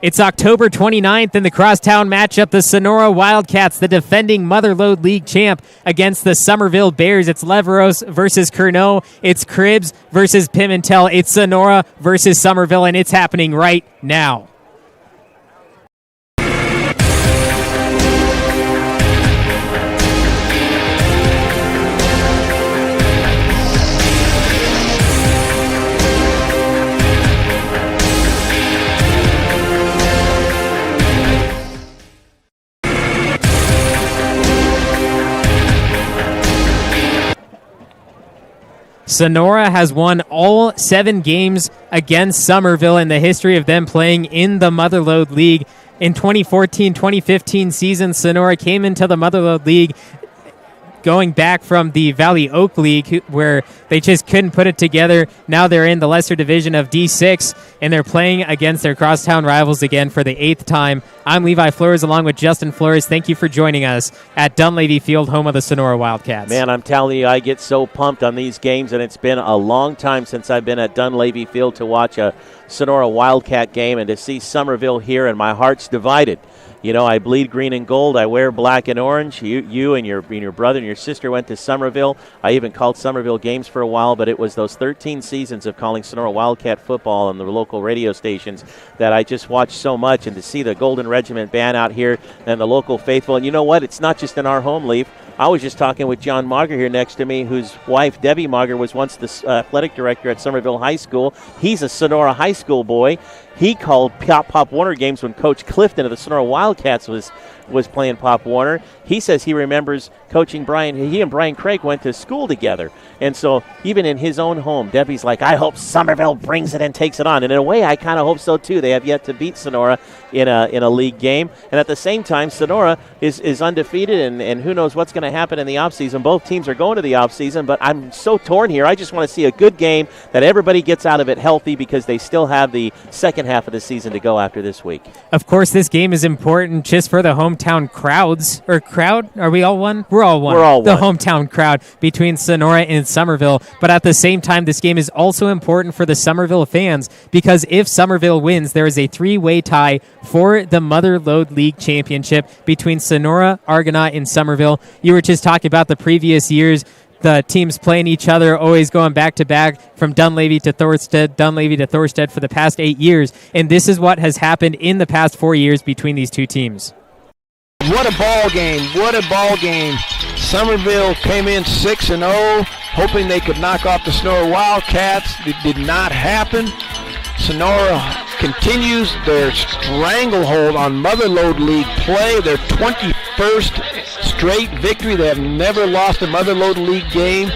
It's October 29th in the crosstown matchup. The Sonora Wildcats, the defending Motherlode League champ, against the Summerville Bears. It's Leveros versus Curnow. It's Cribbs versus Pimentel. It's Sonora versus Summerville, and it's happening right now. Sonora has won all 7 games against Summerville in the history of them playing in the Motherlode League. In 2014-2015 season, Sonora came into the Motherlode League going back from the Valley Oak League, where they just couldn't put it together. Now they're in the lesser division of D6, and they're playing against their crosstown rivals again for the 8th time. I'm Levi Flores, along with Justin Flores. Thank you for joining us at Dunleavy Field, home of the Sonora Wildcats. Man, I'm telling you, I get so pumped on these games, and it's been a long time since I've been at Dunleavy Field to watch a Sonora Wildcat game, and to see Summerville here, and my heart's divided. You know, I bleed green and gold. I wear black and orange. You and your brother and your sister went to Summerville. I even called Summerville games for a while, but it was those 13 seasons of calling Sonora Wildcat football on the local radio stations that I just watched so much. And to see the Golden Regiment band out here and the local faithful. And you know what? It's not just in our home, Leaf. I was just talking with John Marger here next to me, whose wife, Debbie Marger, was once the athletic director at Summerville High School. He's a Sonora High School boy. He called Pop Warner games when Coach Clifton of the Sonora Wildcats was playing Pop Warner. He says he remembers coaching Brian. He and Brian Craig went to school together. And so even in his own home, Debbie's like, I hope Summerville brings it and takes it on. And in a way, I kind of hope so too. They have yet to beat Sonora in a league game. And at the same time, Sonora is undefeated, and who knows what's going to happen in the offseason. Both teams are going to the offseason, but I'm so torn here. I just want to see a good game that everybody gets out of it healthy, because they still have the second half of the season to go after this week. Of course, this game is important just for the hometown crowds. Or crowd? Are we all one? We're all one. We're all the one. Hometown crowd between Sonora and Summerville. But at the same time, this game is also important for the Summerville fans, because if Summerville wins, there is a 3-way tie for the Motherlode League Championship between Sonora, Argonaut, and Summerville. You were just talking about the previous years. The teams playing each other, always going back-to-back from Dunleavy to Thorstead for the past 8 years. And this is what has happened in the past 4 years between these two teams. What a ball game. What a ball game. Summerville came in 6-0, hoping they could knock off the Sonora Wildcats. It did not happen. Sonora continues their stranglehold on Motherlode League play, their 21st straight victory. They have never lost a Motherlode League game.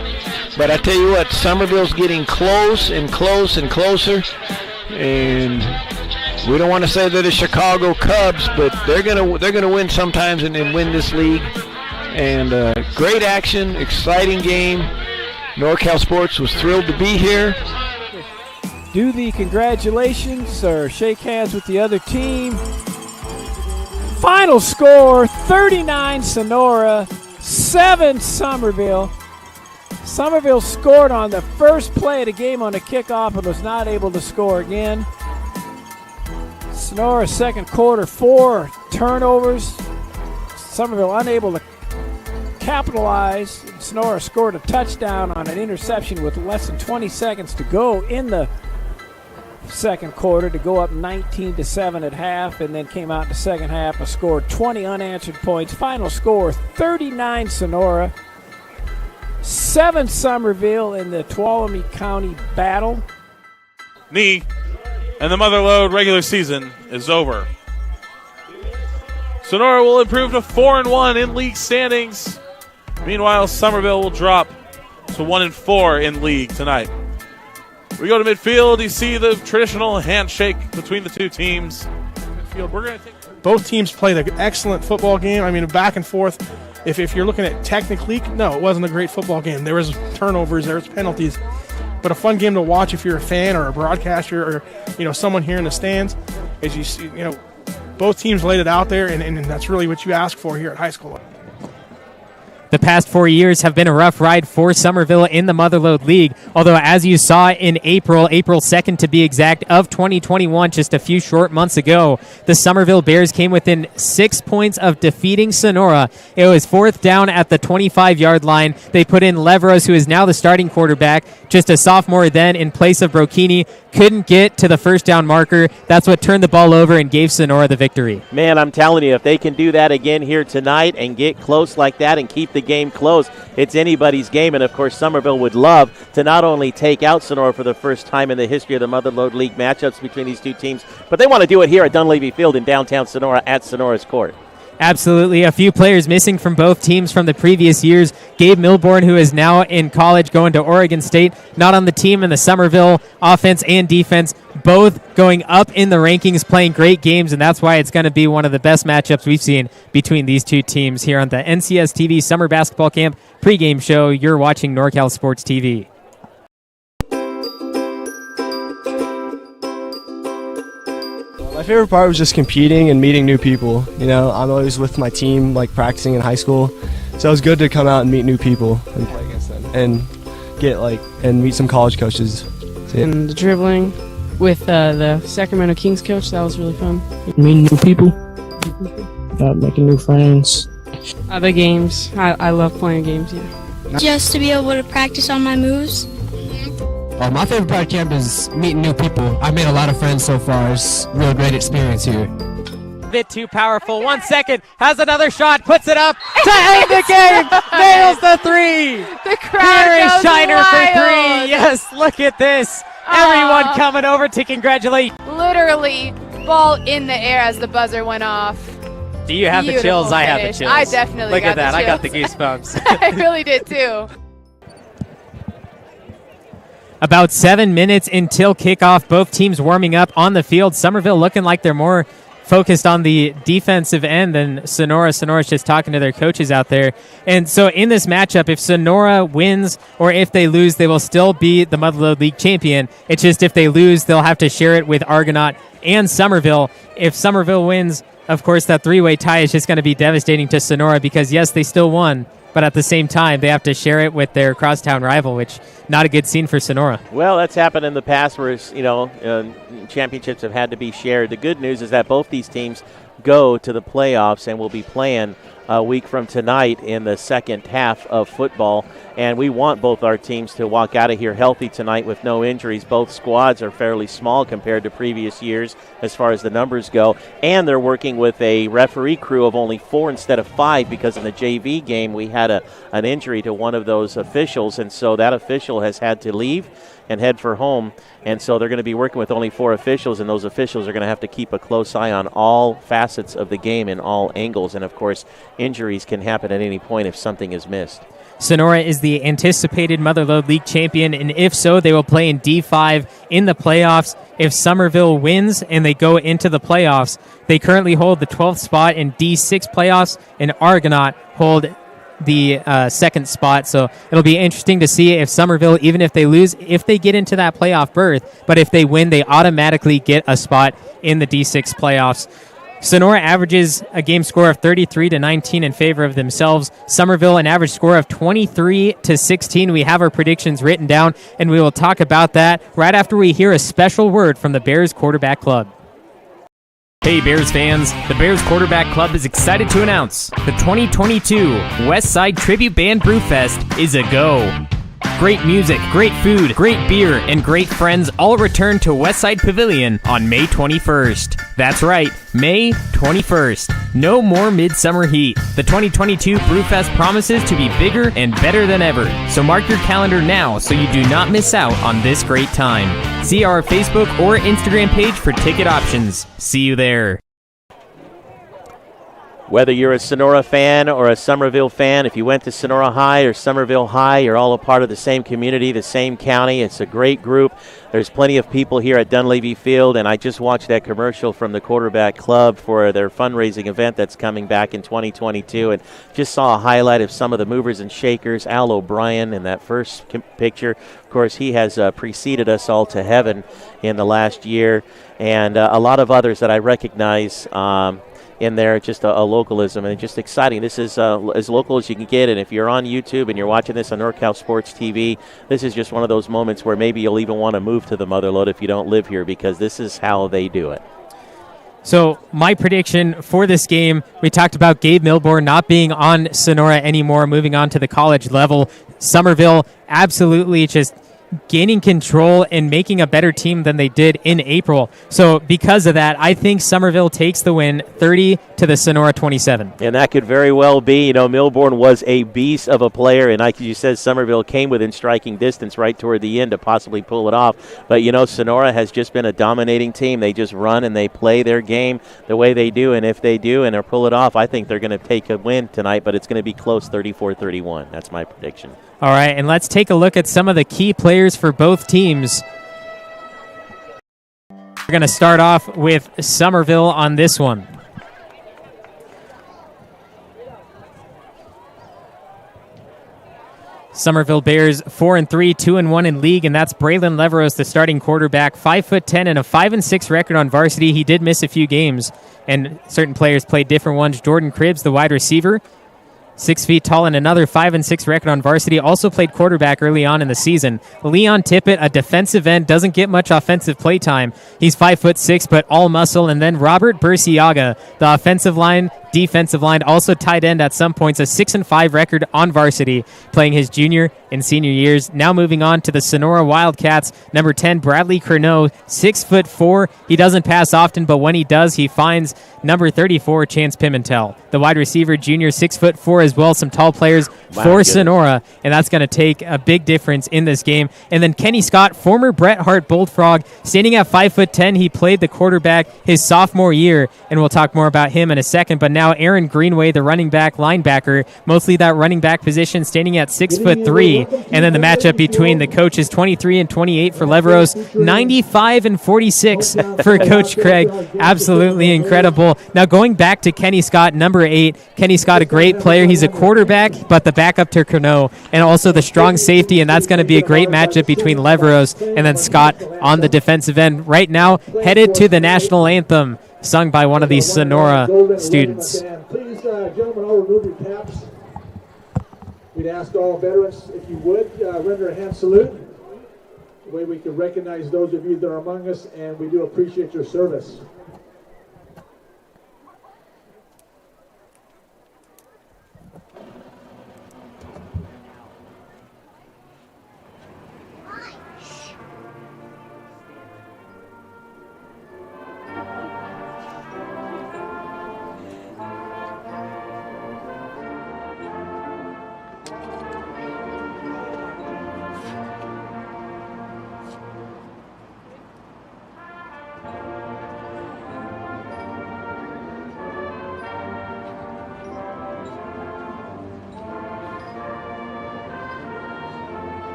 But I tell you what, Summerville's getting close and close and closer. And we don't want to say they're the Chicago Cubs, but they're gonna win sometimes and win this league. And great action, exciting game. NorCal Sports was thrilled to be here. Do the congratulations or shake hands with the other team. Final score, 39 Sonora, 7 Summerville. Summerville scored on the first play of the game on a kickoff and was not able to score again. Sonora second quarter, 4 turnovers. Summerville unable to capitalize. Sonora scored a touchdown on an interception with less than 20 seconds to go in the second quarter to go up 19-7 at half, and then came out in the second half and scored 20 unanswered points. Final score, 39 Sonora, 7 Summerville in the Tuolumne County battle. Knee, and the Motherlode regular season is over. Sonora will improve to 4-1 in league standings. Meanwhile, Summerville will drop to 1-4 in league tonight. We go to midfield. You see the traditional handshake between the two teams. Midfield, we're going to take. Both teams played an excellent football game. I mean, back and forth. If you're looking at technically, no, it wasn't a great football game. There was turnovers, there was penalties, but a fun game to watch if you're a fan or a broadcaster or someone here in the stands. As you see, both teams laid it out there, and that's really what you ask for here at high school. The past 4 years have been a rough ride for Summerville in the Motherlode League, although as you saw in April 2nd to be exact, of 2021, just a few short months ago, the Summerville Bears came within 6 points of defeating Sonora. It was 4th down at the 25-yard line. They put in Leveros, who is now the starting quarterback, just a sophomore then, in place of Brocchini. Couldn't get to the first down marker. That's what turned the ball over and gave Sonora the victory. Man, I'm telling you, if they can do that again here tonight and get close like that and keep the game close, it's anybody's game. And, of course, Summerville would love to not only take out Sonora for the first time in the history of the Motherlode League matchups between these two teams, but they want to do it here at Dunleavy Field in downtown Sonora at Sonora's court. Absolutely. A few players missing from both teams from the previous years. Gabe Milborn, who is now in college going to Oregon State, not on the team in the Summerville offense and defense, both going up in the rankings, playing great games, and that's why it's going to be one of the best matchups we've seen between these two teams here on the NCS TV Summer Basketball Camp pregame show. You're watching NorCal Sports TV. My favorite part was just competing and meeting new people. I'm always with my team, like practicing in high school, so it was good to come out and meet new people and play against them and and meet some college coaches. And the dribbling with the Sacramento Kings coach, that was really fun. Meeting new people, making new friends. The games, I love playing games. Yeah. Just to be able to practice on my moves. My favorite part of camp is meeting new people. I've made a lot of friends so far. It's a real great experience here. Bit too powerful. 1 second, has another shot, puts it up to end the game. Nails the three. The crowd Here is goes Shiner wild. for three. Yes, look at this. Everyone coming over to congratulate. Literally, ball in the air as the buzzer went off. Do you have the chills? I have the chills. I definitely look got at that. the I got the chills. goosebumps. I really did too. About 7 minutes until kickoff, both teams warming up on the field. Summerville looking like they're more focused on the defensive end than Sonora. Sonora's just talking to their coaches out there. And so in this matchup, if Sonora wins or if they lose, they will still be the Motherlode League champion. It's just if they lose, they'll have to share it with Argonaut and Summerville. If Summerville wins, of course, that three-way tie is just going to be devastating to Sonora because, yes, they still won, but at the same time, they have to share it with their crosstown rival, which not a good scene for Sonora. Well, that's happened in the past where, championships have had to be shared. The good news is that both these teams go to the playoffs and will be playing a week from tonight in the second half of football. And we want both our teams to walk out of here healthy tonight with no injuries. Both squads are fairly small compared to previous years as far as the numbers go. And they're working with a referee crew of only 4 instead of 5 because in the JV game we had an injury to one of those officials. And so that official has had to leave and head for home. And so they're going to be working with only 4 officials, and those officials are going to have to keep a close eye on all facets of the game in all angles. And, of course, injuries can happen at any point if something is missed. Sonora is the anticipated Motherlode League champion, and if so, they will play in D5 in the playoffs. If Summerville wins and they go into the playoffs, they currently hold the 12th spot in D6 playoffs, and Argonaut hold the second spot. So it'll be interesting to see if Summerville, even if they lose, if they get into that playoff berth, but if they win, they automatically get a spot in the D6 playoffs. Sonora averages a game score of 33-19 in favor of themselves. Summerville, an average score of 23-16. We have our predictions written down, and we will talk about that right after we hear a special word from the Bears Quarterback Club. Hey Bears fans, the Bears Quarterback Club is excited to announce the 2022 Westside Tribute Band Brewfest is a go. Great music, great food, great beer, and great friends all return to Westside Pavilion on May 21st. That's right, May 21st. No more midsummer heat. The 2022 Brewfest promises to be bigger and better than ever. So mark your calendar now so you do not miss out on this great time. See our Facebook or Instagram page for ticket options. See you there. Whether you're a Sonora fan or a Summerville fan, if you went to Sonora High or Summerville High, you're all a part of the same community, the same county. It's a great group. There's plenty of people here at Dunleavy Field, and I just watched that commercial from the Quarterback Club for their fundraising event that's coming back in 2022, and just saw a highlight of some of the movers and shakers. Al O'Brien in that first picture. Of course, he has preceded us all to heaven in the last year, and a lot of others that I recognize in there, just a localism, and just exciting. This is as local as you can get, and if you're on YouTube and you're watching this on NorCal Sports TV, this is just one of those moments where maybe you'll even want to move to the Motherlode if you don't live here, because this is how they do it. So my prediction for this game, we talked about Gabe Milbourne not being on Sonora anymore, moving on to the college level. Summerville absolutely just gaining control and making a better team than they did in April. So because of that, I think Summerville takes the win 30 to the Sonora 27. And that could very well be. You know, Milbourne was a beast of a player, and like you said, Summerville came within striking distance right toward the end to possibly pull it off. But, you know, Sonora has just been a dominating team. They just run and they play their game the way they do, and if they do and they pull it off, I think they're going to take a win tonight, but it's going to be close, 34-31. That's my prediction. All right, and let's take a look at some of the key players for both teams. We're going to start off with Summerville on this one. Summerville Bears 4-3, 2-1 in league, and that's Braylon Leveros, the starting quarterback, 5'10" and a 5-6 record on varsity. He did miss a few games, and certain players played different ones. Jordan Cribbs, the wide receiver, 6 feet tall and another 5-6 record on varsity. Also played quarterback early on in the season. Leon Tippett, a defensive end, doesn't get much offensive play time. He's 5'6", but all muscle. And then Robert Burciaga, the offensive line, defensive line, also tight end at some points, a 6-5 record on varsity, playing his junior and senior years. Now moving on to the Sonora Wildcats, number 10, Bradley Curnow, 6'4". He doesn't pass often, but when he does, he finds number 34, Chance Pimentel. The wide receiver, junior, 6'4" as well. Some tall players for Sonora, and that's going to take a big difference in this game. And then Kenny Scott, former Bret Hart Bullfrog, standing at 5'10". He played the quarterback his sophomore year, and we'll talk more about him in a second. But now Aaron Greenway, the running back linebacker, mostly that running back position, standing at 6'3". And then the matchup between the coaches, 23 and 28 for Leveros, 95 and 46 for Coach Craig. Absolutely incredible. Now going back to Kenny Scott, number 8. Kenny Scott, a great player. He's a quarterback, but the backup to Curnow, and also the strong safety, and that's going to be a great matchup between Leveros and then Scott on the defensive end. Right now, headed to the national anthem, sung by one of these Sonora students. Please, gentlemen, all remove your caps. We'd ask all veterans, if you would, render a hand salute. The way we can recognize those of you that are among us, and we do appreciate your service.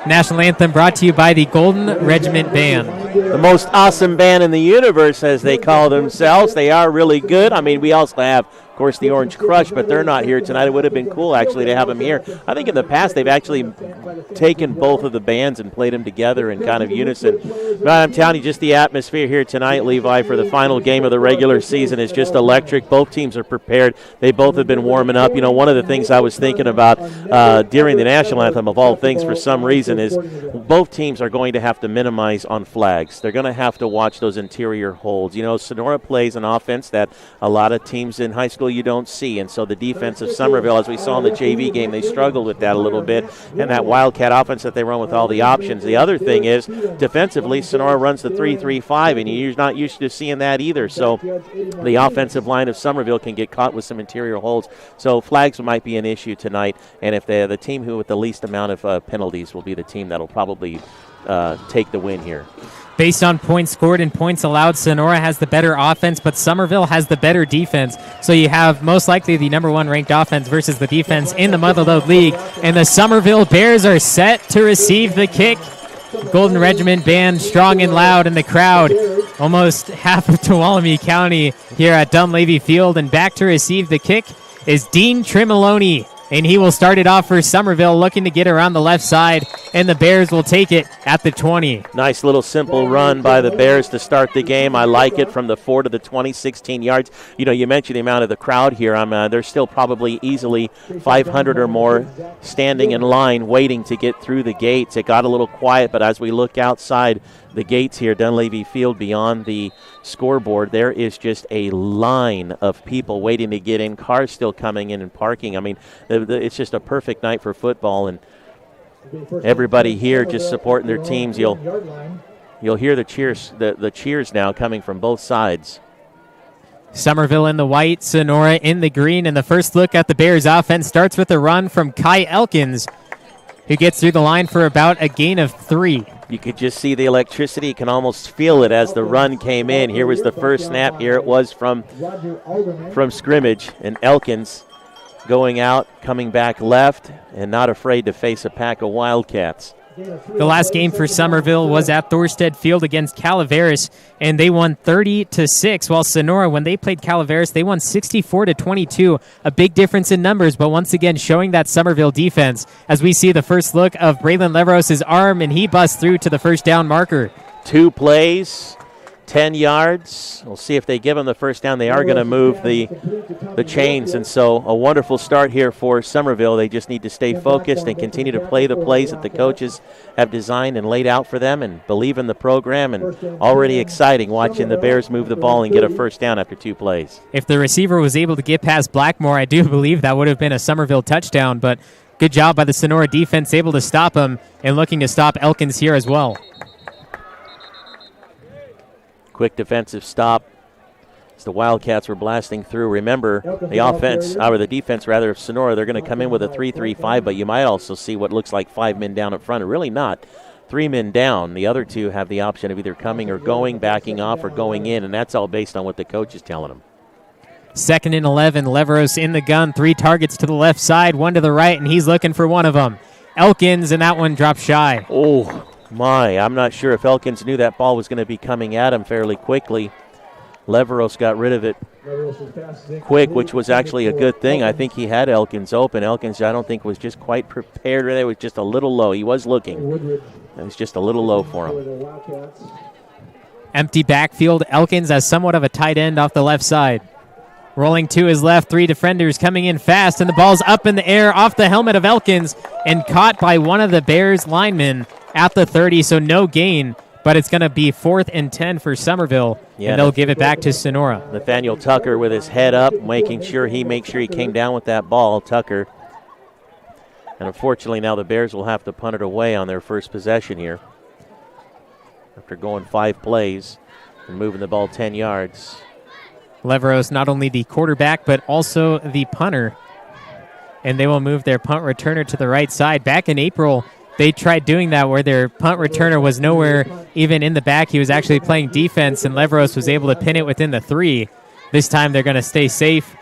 National anthem brought to you by the Golden Regiment Band. The most awesome band in the universe, as they call themselves. They are really good. I mean, we also have, of course, the Orange Crush, but they're not here tonight. It would have been cool, actually, to have them here. I think in the past they've actually taken both of the bands and played them together in kind of unison. But I'm telling you, just the atmosphere here tonight, Levi, for the final game of the regular season is just electric. Both teams are prepared. They both have been warming up. You know, one of the things I was thinking about during the national anthem, of all things, for some reason, is both teams are going to have to minimize on flags. They're going to have to watch those interior holds. You know, Sonora plays an offense that a lot of teams in high school you don't see, and so the defense of Summerville, as we saw in the JV game, they struggled with that a little bit, and that Wildcat offense that they run with all the options. The other thing is, defensively, Sonora runs the 3-3-5, and you're not used to seeing that either, so the offensive line of Summerville can get caught with some interior holds. So flags might be an issue tonight, and if the team who with the least amount of penalties will be the team that'll probably take the win here. Based on points scored and points allowed, Sonora has the better offense, but Summerville has the better defense. So you have most likely the number one ranked offense versus the defense in the Motherlode League. And the Summerville Bears are set to receive the kick. Golden Regiment Band strong and loud in the crowd. Almost half of Tuolumne County here at Dunleavy Field. And back to receive the kick is Dean Trimolone. And he will start it off for Summerville, looking to get around the left side, and the Bears will take it at the 20. Nice little simple run by the Bears to start the game. I like it, from the 4 to the 20, 16 yards. You know, you mentioned the amount of the crowd here. There's still probably easily 500 or more standing in line waiting to get through the gates. It got a little quiet, but as we look outside the gates here, Dunleavy Field, beyond the scoreboard, there is just a line of people waiting to get in, cars still coming in and parking. I mean, it's just a perfect night for football, and everybody here just supporting their teams. You'll hear the cheers, the cheers now coming from both sides. Summerville in the white, Sonora in the green, and the first look at the Bears offense starts with a run from Kai Elkins, who gets through the line for about a gain of 3. You could just see the electricity. You can almost feel it as the run came in. Here was the first snap. Here it was from scrimmage, and Elkins going out, coming back left, and not afraid to face a pack of Wildcats. The last game for Summerville was at Thorstead Field against Calaveras, and they won 30-6, while Sonora, when they played Calaveras, they won 64-22. A big difference in numbers, but once again showing that Summerville defense, as we see the first look of Braylon Leveros's arm, and he busts through to the first down marker. 2 plays, 10 yards. We'll see if they give them the first down. They are going to move the chains, and so a wonderful start here for Summerville. They just need to stay focused and continue to play the plays that the coaches have designed and laid out for them, and believe in the program. And already exciting watching the Bears move the ball and get a first down after 2 plays. If the receiver was able to get past Blackmore, I do believe that would have been a Summerville touchdown, but good job by the Sonora defense, able to stop him and looking to stop Elkins here as well. Quick defensive stop as the Wildcats were blasting through. Remember, the offense, or the defense rather, of Sonora, they're going to come in with a 3-3-5, but you might also see what looks like 5 men down up front. Really not. 3 men down. The other 2 have the option of either coming or going, backing off, or going in, and that's all based on what the coach is telling them. 2nd and 11, Leveros in the gun, 3 targets to the left side, 1 to the right, and he's looking for one of them. Elkins, and that one dropped shy. Oh, my, I'm not sure if Elkins knew that ball was going to be coming at him fairly quickly. Leveros got rid of it quick, which was actually a good thing. I think he had Elkins open. Elkins, I don't think, was just quite prepared. It was just a little low. He was looking. It was just a little low for him. Empty backfield. Elkins has somewhat of a tight end off the left side. Rolling to his left, 3 defenders coming in fast, and the ball's up in the air off the helmet of Elkins and caught by one of the Bears linemen at the 30, so no gain, but it's going to be 4th and 10 for Summerville, and they'll give it back to Sonora. Nathaniel Tucker with his head up, making sure he came down with that ball, Tucker. And unfortunately now the Bears will have to punt it away on their first possession here after going 5 plays and moving the ball 10 yards. Leveros, not only the quarterback, but also the punter, and they will move their punt returner to the right side. Back in April, they tried doing that where their punt returner was nowhere even in the back. He was actually playing defense, and Leveros was able to pin it within the 3. This time they're going to stay safe.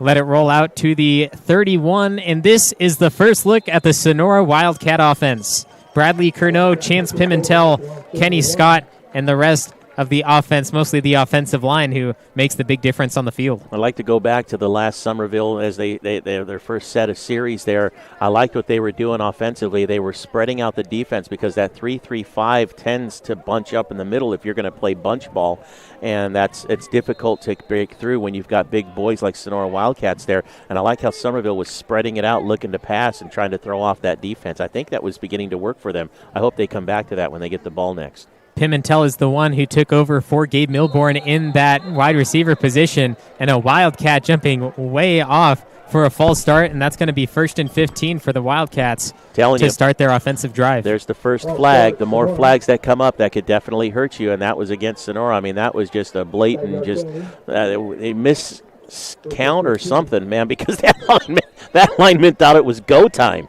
Let it roll out to the 31, and this is the first look at the Sonora Wildcat offense. Bradley Curnow, Chance Pimentel, Kenny Scott, and the rest of the offense, mostly the offensive line, who makes the big difference on the field. I'd like to go back to the last Summerville as their first set of series there. I liked what they were doing offensively. They were spreading out the defense because that 3-3-5 tends to bunch up in the middle if you're going to play bunch ball, and it's difficult to break through when you've got big boys like Sonora Wildcats there. And I like how Summerville was spreading it out, looking to pass and trying to throw off that defense. I think that was beginning to work for them. I hope they come back to that when they get the ball next. Pimentel is the one who took over for Gabe Milborn in that wide receiver position, and a Wildcat jumping way off for a false start, and that's going to be 1st and 15 for the Wildcats to start their offensive drive. There's the first flag. The more flags that come up, that could definitely hurt you, and that was against Sonora. I mean, that was just a blatant, a miscount or something, man, because that lineman thought it was go time.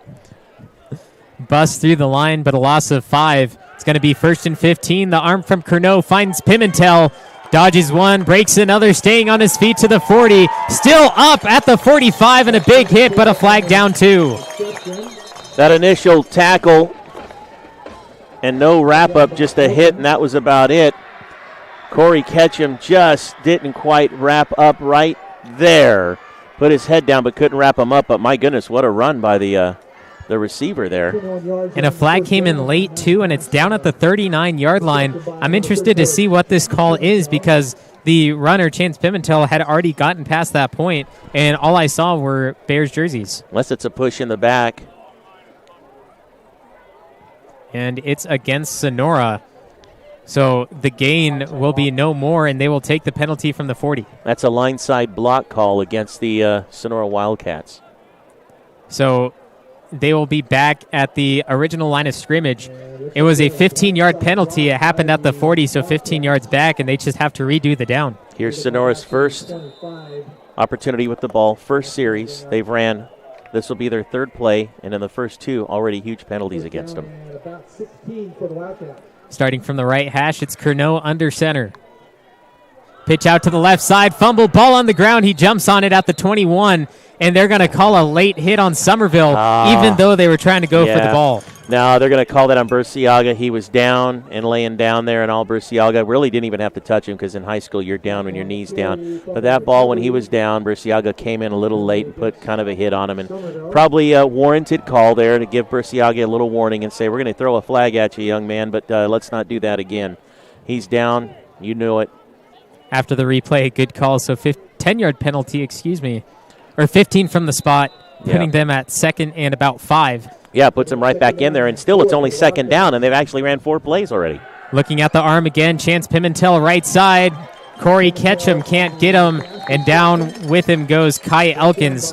Bust through the line, but a loss of 5. It's going to be 1st and 15. The arm from Curnow finds Pimentel. Dodges one, breaks another, staying on his feet to the 40. Still up at the 45, and a big hit, but a flag down 2. That initial tackle and no wrap-up, just a hit, and that was about it. Corey Ketchum just didn't quite wrap up right there. Put his head down but couldn't wrap him up, but my goodness, what a run by the receiver there. And a flag came in late, too, and it's down at the 39-yard line. I'm interested to see what this call is because the runner, Chance Pimentel, had already gotten past that point, and all I saw were Bears jerseys. Unless it's a push in the back. And it's against Sonora. So the gain will be no more, and they will take the penalty from the 40. That's a line side block call against the Sonora Wildcats. So they will be back at the original line of scrimmage. It was a 15-yard penalty. It happened at the 40, so 15 yards back, and they just have to redo the down. Here's Sonora's first opportunity with the ball, first series. They've ran. This will be their third play, and in the first 2, already huge penalties against them. Starting from the right hash, it's Curnow under center. Pitch out to the left side, fumble, ball on the ground. He jumps on it at the 21, and they're going to call a late hit on Summerville, even though they were trying to go for the ball. No, they're going to call that on Burciaga. He was down and laying down there, and all Burciaga really didn't even have to touch him because in high school you're down when your knee's down. But that ball, when he was down, Burciaga came in a little late and put kind of a hit on him, and probably a warranted call there to give Burciaga a little warning and say, we're going to throw a flag at you, young man, but let's not do that again. He's down. You knew it. After the replay, good call. So 10-yard penalty, or 15 from the spot, putting them at 2nd and about 5. Yeah, puts them right back in there, and still it's only 2nd down, and they've actually ran 4 plays already. Looking at the arm again, Chance Pimentel right side. Corey Ketchum can't get him, and down with him goes Kai Elkins.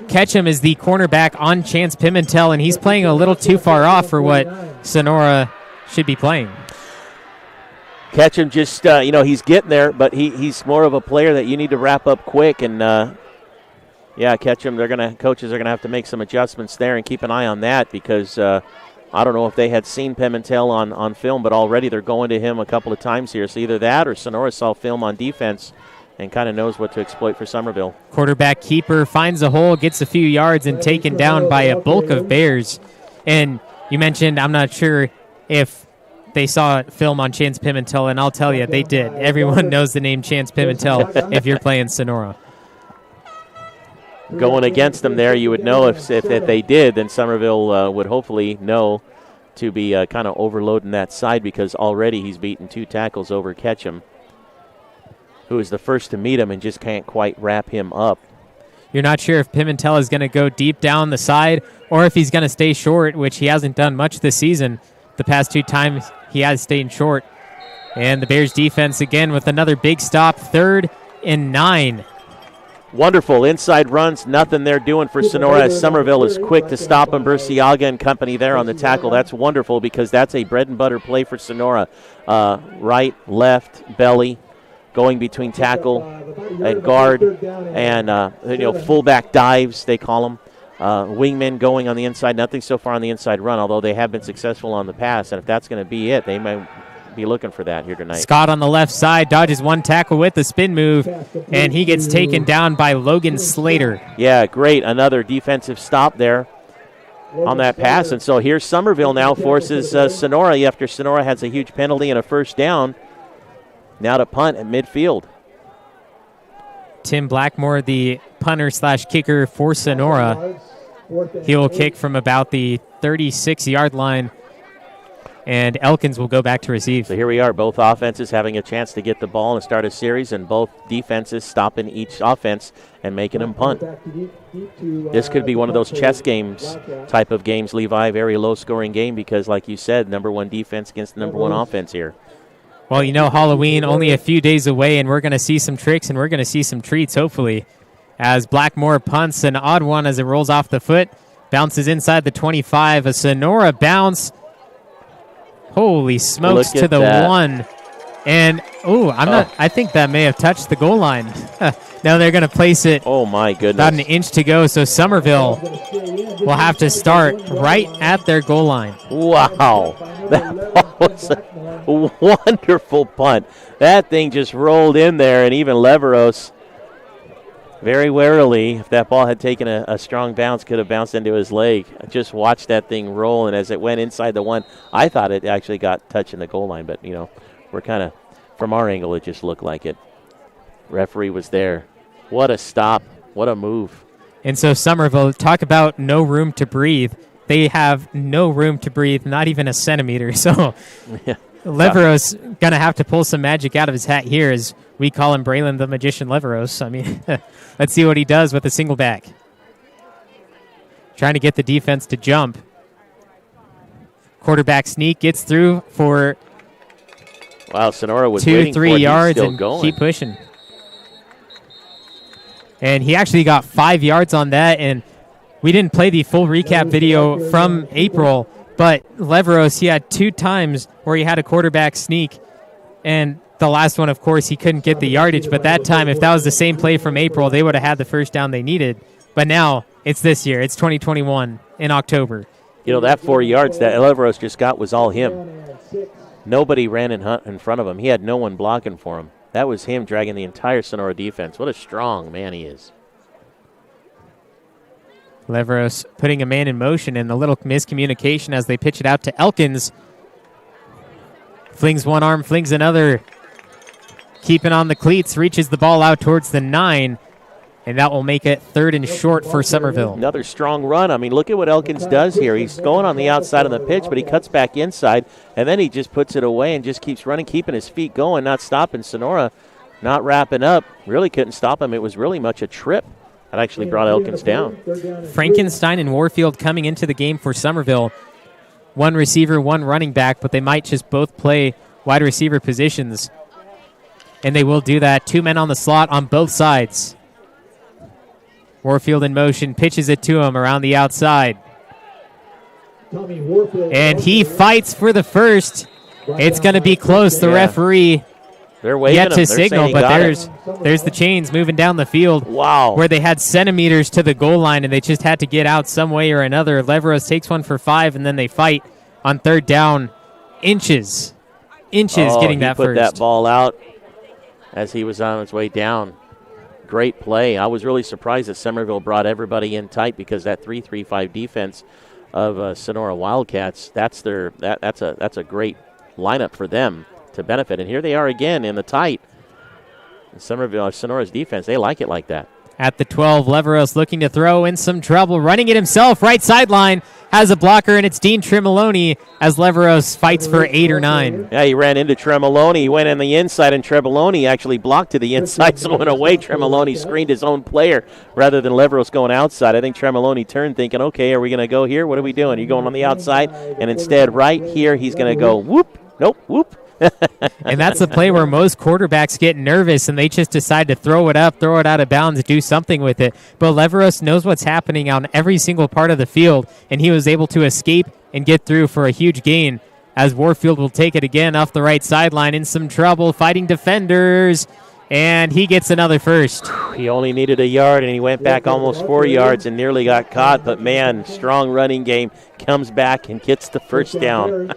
Ketchum is the cornerback on Chance Pimentel, and he's playing a little too far off for what Sonora should be playing. Ketchum just, he's getting there, but he's more of a player that you need to wrap up quick. And, Ketchum, coaches are going to have to make some adjustments there and keep an eye on that because I don't know if they had seen Pimentel on film, but already they're going to him a couple of times here. So either that or Sonora saw film on defense and kind of knows what to exploit for Summerville. Quarterback keeper finds a hole, gets a few yards, and taken down by a bulk of Bears. And you mentioned, I'm not sure if they saw film on Chance Pimentel, and I'll tell you, they did. Everyone knows the name Chance Pimentel if you're playing Sonora. Going against them there, you would know if they did, then Summerville would hopefully know to be kind of overloading that side because already he's beaten 2 tackles over Ketchum, who is the first to meet him and just can't quite wrap him up. You're not sure if Pimentel is going to go deep down the side or if he's going to stay short, which he hasn't done much this season. The past 2 times he has stayed short. And the Bears defense again with another big stop, 3rd and 9. Wonderful inside runs, nothing they're doing for Sonora as Summerville is quick to stop him. Burciaga and company there on the tackle. That's wonderful because that's a bread and butter play for Sonora. Right, left, belly, going between tackle and guard, and fullback dives, they call them. Wingmen going on the inside, nothing so far on the inside run, although they have been successful on the pass, and if that's going to be it, they may be looking for that here tonight. Scott on the left side dodges one tackle with the spin move, and he gets taken down by Logan Slater. Yeah, great. Another defensive stop there on that pass, and so here's Summerville now forces Sonora, after Sonora has a huge penalty and a first down, Now to punt at midfield. Tim Blackmore, the punter/kicker for Sonora. He will kick from about the 36-yard line, and Elkins will go back to receive. So here we are, both offenses having a chance to get the ball and start a series, and both defenses stopping each offense and making them punt. This could be one of those chess games type of games, Levi, very low-scoring game because, like you said, number one defense against number one offense here. Well, you know, Halloween only a few days away, and we're going to see some tricks and we're going to see some treats, hopefully, as Blackmore punts an odd one as it rolls off the foot, bounces inside the 25. A Sonora bounce. Holy smokes, to the that. 1. And, I think that may have touched the goal line. Now they're going to place it. Oh, my goodness. About an inch to go, so Summerville will have to start right at their goal line. Wow. That was a wonderful punt. That thing just rolled in there, and even Leveros, very warily, if that ball had taken a strong bounce, could have bounced into his leg. I just watched that thing roll, and as it went inside the 1, I thought it actually got touching the goal line, but, you know, we're kind of, from our angle, it just looked like it. Referee was there. What a stop. What a move. And so Summerville, talk about no room to breathe. They have no room to breathe, not even a centimeter. So yeah. Leveros going to have to pull some magic out of his hat here, as we call him Braylon the Magician Leveros. I mean, let's see what he does with a single back. Trying to get the defense to jump. Quarterback sneak gets through for wow, Sonora was 2-3 yards still and going. Keep pushing. And he actually got 5 yards on that, and we didn't play the full recap video from April, but Leveros, he had 2 times where he had a quarterback sneak, and the last one, of course, he couldn't get the yardage, but that time, if that was the same play from April, they would have had the first down they needed. But now, it's this year. It's 2021 in October. You know, that 4 yards that Leveros just got was all him. Nobody ran in front of him. He had no one blocking for him. That was him dragging the entire Sonora defense. What a strong man he is. Leveros putting a man in motion, and a little miscommunication as they pitch it out to Elkins. Flings one arm, flings another. Keeping on the cleats, reaches the ball out towards the 9, and that will make it 3rd and short for Summerville. Another strong run. I mean, look at what Elkins does here. He's going on the outside of the pitch, but he cuts back inside, and then he just puts it away and just keeps running, keeping his feet going, not stopping. Sonora not wrapping up. Really couldn't stop him. It was really much a trip. That actually brought Elkins down. Frankenstein and Warfield coming into the game for Summerville. 1 receiver, 1 running back, but they might just both play wide receiver positions. And they will do that. 2 men on the slot on both sides. Warfield in motion, pitches it to him around the outside. And he fights for the first. It's going to be close. The referee they're waving yet to They're signal, but there's the chains moving down the field. Wow. Where they had centimeters to the goal line, and they just had to get out some way or another. Leveros takes one for 5, and then they fight on 3rd down. Inches getting that first. He put that ball out as he was on his way down. Great play. I was really surprised that Summerville brought everybody in tight because that 3-3-5 defense of Sonora Wildcats, that's a great lineup for them to benefit. And here they are again in the tight. Sonora's defense, they like it like that. At the 12, Leveros looking to throw, in some trouble, running it himself, right sideline, has a blocker, and it's Dean Tremoloni as Leveros fights for 8 or 9. Yeah, he ran into Tremoloni. He went on the inside, and Tremoloni actually blocked to the inside, so went away. Tremoloni screened his own player rather than Leveros going outside. I think Tremoloni turned thinking, okay, are we going to go here? What are we doing? Are you going on the outside? And instead, right here, he's going to go whoop. Nope, whoop. And that's the play where most quarterbacks get nervous and they just decide to throw it up, throw it out of bounds, do something with it. But Leveros knows what's happening on every single part of the field, and he was able to escape and get through for a huge gain as Warfield will take it again off the right sideline in some trouble, fighting defenders, and he gets another first. He only needed a yard, and he went back almost 4 yards and nearly got caught. But, man, strong running game, comes back and gets the first down.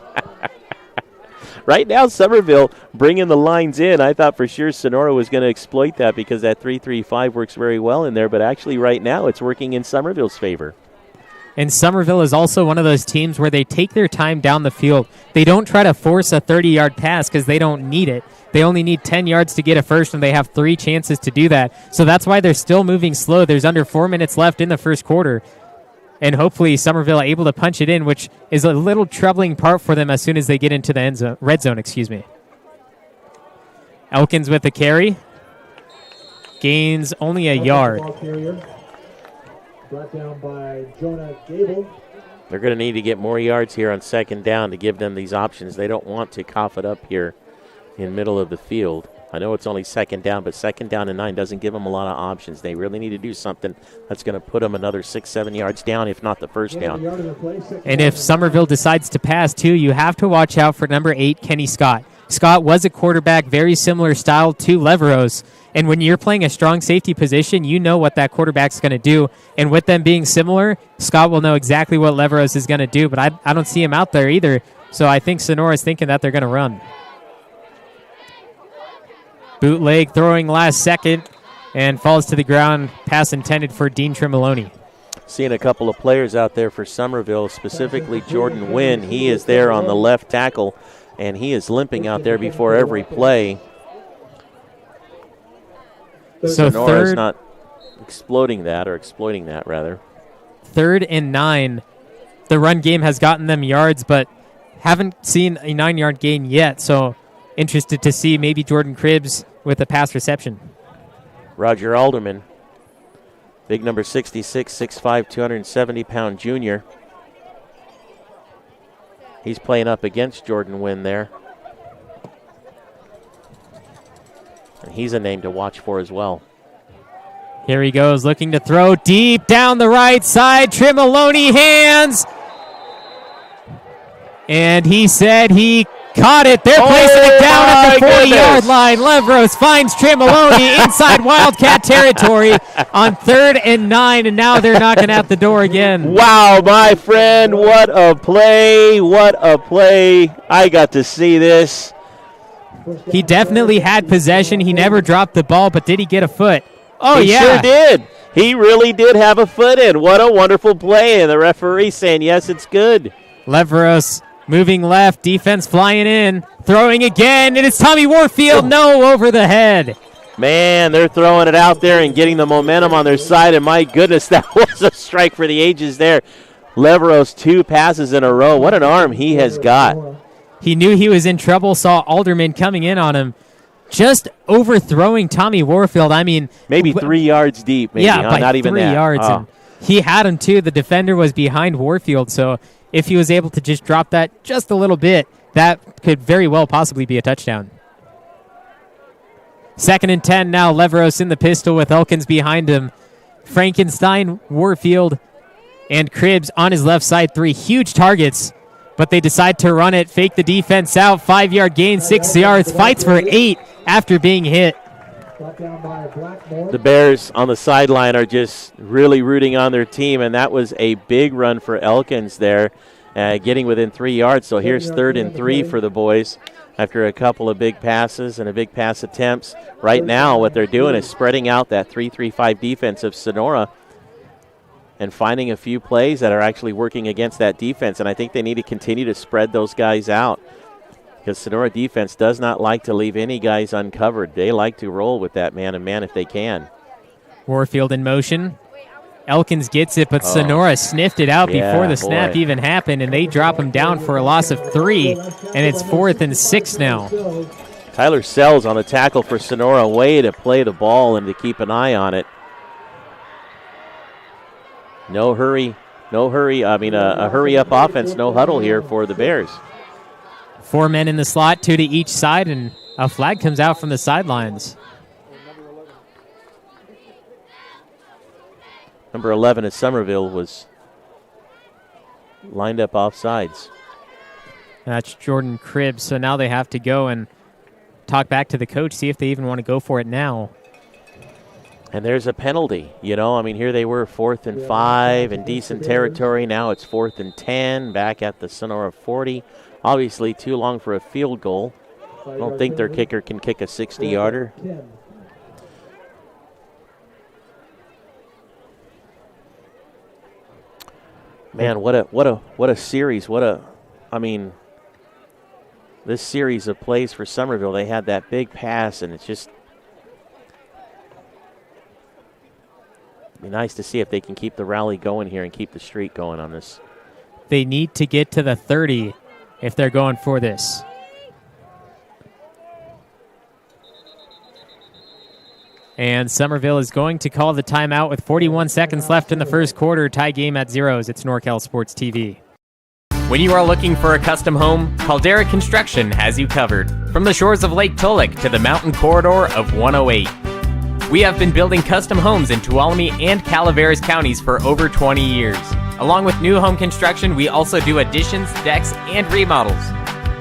Right now, Summerville bringing the lines in. I thought for sure Sonora was going to exploit that because that 3-3-5 works very well in there, but actually right now it's working in Summerville's favor. And Summerville is also one of those teams where they take their time down the field. They don't try to force a 30-yard pass because they don't need it. They only need 10 yards to get a first, and they have 3 chances to do that. So that's why they're still moving slow. There's under 4 minutes left in the first quarter. And hopefully Summerville able to punch it in, which is a little troubling part for them as soon as they get into the end zone, red zone. Elkins with the carry. Gains only a yard. Brought down by Jonah Gable. They're going to need to get more yards here on second down to give them these options. They don't want to cough it up here in middle of the field. I know it's only second down, but second down and 9 doesn't give them a lot of options. They really need to do something that's going to put them another 6-7 yards down, if not the first down. And if Summerville decides to pass, too, you have to watch out for number 8, Kenny Scott. Scott was a quarterback, very similar style to Leveros. And when you're playing a strong safety position, you know what that quarterback's going to do. And with them being similar, Scott will know exactly what Leveros is going to do. But I don't see him out there either. So I think Sonora's thinking that they're going to run. Bootleg throwing last second and falls to the ground. Pass intended for Dean Tremoloni. Seeing a couple of players out there for Summerville, specifically Jordan Wynn. He is there on the left tackle, and he is limping out there before every play. So Sonora's not exploiting that, rather. 3rd and 9. The run game has gotten them yards, but haven't seen a 9-yard gain yet. So interested to see maybe Jordan Cribbs with a pass reception. Roger Alderman, big number 66, 6'5", 270-pound junior. He's playing up against Jordan Wynn there. And he's a name to watch for as well. Here he goes, looking to throw deep down the right side. Tremoloni hands. And he said he caught it. They're placing it down at the 40-yard line. Leveros finds Tremoloni inside Wildcat territory on 3rd and 9, and now they're knocking out the door again. Wow, my friend, what a play. What a play. I got to see this. He definitely had possession. He never dropped the ball, but did he get a foot? Oh, he sure did. He really did have a foot in. What a wonderful play. And the referee saying, yes, it's good. Leveros moving left, defense flying in, throwing again, and it's Tommy Warfield. No, over the head. Man, they're throwing it out there and getting the momentum on their side, and my goodness, that was a strike for the ages there. Leveros 2 passes in a row. What an arm he has got. He knew he was in trouble, saw Alderman coming in on him, just overthrowing Tommy Warfield. I mean, maybe 3 yards deep. Maybe, yeah, by not even 3 that. yards. Oh. And he had him too. The defender was behind Warfield, so if he was able to just drop that just a little bit, that could very well possibly be a touchdown. 2nd and 10 now. Leveros in the pistol with Elkins behind him. Frankenstein, Warfield, and Cribbs on his left side. 3 huge targets. But they decide to run it, fake the defense out, 5-yard gain, 6 yards, fights for 8 after being hit. The Bears on the sideline are just really rooting on their team, and that was a big run for Elkins there, getting within 3 yards. So here's 3rd and 3 for the boys after a couple of big passes and a big pass attempts. Right now what they're doing is spreading out that 3-3-5 defense of Sonora and finding a few plays that are actually working against that defense. And I think they need to continue to spread those guys out because Sonora defense does not like to leave any guys uncovered. They like to roll with that man-to-man if they can. Warfield in motion. Elkins gets it, but Sonora sniffed it out before the snap even happened, and they drop him down for a loss of 3, and it's 4th and 6 now. Tyler Sells on the tackle for Sonora. Way to play the ball and to keep an eye on it. No hurry. A hurry-up offense, no huddle here for the Bears. 4 men in the slot, 2 to each side, and a flag comes out from the sidelines. Number 11 at Summerville was lined up off sides. That's Jordan Cribbs, so now they have to go and talk back to the coach, see if they even want to go for it now. And there's a penalty. Here they were 4th and 5 in decent territory. Now it's 4th and 10 back at the Sonora 40. Obviously too long for a field goal. I don't think their kicker can kick a 60-yarder. Man, what a series. This series of plays for Summerville, they had that big pass, and it's just be nice to see if they can keep the rally going here and keep the streak going on this. They need to get to the 30 if they're going for this. And Summerville is going to call the timeout with 41 seconds left in the first quarter. Tie game at 0s. It's NorCal Sports TV. When you are looking for a custom home, Caldera Construction has you covered. From the shores of Lake Tulloch to the mountain corridor of 108. We have been building custom homes in Tuolumne and Calaveras counties for over 20 years. Along with new home construction, we also do additions, decks, and remodels.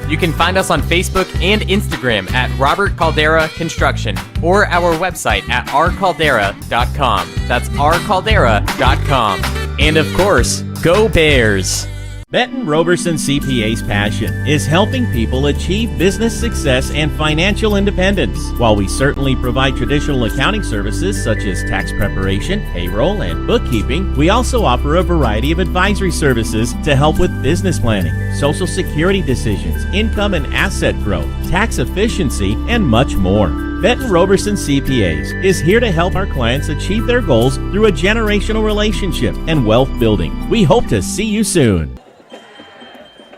You can find us on Facebook and Instagram at Robert Caldera Construction or our website at rcaldera.com. That's rcaldera.com. And of course, go Bears! Benton Roberson CPA's passion is helping people achieve business success and financial independence. While we certainly provide traditional accounting services such as tax preparation, payroll, and bookkeeping, we also offer a variety of advisory services to help with business planning, social security decisions, income and asset growth, tax efficiency, and much more. Benton Roberson CPAs is here to help our clients achieve their goals through a generational relationship and wealth building. We hope to see you soon.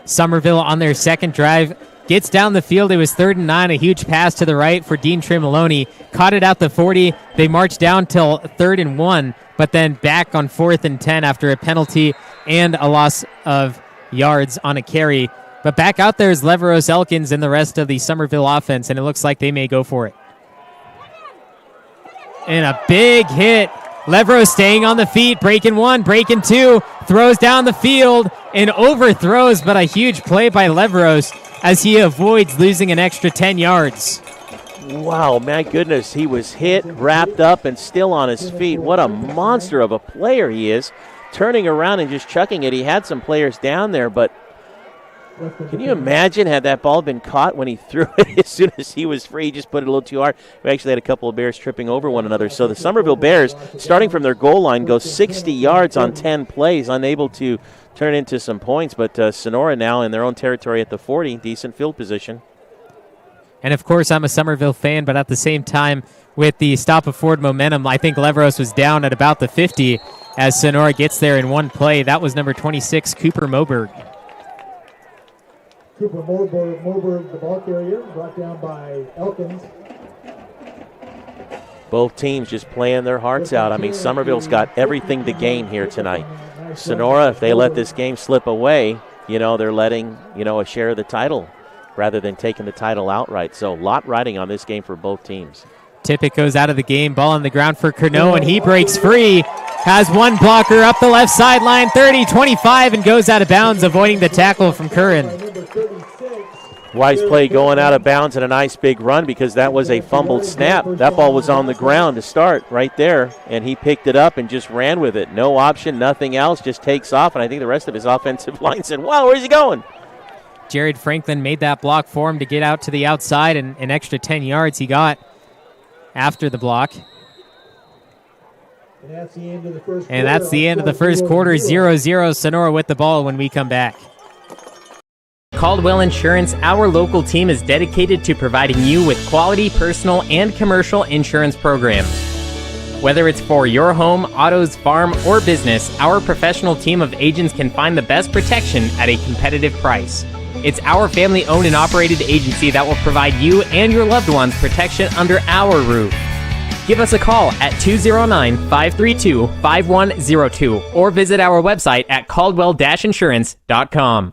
Summerville on their second drive gets down the field. It was 3rd and 9, a huge pass to the right for Dean Tremalone. Caught it out the 40. They marched down till 3rd and 1, but then back on 4th and 10 after a penalty and a loss of yards on a carry. But back out there is Leveros Elkins and the rest of the Summerville offense, and it looks like they may go for it. And a big hit. Leveros staying on the feet, breaking 1, breaking 2, throws down the field and overthrows, but a huge play by Leveros as he avoids losing an extra 10 yards. Wow, my goodness, he was hit, wrapped up, and still on his feet. What a monster of a player he is, turning around and just chucking it. He had some players down there, but can you imagine had that ball been caught when he threw it as soon as he was free? He just put it a little too hard. We actually had a couple of Bears tripping over one another. So the Summerville Bears, starting from their goal line, go 60 yards on 10 plays, unable to turn it into some points. But Sonora now in their own territory at the 40, decent field position. And, of course, I'm a Summerville fan, but at the same time, with the stop of forward momentum, I think Leveros was down at about the 50 as Sonora gets there in one play. That was number 26, Cooper Moberg. Cooper Moberg, the ball carrier, brought down by Elkins. Both teams just playing their hearts out. I mean, Summerville's got everything to gain here tonight. Sonora, if they let this game slip away, they're letting, a share of the title rather than taking the title outright. So a lot riding on this game for both teams. Tippett goes out of the game, ball on the ground for Curnow, and he breaks free. Has one blocker up the left sideline, 30-25, and goes out of bounds, avoiding the tackle from Curran. Wise play going out of bounds and a nice big run because that was a fumbled snap. That ball was on the ground to start right there, and he picked it up and just ran with it. No option, nothing else, just takes off, and I think the rest of his offensive line said, wow, where's he going? Jared Franklin made that block for him to get out to the outside, and an extra 10 yards he got after the block. And that's the end of the first quarter. And that's the end of the first quarter, 0-0 Sonora with the ball when we come back. Caldwell Insurance, our local team, is dedicated to providing you with quality personal and commercial insurance programs. Whether it's for your home, autos, farm, or business, our professional team of agents can find the best protection at a competitive price. It's our family-owned and operated agency that will provide you and your loved ones protection under our roof. Give us a call at 209-532-5102 or visit our website at caldwell-insurance.com.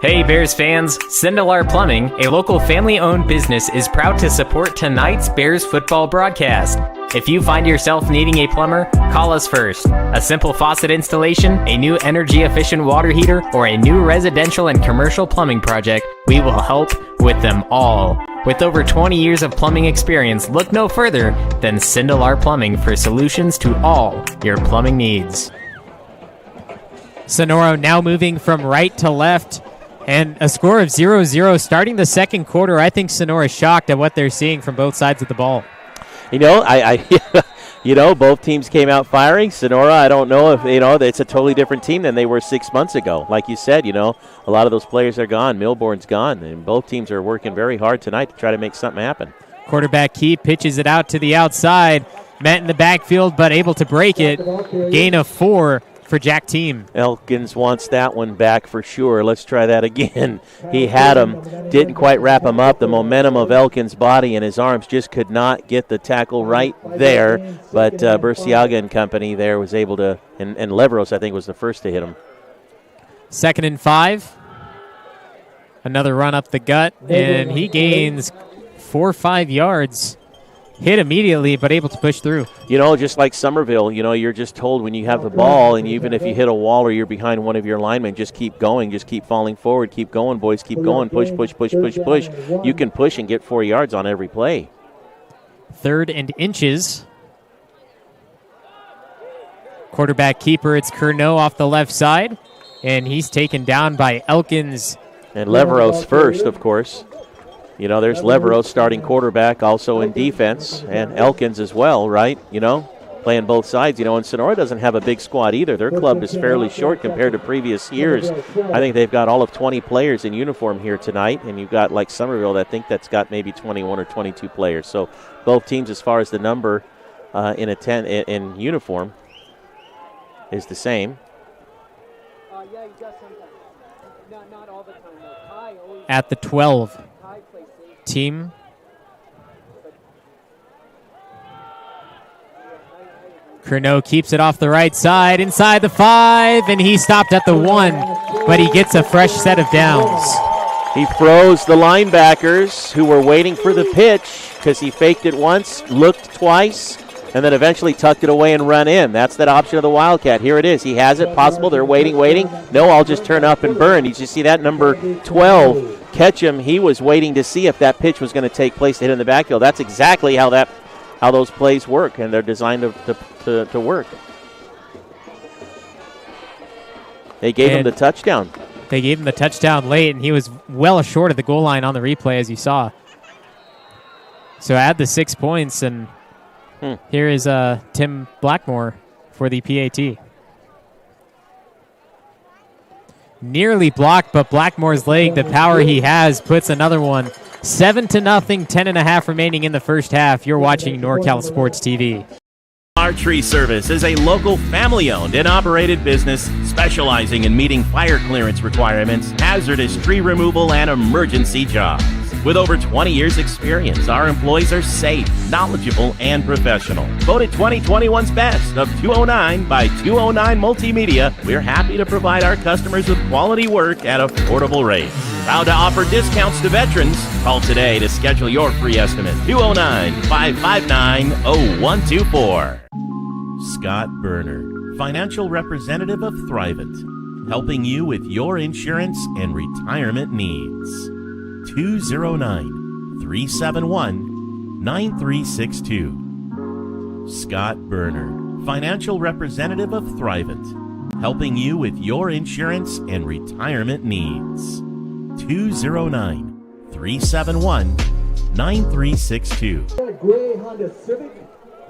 Hey Bears fans, Sindelar Plumbing, a local family-owned business, is proud to support tonight's Bears football broadcast. If you find yourself needing a plumber, call us first. A simple faucet installation, a new energy-efficient water heater, or a new residential and commercial plumbing project, we will help with them all. With over 20 years of plumbing experience, look no further than Sindelar Plumbing for solutions to all your plumbing needs. Sonora now moving from right to left. And a score of 0-0 starting the second quarter. I think Sonora is shocked at what they're seeing from both sides of the ball. I Both teams came out firing. Sonora, I don't know if, it's a totally different team than they were 6 months ago. Like you said, a lot of those players are gone. Milborn's gone, and both teams are working very hard tonight to try to make something happen. Quarterback Keep pitches it out to the outside. Met in the backfield, but able to break it. Gain of 4 for Jack Team. Elkins wants that one back for sure. Let's try that again. He had him, didn't quite wrap him up. The momentum of Elkins' body and his arms just could not get the tackle right there. But Burciaga and company there was able to, and Leveros, I think, was the first to hit him. 2nd and 5. Another run up the gut, and he gains 4 or 5 yards. Hit immediately, but able to push through. Just like Summerville, you're just told when you have the ball, and even if you hit a wall or you're behind one of your linemen, just keep going, just keep falling forward, keep going, boys, keep going, push. You can push and get 4 yards on every play. 3rd and inches. Quarterback keeper, it's Curnow off the left side, and he's taken down by Elkins. And Leveros first, of course. There's Leveros starting quarterback, also in defense, and Elkins as well, right? Playing both sides. And Sonora doesn't have a big squad either. Their club is fairly short compared to previous years. I think they've got all of 20 players in uniform here tonight, and you've got like Summerville, I think that's got maybe 21 or 22 players. So both teams, as far as the number in uniform, is the same. At the 12. Team. Curnow keeps it off the right side, inside the 5, and he stopped at the 1, but he gets a fresh set of downs. He froze the linebackers who were waiting for the pitch because he faked it once, looked twice, and then eventually tucked it away and run in. That's that option of the Wildcat. Here it is. He has it. Possible. They're waiting. No, I'll just turn up and burn. Did you see that? Number 12. Ketchum, he was waiting to see if that pitch was going to take place to hit in the backfield. That's exactly how those plays work, and they're designed to work. They gave him the touchdown. They gave him the touchdown late, and he was well short of the goal line on the replay, as you saw. So add the 6 points, and here is Tim Blackmore for the PAT. Nearly blocked, but Blackmore's leg, the power he has, puts another one. 7-0, 10.5 remaining in the first half. You're watching NorCal Sports TV. Our Tree Service is a local family-owned and operated business specializing in meeting fire clearance requirements, hazardous tree removal, and emergency jobs. With over 20 years' experience, our employees are safe, knowledgeable, and professional. Voted 2021's Best of 209 by 209 Multimedia, we're happy to provide our customers with quality work at affordable rates. Proud to offer discounts to veterans. Call today to schedule your free estimate. 209-559-0124. Scott Berner, financial representative of Thrivent, helping you with your insurance and retirement needs. 209-371-9362. Scott Berner, financial representative of Thrivent, helping you with your insurance and retirement needs. 209-371-9362.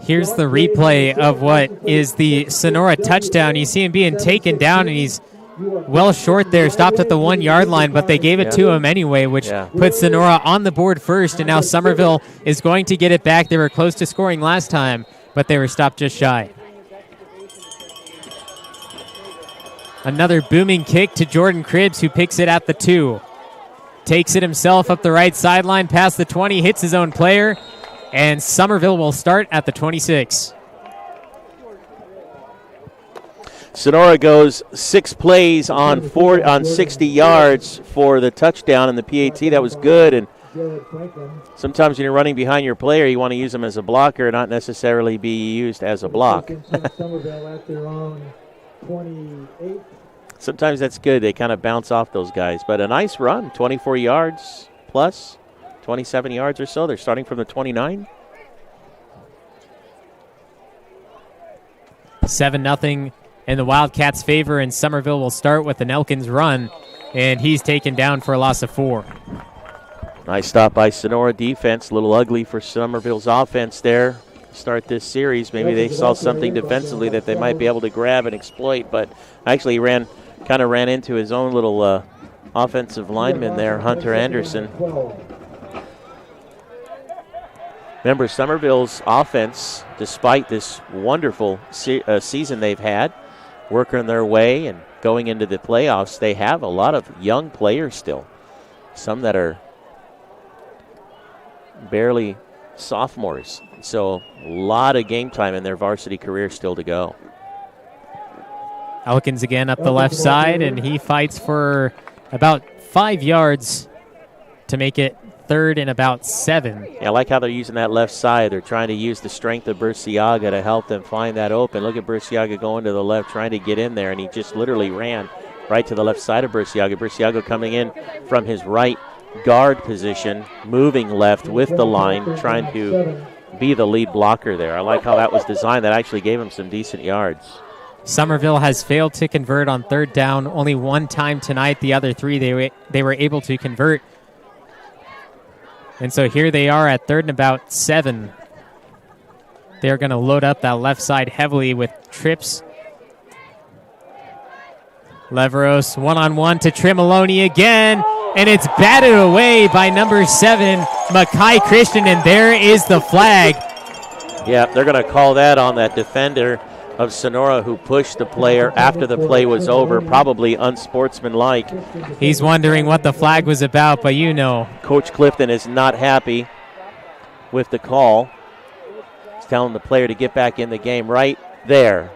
Here's the replay of what is the Sonora touchdown. You see him being taken down, and he's well short there, stopped at the 1 yard line, but they gave it to him anyway, which puts Sonora on the board first, and now Summerville is going to get it back. They were close to scoring last time, but they were stopped just shy. Another booming kick to Jordan Cribbs, who picks it at the 2. Takes it himself up the right sideline, past the 20, hits his own player, and Summerville will start at the 26. Sonora goes 6 plays on 60 yards for the touchdown in the PAT. That was good. And sometimes when you're running behind your player, you want to use them as a blocker, not necessarily be used as a block. Sometimes that's good. They kind of bounce off those guys. But a nice run, 24 yards plus, 27 yards or so. They're starting from the 29. 7-0 in the Wildcats' favor, and Summerville will start with an Elkins run, and he's taken down for a loss of 4. Nice stop by Sonora defense. A little ugly for Summerville's offense there. start this series. Maybe they saw something defensively that they might be able to grab and exploit, but actually ran into his own little offensive lineman there, Hunter Anderson. Remember, Summerville's offense, despite this wonderful season they've had, working their way and going into the playoffs, they have a lot of young players still. Some that are barely sophomores. So a lot of game time in their varsity career still to go. Elkins again up the left side, and he fights for about 5 yards to make it 3rd and about 7. Yeah, I like how they're using that left side. They're trying to use the strength of Burciaga to help them find that open. Look at Burciaga going to the left, trying to get in there, and he just literally ran right to the left side of Burciaga. Burciaga coming in from his right guard position, moving left with the line, trying to be the lead blocker there. I like how that was designed. That actually gave him some decent yards. Summerville has failed to convert on 3rd down only one time tonight. The other 3 they were able to convert. And so here they are at 3rd and about 7. They're going to load up that left side heavily with trips. Leveros one-on-one to Tremoloni again, and it's batted away by number 7, Makai Christian, and there is the flag. Yeah, they're going to call that on that defender of Sonora who pushed the player after the play was over, probably unsportsmanlike. He's wondering what the flag was about, but you know. Coach Clifton is not happy with the call. He's telling the player to get back in the game right there.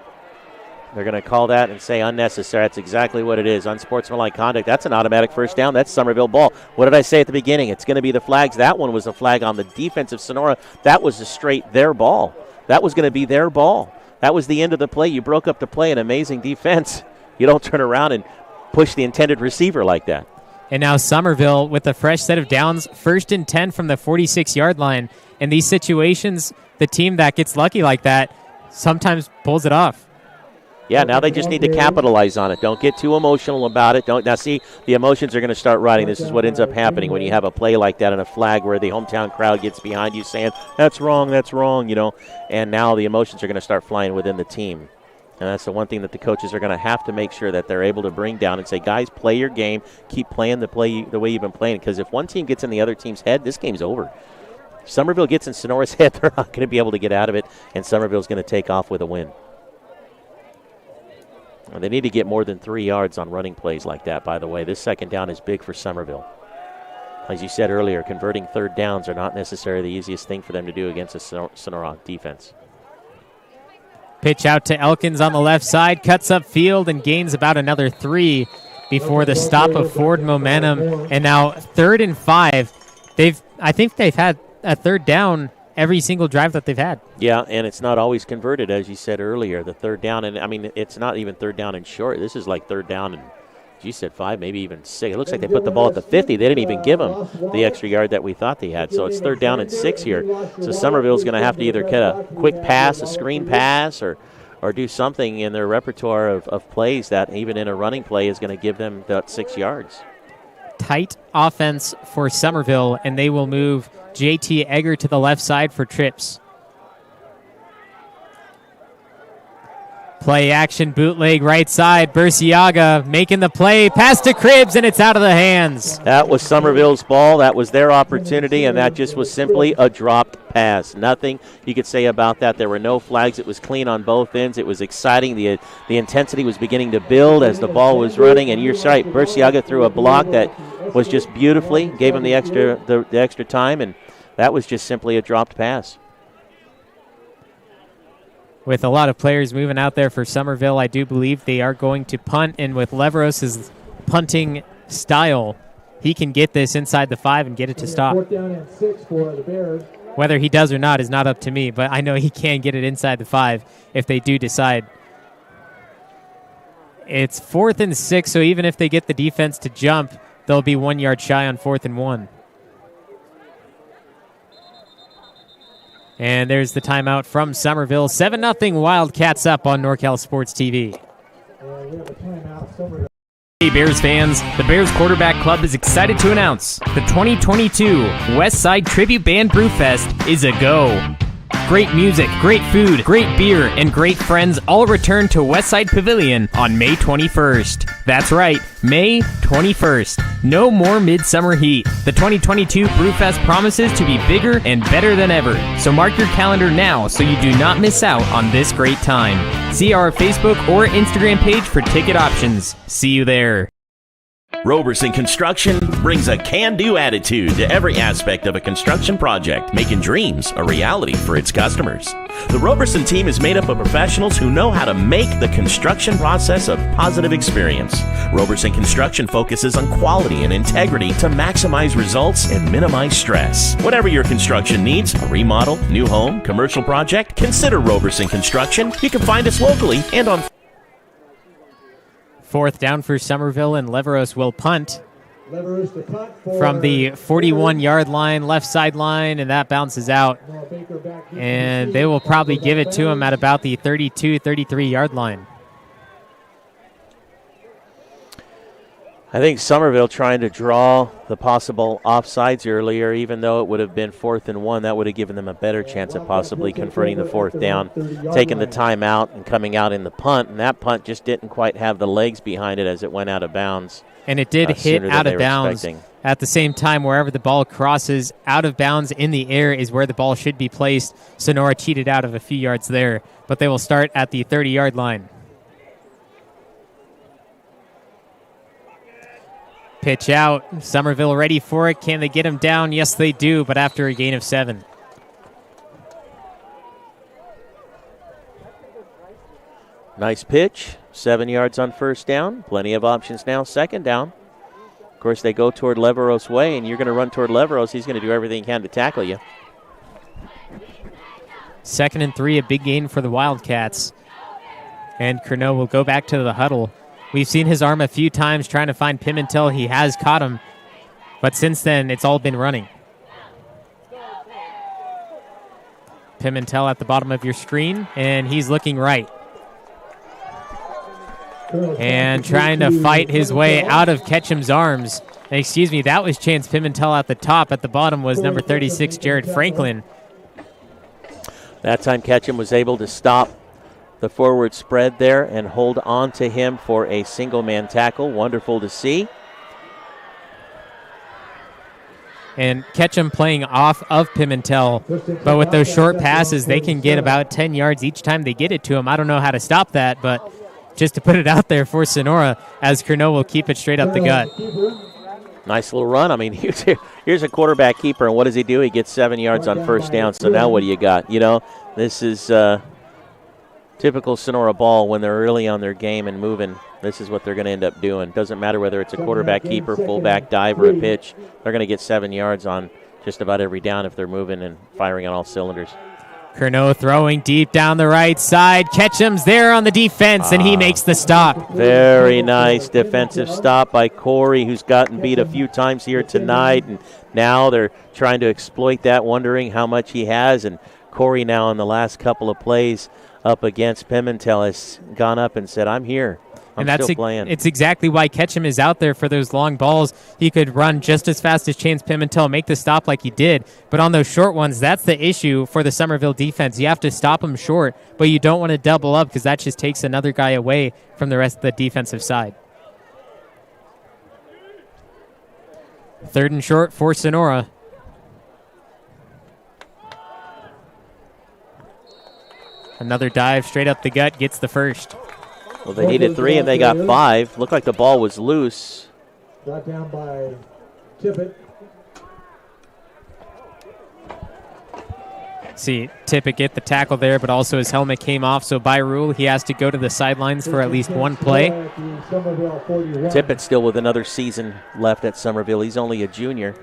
They're going to call that and say unnecessary. That's exactly what it is, unsportsmanlike conduct. That's an automatic first down. That's Summerville ball. What did I say at the beginning? It's going to be the flags. That one was a flag on the defense of Sonora. That was a straight their ball. That was going to be their ball. That was the end of the play. You broke up the play, an amazing defense. You don't turn around and push the intended receiver like that. And now Summerville with a fresh set of downs, 1st and 10 from the 46-yard line. In these situations, the team that gets lucky like that sometimes pulls it off. Yeah, now they just need to capitalize on it. Don't get too emotional about it. Now, see, the emotions are going to start riding. This is what ends up happening when you have a play like that and a flag where the hometown crowd gets behind you saying, that's wrong, you know. And now the emotions are going to start flying within the team. And that's the one thing that the coaches are going to have to make sure that they're able to bring down and say, guys, play your game. Keep playing the way you've been playing. Because if one team gets in the other team's head, this game's over. If Summerville gets in Sonora's head, they're not going to be able to get out of it, and Summerville's going to take off with a win. And they need to get more than 3 yards on running plays like that, by the way. This 2nd down is big for Summerville. As you said earlier, converting 3rd downs are not necessarily the easiest thing for them to do against a Sonora defense. Pitch out to Elkins on the left side, cuts up field and gains about another 3 before the stop of forward momentum. And now 3rd and 5. I think they've had a 3rd down every single drive that they've had. Yeah, and it's not always converted, as you said earlier, the 3rd down. And, I mean, it's not even 3rd down and short. This is like 3rd down and, you said 5, maybe even 6. It looks like they put the ball at the 50. They didn't even give them the extra yard that we thought they had. So it's 3rd down and 6 here. So Summerville's going to have to either get a quick pass, a screen pass, or do something in their repertoire of plays that even in a running play is going to give them that 6 yards. Tight offense for Summerville, and they will move J.T. Egger to the left side for trips. Play action, bootleg right side. Burciaga making the play. Pass to Cribbs, and it's out of the hands. That was Summerville's ball. That was their opportunity, and that just was simply a dropped pass. Nothing you could say about that. There were no flags. It was clean on both ends. It was exciting. The intensity was beginning to build as the ball was running, and you're right. Burciaga threw a block that was just beautifully, gave him the extra time, and that was just simply a dropped pass. With a lot of players moving out there for Summerville, I do believe they are going to punt, and with Leveros' punting style, he can get this inside the 5 and get it to stop. 4th down and 6 for the Bears. Whether he does or not is not up to me, but I know he can get it inside the 5 if they do decide. It's 4th and 6, so even if they get the defense to jump, they'll be 1 yard shy on 4th and 1. And there's the timeout from Summerville. 7-0 Wildcats up on NorCal Sports TV. Hey Bears fans, the Bears Quarterback Club is excited to announce the 2022 Westside Tribute Band Brewfest is a go. great music, great food, great beer, and great friends all return to Westside Pavilion on May 21st. That's right, May 21st. No more midsummer heat. The 2022 Brewfest promises to be bigger and better than ever. So mark your calendar now so you do not miss out on this great time. See our Facebook or Instagram page for ticket options. See you there. Roberson Construction brings a can-do attitude to every aspect of a construction project, making dreams a reality for its customers. The Roberson team is made up of professionals who know how to make the construction process a positive experience. Roberson Construction focuses on quality and integrity to maximize results and minimize stress. Whatever your construction needs, a remodel, new home, commercial project, consider Roberson Construction. You can find us locally and on 4th down for Summerville, and Leveros will punt from the 41-yard line, left sideline, and that bounces out. And they will probably give it to him at about the 32, 33-yard line. I think Summerville trying to draw the possible offsides earlier, even though it would have been 4th and 1, that would have given them a better chance of possibly converting the 4th down, taking the timeout and coming out in the punt. And that punt just didn't quite have the legs behind it as it went out of bounds. And it did hit out of bounds. At the same time, wherever the ball crosses out of bounds in the air is where the ball should be placed. Sonora cheated out of a few yards there, but they will start at the 30-yard line. Pitch out. Summerville ready for it. Can they get him down? Yes, they do, but after a gain of 7. Nice pitch. 7 yards on 1st down. Plenty of options now. 2nd down. Of course, they go toward Leveros' way, and you're going to run toward Leveros. He's going to do everything he can to tackle you. 2nd and 3, a big gain for the Wildcats. And Curnow will go back to the huddle. We've seen his arm a few times trying to find Pimentel. He has caught him, but since then, it's all been running. Pimentel at the bottom of your screen, and he's looking right. And trying to fight his way out of Ketchum's arms. Excuse me, that was Chance Pimentel at the top. At the bottom was number 36, Jared Franklin. That time Ketchum was able to stop the forward spread there and hold on to him for a single-man tackle. Wonderful to see. And Ketchum playing off of Pimentel. But with those short passes, they can get about 10 yards each time they get it to him. I don't know how to stop that, but just to put it out there for Sonora, as Curnow will keep it straight up the gut. Nice little run. I mean, here's a quarterback keeper, and what does he do? He gets 7 yards on 1st down. So now what do you got? You know, this is typical Sonora ball when they're early on their game and moving. This is what they're going to end up doing. Doesn't matter whether it's a quarterback keeper, fullback dive, or a pitch. They're going to get 7 yards on just about every down if they're moving and firing on all cylinders. Curnow throwing deep down the right side. Ketchum's there on the defense, and he makes the stop. Very nice defensive stop by Corey, who's gotten beat a few times here tonight. And now they're trying to exploit that, wondering how much he has. And Corey now in the last couple of plays up against Pimentel has gone up and said, I'm here. I'm still playing. It's exactly why Ketchum is out there for those long balls. He could run just as fast as Chance Pimentel, make the stop like he did. But on those short ones, that's the issue for the Summerville defense. You have to stop them short, but you don't want to double up because that just takes another guy away from the rest of the defensive side. 3rd and short for Sonora. Another dive straight up the gut, gets the first. Well, they needed 3 and they got 5. Looked like the ball was loose. Brought down by Tippett. See, Tippett get the tackle there, but also his helmet came off, so by rule, he has to go to the sidelines for at least one play. Tippett still with another season left at Summerville. He's only a junior.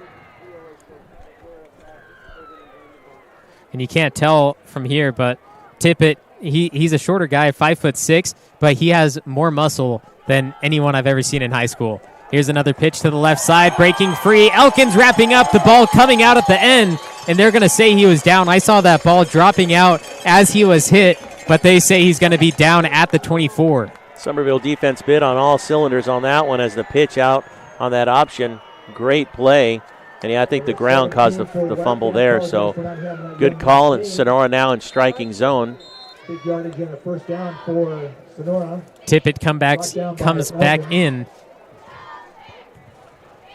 And you can't tell from here, but Tippett, he's a shorter guy, 5'6", but he has more muscle than anyone I've ever seen in high school. Here's another pitch to the left side, breaking free. Elkins wrapping up, the ball coming out at the end, and they're going to say he was down. I saw that ball dropping out as he was hit, but they say he's going to be down at the 24. Summerville defense bid on all cylinders on that one as the pitch out on that option. Great play And yeah, I think the ground caused the fumble there. So good call, and Sonora now in striking zone. Big yardage and a first down for Sonora. Tippett comes back in.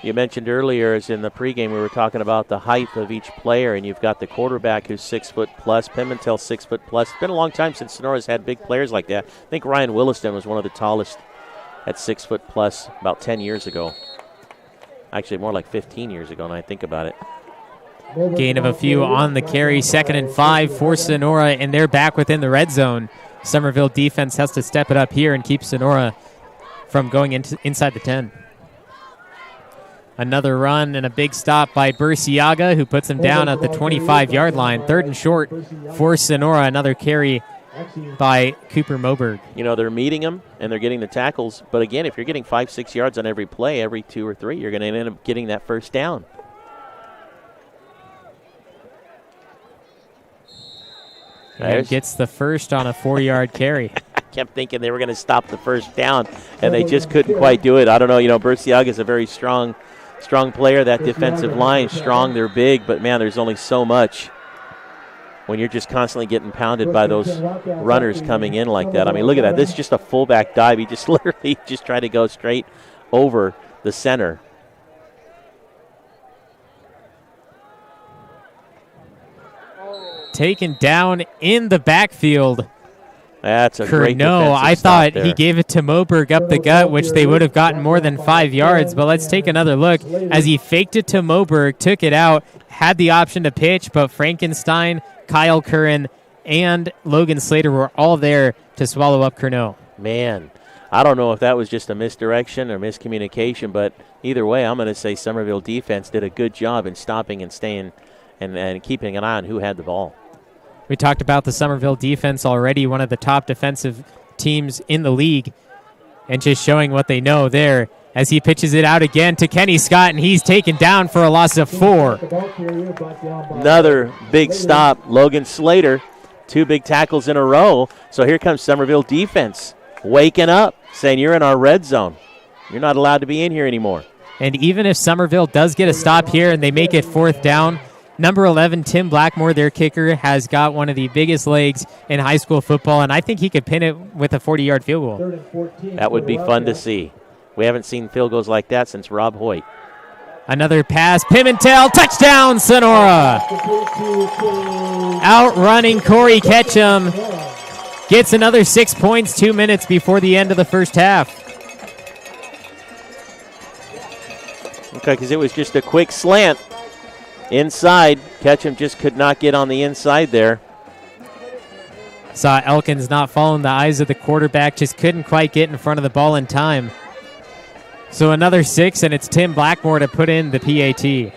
You mentioned earlier, as in the pregame, we were talking about the height of each player, and you've got the quarterback who's 6 foot plus, Pimentel 6 foot plus. It's been a long time since Sonora's had big players like that. I think Ryan Williston was one of the tallest at 6 foot plus about 10 years ago. Actually, more like 15 years ago, when I think about it. Gain of a few on the carry. 2nd and 5 for Sonora, and they're back within the red zone. Summerville defense has to step it up here and keep Sonora from going inside the 10. Another run and a big stop by Burciaga, who puts him down at the 25-yard line. 3rd and short for Sonora. Another carry by Cooper Moberg. You know, they're meeting him and they're getting the tackles. But again, if you're getting 5-6 yards on every play, every 2 or 3, you're going to end up getting that first down. And gets the first on a 4-yard carry. I kept thinking they were going to stop the first down, and they just couldn't quite do it. I don't know. You know, Burciaga is a very strong player. That defensive line, strong, they're big, but, man, there's only so much when you're just constantly getting pounded by those runners coming in like that. I mean, look at that. This is just a fullback dive. He just literally just tried to go straight over the center. Taken down in the backfield. That's a great No, I thought he gave it to Moberg up the gut, which they would have gotten more than 5 yards. But let's take another look as he faked it to Moberg, took it out, had the option to pitch, but Frankenstein, Kyle Curran, and Logan Slater were all there to swallow up Curnow. Man, I don't know if that was just a misdirection or miscommunication, but either way, I'm going to say Summerville defense did a good job in stopping and staying and keeping an eye on who had the ball. We talked about the Summerville defense already, one of the top defensive teams in the league, and just showing what they know there as he pitches it out again to Kenny Scott, and he's taken down for a loss of 4. Another big stop. Logan Slater, 2 big tackles in a row. So here comes Summerville defense waking up, saying you're in our red zone. You're not allowed to be in here anymore. And even if Summerville does get a stop here and they make it 4th down, number 11, Tim Blackmore, their kicker, has got one of the biggest legs in high school football, and I think he could pin it with a 40-yard field goal. That would be fun to see. We haven't seen field goals like that since Rob Hoyt. Another pass, Pimentel, touchdown, Sonora. Outrunning Corey Ketchum. Gets another 6 points, 2 minutes before the end of the first half. Okay, because it was just a quick slant inside. Ketchum just could not get on the inside there. Saw Elkins not following the eyes of the quarterback, just couldn't quite get in front of the ball in time. So another 6, and it's Tim Blackmore to put in the PAT.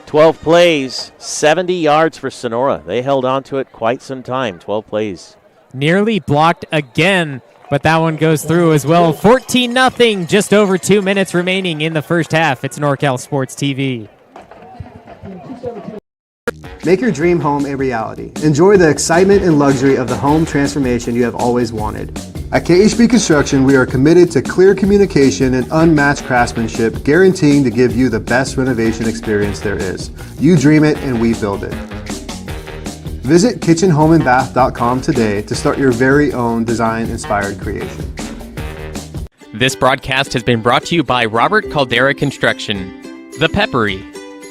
12 plays, 70 yards for Sonora. They held on to it quite some time, 12 plays. Nearly blocked again, but that one goes through as well. 14-0, just over 2 minutes remaining in the first half. It's NorCal Sports TV. Make your dream home a reality. Enjoy the excitement and luxury of the home transformation you have always wanted. At KHB Construction, we are committed to clear communication and unmatched craftsmanship, guaranteeing to give you the best renovation experience there is. You dream it and we build it. Visit kitchenhomeandbath.com today to start your very own design-inspired creation. This broadcast has been brought to you by Robert Caldera Construction, The Peppery,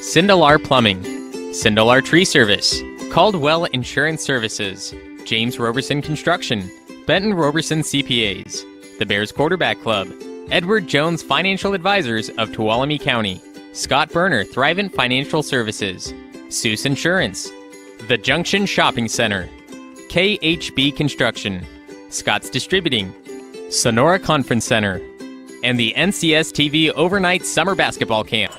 Sindelar Plumbing, Sindelar Tree Service, Caldwell Insurance Services, James Roberson Construction, Benton Roberson CPAs, the Bears Quarterback Club, Edward Jones Financial Advisors of Tuolumne County, Scott Berner Thrivent Financial Services, Suess Insurance, the Junction Shopping Center, KHB Construction, Scott's Distributing, Sonora Conference Center, and the NCS TV Overnight Summer Basketball Camp.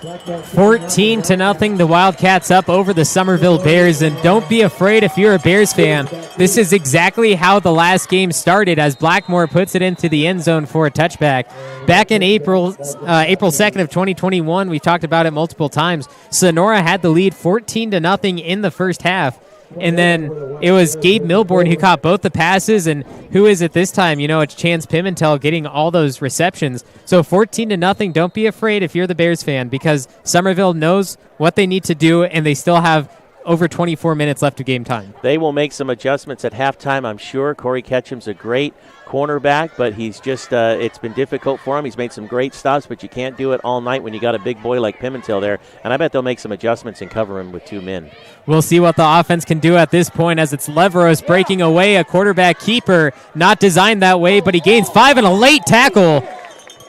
14-0, the Wildcats up over the Summerville Bears, and don't be afraid if you're a Bears fan. This is exactly how the last game started as Blackmore puts it into the end zone for a touchback. Back in April 2nd of 2021, we talked about it multiple times. Sonora had the lead 14-0 in the first half. And then it was Gabe Milborn who caught both the passes. And who is it this time? It's Chance Pimentel getting all those receptions. So 14-0. Don't be afraid if you're the Bears fan, because Summerville knows what they need to do, and they still have over 24 minutes left of game time. They will make some adjustments at halftime, I'm sure. Corey Ketchum's a great cornerback, but he's just it's been difficult for him. He's made some great stops, but you can't do it all night when you got a big boy like Pimentel there. And I bet they'll make some adjustments and cover him with 2 men. We'll see what the offense can do at this point, as it's Leveros breaking away, a quarterback keeper, not designed that way, but he gains 5 and a late tackle.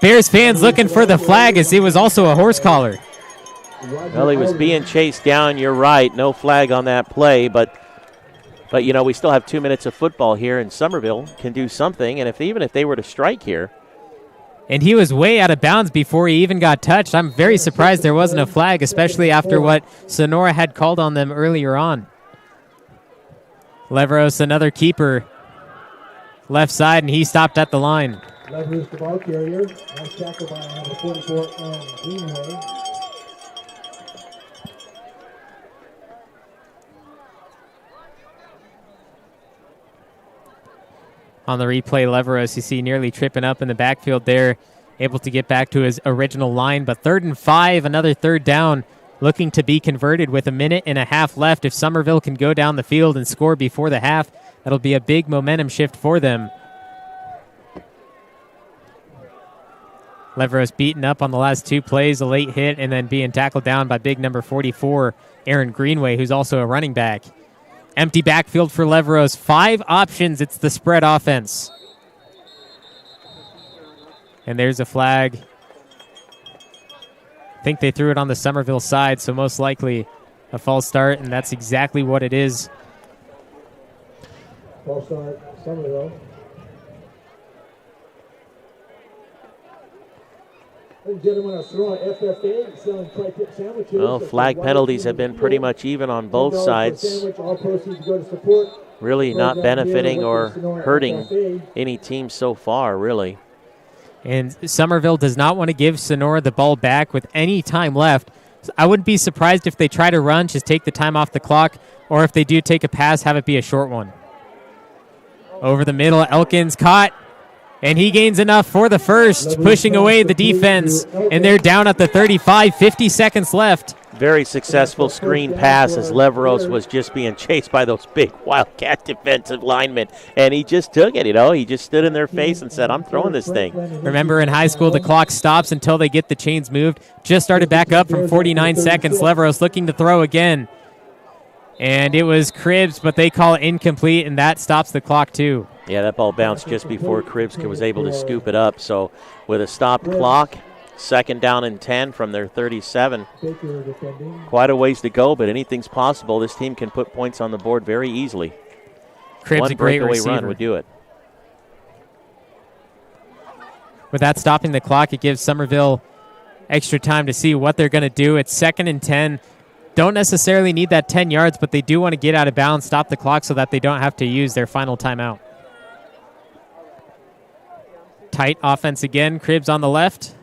Bears fans looking for the flag, as it was also a horse collar. Well, he was being chased down. You're right. No flag on that play, but we still have 2 minutes of football here, and Summerville can do something. And even if they were to strike here, and he was way out of bounds before he even got touched. I'm very surprised there wasn't a flag, especially after what Sonora had called on them earlier on. Leveros, another keeper, left side, and he stopped at the line. Leveros, the ball carrier. Nice tackle by number 44, Greenway. On the replay, Leveros, you see nearly tripping up in the backfield there, able to get back to his original line. But 3rd and 5, another third down, looking to be converted with 1.5 minutes left. If Summerville can go down the field and score before the half, that'll be a big momentum shift for them. Leveros beaten up on the last 2 plays, a late hit, and then being tackled down by big number 44, Aaron Greenway, who's also a running back. Empty backfield for Leveros. 5 options. It's the spread offense. And there's a flag. I think they threw it on the Summerville side, so most likely a false start, and that's exactly what it is. False start, Summerville. Gentlemen, FFA selling tri-tip sandwiches. Well, flag penalties have been pretty much even on both sides. Really not benefiting or hurting any team so far, really. And Summerville does not want to give Sonora the ball back with any time left. I wouldn't be surprised if they try to run, just take the time off the clock, or if they do take a pass, have it be a short one. Over the middle, Elkins caught. And he gains enough for the first, pushing away the defense. And they're down at the 35, 50 seconds left. Very successful screen pass as Leveros was just being chased by those big Wildcat defensive linemen. And he just took it, He just stood in their face and said, I'm throwing this thing. Remember, in high school, the clock stops until they get the chains moved. Just started back up from 49 seconds. Leveros looking to throw again. And it was Cribbs, but they call it incomplete, and that stops the clock too. Yeah, that ball bounced just before Cribbs was able to scoop it up. So with a stopped clock, 2nd down and 10 from their 37. Quite a ways to go, but anything's possible. This team can put points on the board very easily. Cribbs, One a great breakaway receiver. run would do it. With that stopping the clock, it gives Summerville extra time to see what they're going to do. It's 2nd and 10. Don't necessarily need that 10 yards, but they do want to get out of bounds, stop the clock so that they don't have to use their final timeout. Tight offense again. Cribbs on the left.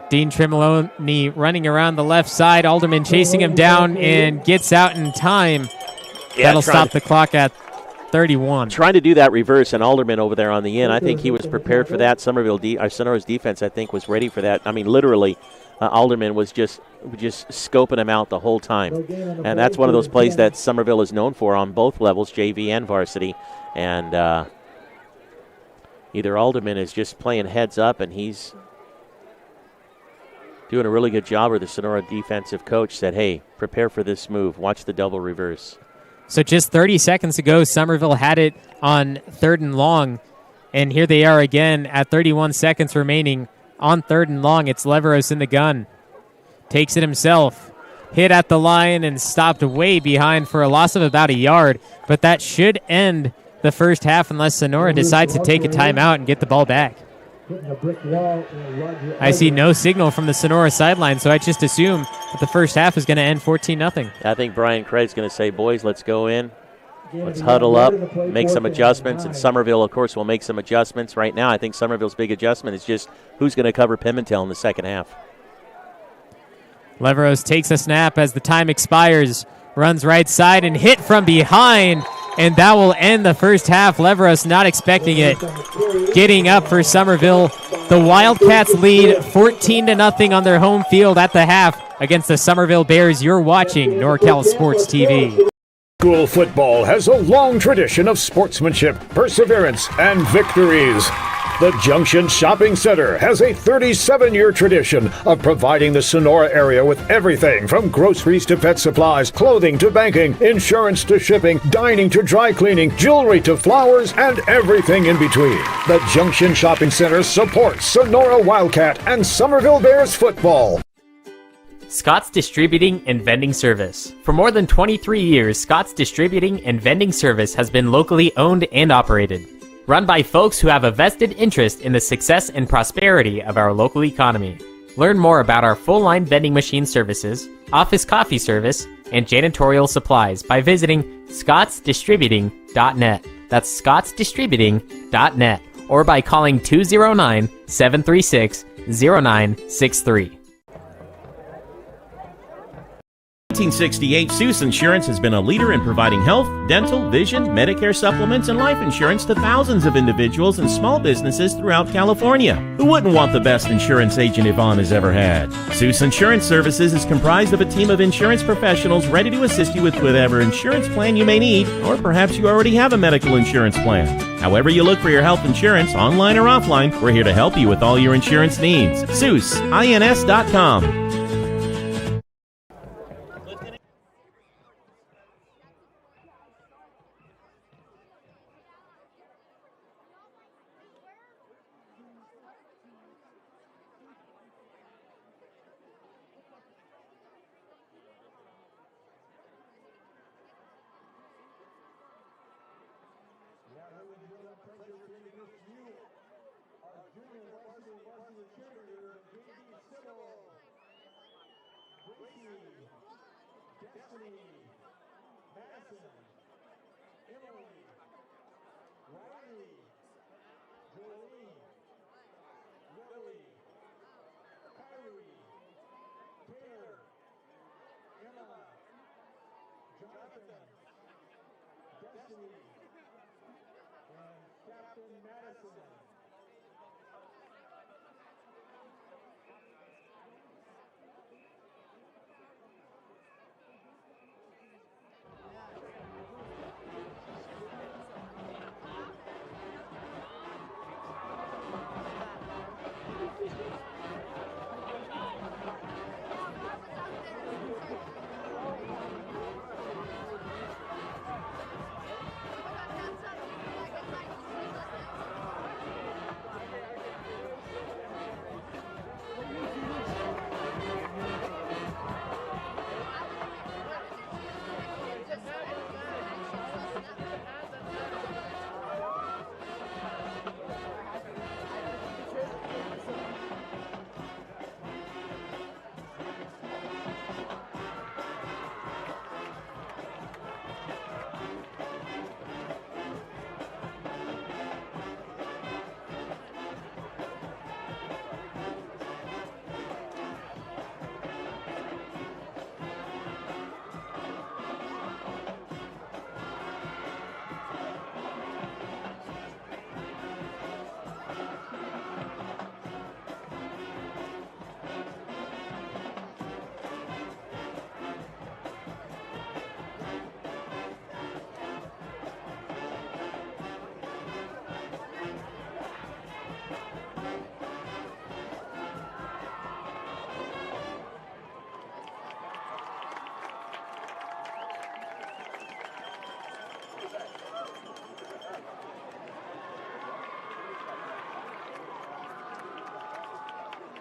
Dean Tremoloni running around the left side. Alderman chasing him down and gets out in time. That'll stop the clock at 31. Trying to do that reverse, and Alderman over there on the end. I think he was prepared for that. Sonora's defense, I think, was ready for that. I mean, literally, Alderman was just scoping him out the whole time. And that's one of those plays that Summerville is known for on both levels, JV and varsity. And either Alderman is just playing heads up, and he's doing a really good job, or the Sonora defensive coach said, hey, prepare for this move. Watch the double reverse. So just 30 seconds ago, Summerville had it on 3rd and long. And here they are again at 31 seconds remaining on 3rd and long. It's Leveros in the gun. Takes it himself. Hit at the line and stopped way behind for a loss of about a yard. But that should end the first half unless Sonora decides to take a timeout and get the ball back. I see no signal from the Sonora sideline, so I just assume that the first half is going to end 14-0. I think Brian Craig's going to say, boys, let's go in. Let's huddle up, make some adjustments, and Summerville, of course, will make some adjustments. Right now, I think Summerville's big adjustment is just who's going to cover Pimentel in the second half. Leveros takes a snap as the time expires. runs right side and hit from behind, and that will end the first half. Leveros not expecting it. Getting up for Summerville. The Wildcats lead 14-0 on their home field at the half against the Summerville Bears. You're watching NorCal Sports TV. School football has a long tradition of sportsmanship, perseverance, and victories. The Junction Shopping Center has a 37-year tradition of providing the Sonora area with everything from groceries to pet supplies, clothing to banking, insurance to shipping, dining to dry cleaning, jewelry to flowers, and everything in between. The Junction Shopping Center supports Sonora Wildcat and Summerville Bears football. Scott's Distributing and Vending Service. For more than 23 years, Scott's Distributing and Vending Service has been locally owned and operated. Run by folks who have a vested interest in the success and prosperity of our local economy. Learn more about our full-line vending machine services, office coffee service, and janitorial supplies by visiting scottsdistributing.net. That's scottsdistributing.net, or by calling 209-736-0963. 1968, Suess Insurance has been a leader in providing health, dental, vision, Medicare supplements, and life insurance to thousands of individuals and small businesses throughout California. Who wouldn't want the best insurance agent Yvonne has ever had? Suess Insurance Services is comprised of a team of insurance professionals ready to assist you with whatever insurance plan you may need, or perhaps you already have a medical insurance plan. However you look for your health insurance, online or offline, we're here to help you with all your insurance needs. SuessINS.com.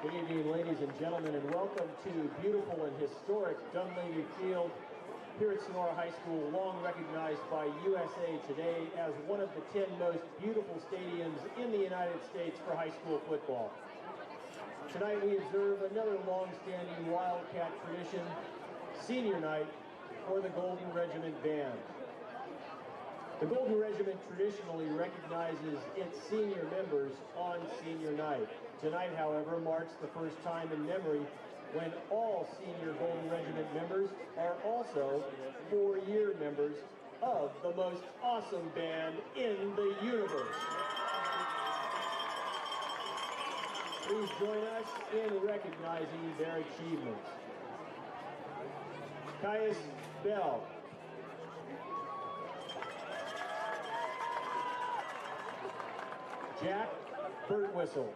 Good evening, ladies and gentlemen, and welcome to beautiful and historic Dunleavy Field here at Sonora High School, long recognized by USA Today as one of the 10 most beautiful stadiums in the United States for high school football. Tonight we observe another long-standing Wildcat tradition, senior night for the Golden Regiment Band. The Golden Regiment traditionally recognizes its senior members on senior night. Tonight, however, marks the first time in memory when all senior Golden Regiment members are also 4-year members of the most awesome band in the universe. Please join us in recognizing their achievements. Caius Bell. Jack Birtwhistle.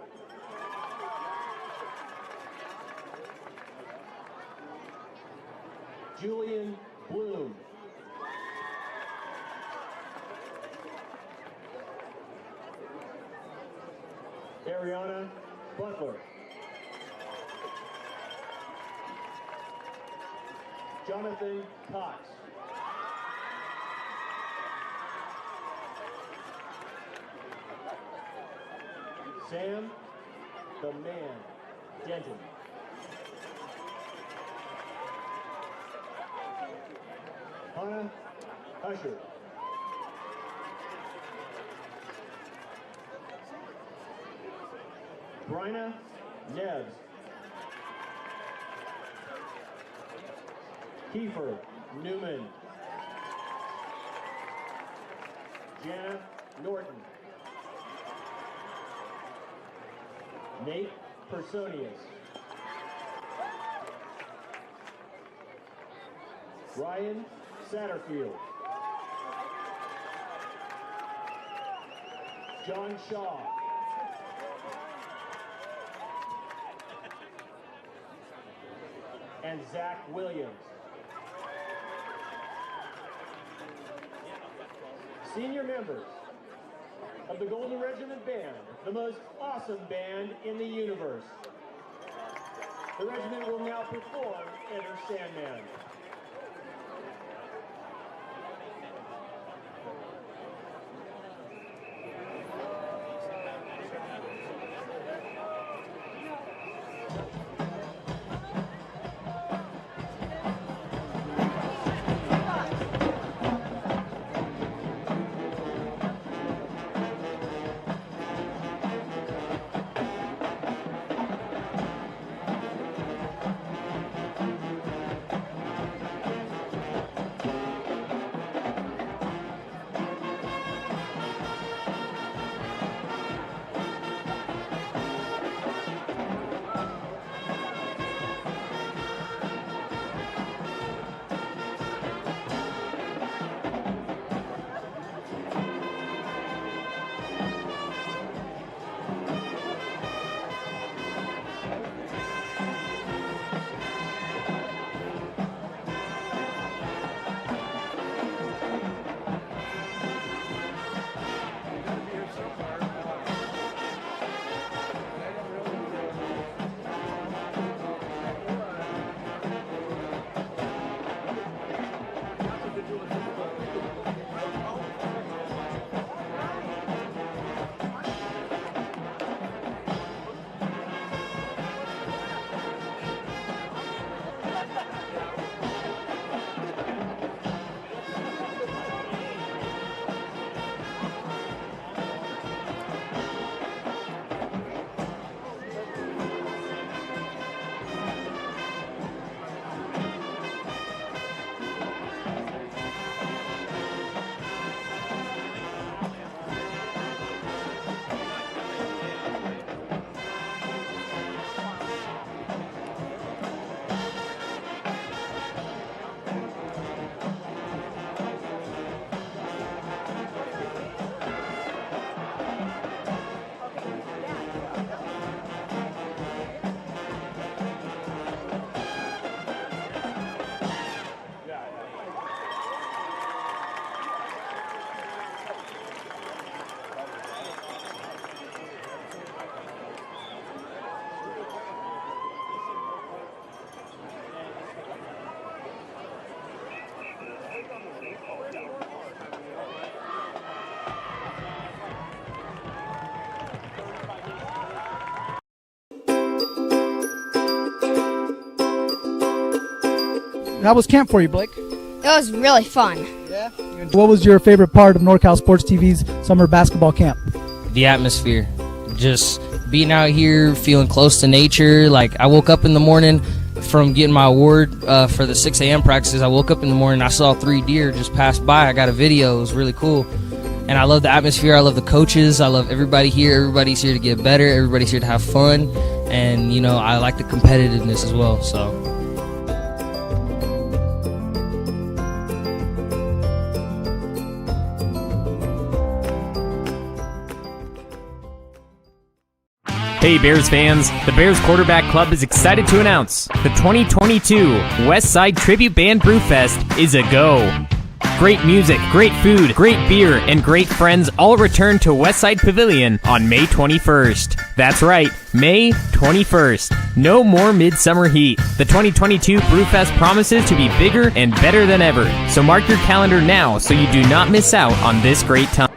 Julian Bloom. Ariana Butler. Jonathan Cox. Sam the Man Denton. Hannah Usher. Bryna Neves. Kiefer Newman. Jana Norton. Nate Personius. Ryan Satterfield. John Shaw. And Zach Williams. Senior members of the Golden Regiment Band, the most awesome band in the universe. The regiment will now perform Enter Sandman. How was camp for you, Blake? It was really fun. Yeah? What was your favorite part of NorCal Sports TV's summer basketball camp? The atmosphere. Just being out here, feeling close to nature. Like, I woke up in the morning, from getting my award for the 6 a.m. practices, I woke up in the morning, I saw 3 deer just pass by. I got a video. It was really cool. And I love the atmosphere. I love the coaches. I love everybody here. Everybody's here to get better. Everybody's here to have fun. And, you know, I like the competitiveness as well. So. Hey Bears fans, the Bears Quarterback Club is excited to announce the 2022 Westside Tribute Band Brewfest is a go. Great music, great food, great beer, and great friends all return to Westside Pavilion on May 21st. That's right, May 21st. No more midsummer heat. The 2022 Brewfest promises to be bigger and better than ever. So mark your calendar now so you do not miss out on this great time.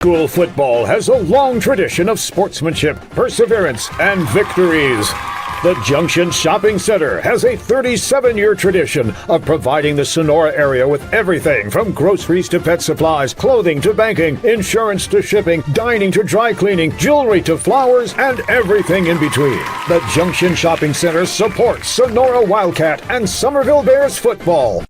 School football has a long tradition of sportsmanship, perseverance, and victories. The Junction Shopping Center has a 37-year tradition of providing the Sonora area with everything from groceries to pet supplies, clothing to banking, insurance to shipping, dining to dry cleaning, jewelry to flowers, and everything in between. The Junction Shopping Center supports Sonora Wildcat and Summerville Bears football.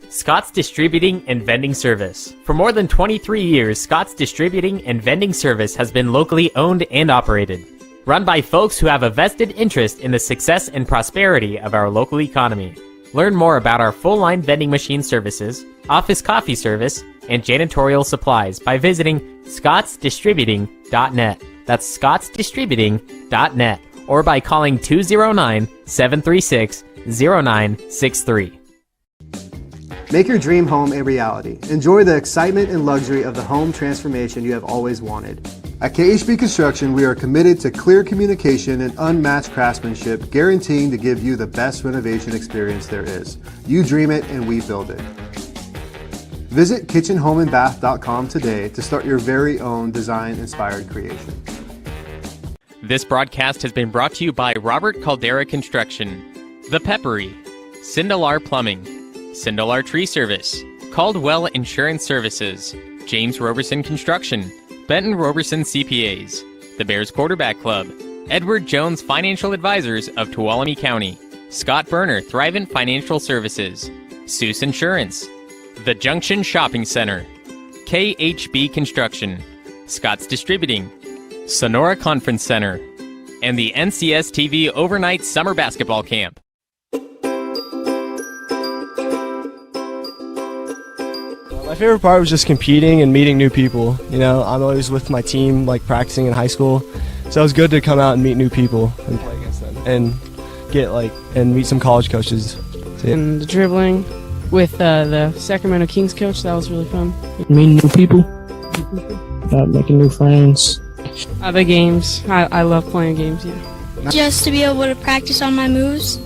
Scott's Distributing and Vending Service. For more than 23 years, Scott's Distributing and Vending Service has been locally owned and operated. Run by folks who have a vested interest in the success and prosperity of our local economy. Learn more about our full-line vending machine services, office coffee service, and janitorial supplies by visiting scottsdistributing.net. That's scottsdistributing.net, or by calling 209-736-0963. Make your dream home a reality. Enjoy the excitement and luxury of the home transformation you have always wanted. At KHB Construction, we are committed to clear communication and unmatched craftsmanship, guaranteeing to give you the best renovation experience there is. You dream it and we build it. Visit kitchenhomeandbath.com today to start your very own design-inspired creation. This broadcast has been brought to you by Robert Caldera Construction, The Peppery, Sindelar Plumbing, Sindelar Tree Service, Caldwell Insurance Services, James Roberson Construction, Benton Roberson CPAs, the Bears Quarterback Club, Edward Jones Financial Advisors of Tuolumne County, Scott Berner Thrivent Financial Services, Suess Insurance, the Junction Shopping Center, KHB Construction, Scott's Distributing, Sonora Conference Center, and the NCS TV Overnight Summer Basketball Camp. My favorite part was just competing and meeting new people. You know, I'm always with my team, like practicing in high school, so it was good to come out and meet new people and play against them and and meet some college coaches. And the dribbling with the Sacramento Kings coach, that was really fun. Meeting new people, making new friends. The games, I love playing games. Yeah. Just to be able to practice on my moves.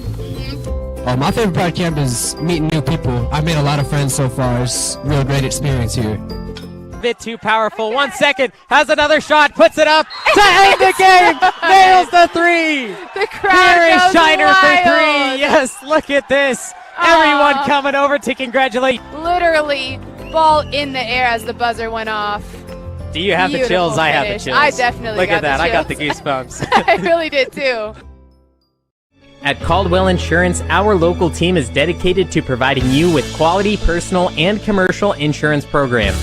My favorite part of camp is meeting new people. I've made a lot of friends so far. It's a real great experience here. A bit too powerful. 1 second, has another shot, puts it up to end the game. Nails the three. The crowd Here is goes Shiner wild. for three. Yes, look at this. Everyone coming over to congratulate. Literally, ball in the air as the buzzer went off. Do you have the chills? Beautiful I have the finish. chills. I definitely Look got at that. the I got the chills. goosebumps. I really did too. At Caldwell Insurance, our local team is dedicated to providing you with quality personal and commercial insurance programs.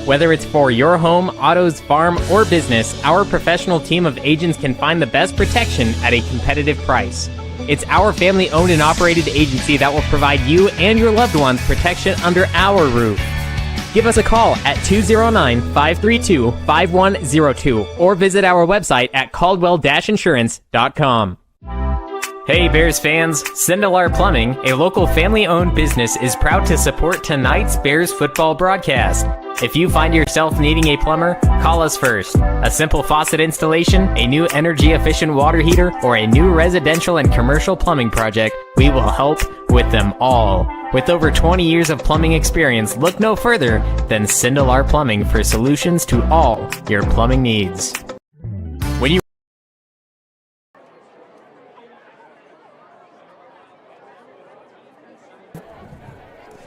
Whether it's for your home, autos, farm, or business, our professional team of agents can find the best protection at a competitive price. It's our family-owned and operated agency that will provide you and your loved ones protection under our roof. Give us a call at 209-532-5102 or visit our website at caldwell-insurance.com. Hey Bears fans, Sindelar Plumbing, a local family-owned business, is proud to support tonight's Bears football broadcast. If you find yourself needing a plumber, call us first. A simple faucet installation, a new energy-efficient water heater, or a new residential and commercial plumbing project, we will help with them all. With over 20 years of plumbing experience, look no further than Sindelar Plumbing for solutions to all your plumbing needs. When you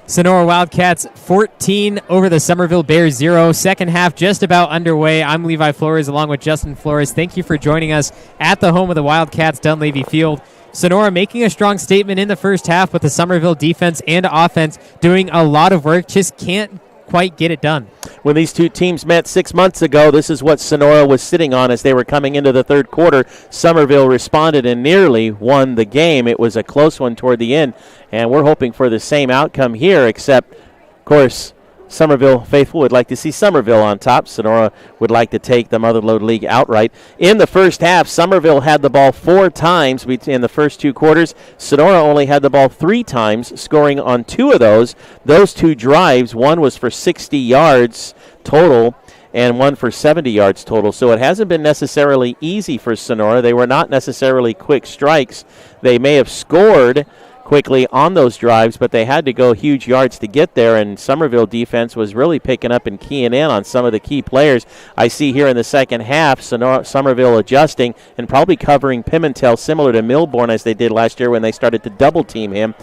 Sonora Wildcats 14 over the Summerville Bears 0. Second half just about underway. I'm Levi Flores along with Justin Flores. Thank you for joining us at the home of the Wildcats, Dunleavy Field. Sonora making a strong statement in the first half with the Summerville defense and offense doing a lot of work, just can't quite get it done. When these two teams met 6 months ago, this is what Sonora was sitting on as they were coming into the third quarter. Summerville responded and nearly won the game. It was a close one toward the end, and we're hoping for the same outcome here, except, of course, Summerville faithful would like to see Summerville on top. Sonora would like to take the Motherlode League outright. In the first half, Summerville had the ball 4 times in the first 2 quarters. Sonora only had the ball 3 times, scoring on 2 of those. Those 2 drives, one was for 60 yards total and one for 70 yards total. So it hasn't been necessarily easy for Sonora. They were not necessarily quick strikes. They may have scored quickly on those drives, but they had to go huge yards to get there, and Summerville defense was really picking up and keying in on some of the key players. I see here in the second half, Summerville adjusting and probably covering Pimentel similar to Milbourne as they did last year when they started to double-team him.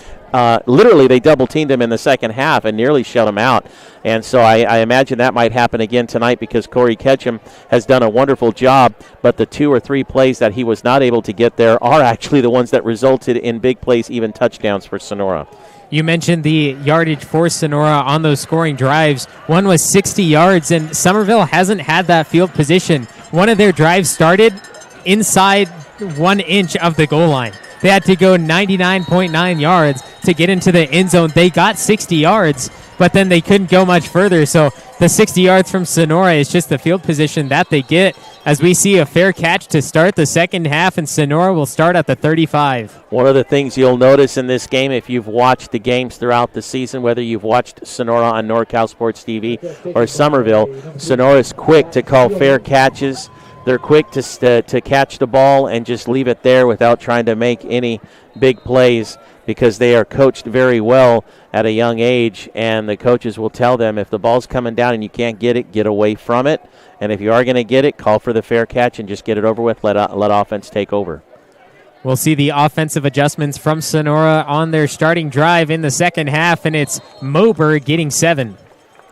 Literally, they double-teamed him in the second half and nearly shut him out. And so I imagine that might happen again tonight because Corey Ketchum has done a wonderful job, but the 2 or 3 plays that he was not able to get there are actually the ones that resulted in big plays, even touchdowns for Sonora. You mentioned the yardage for Sonora on those scoring drives. One was 60 yards, and Summerville hasn't had that field position. One of their drives started inside 1 inch of the goal line. They had to go 99.9 yards to get into the end zone. They got 60 yards, but then they couldn't go much further. So the 60 yards from Sonora is just the field position that they get, as we see a fair catch to start the second half, and Sonora will start at the 35. One of the things you'll notice in this game, if you've watched the games throughout the season, whether you've watched Sonora on NorCal Sports TV or Summerville, Sonora's quick to call fair catches. They're quick to catch the ball and just leave it there without trying to make any big plays, because they are coached very well at a young age, and the coaches will tell them if the ball's coming down and you can't get it, get away from it. And if you are going to get it, call for the fair catch and just get it over with, let offense take over. We'll see the offensive adjustments from Sonora on their starting drive in the second half, and it's Moberg getting 7.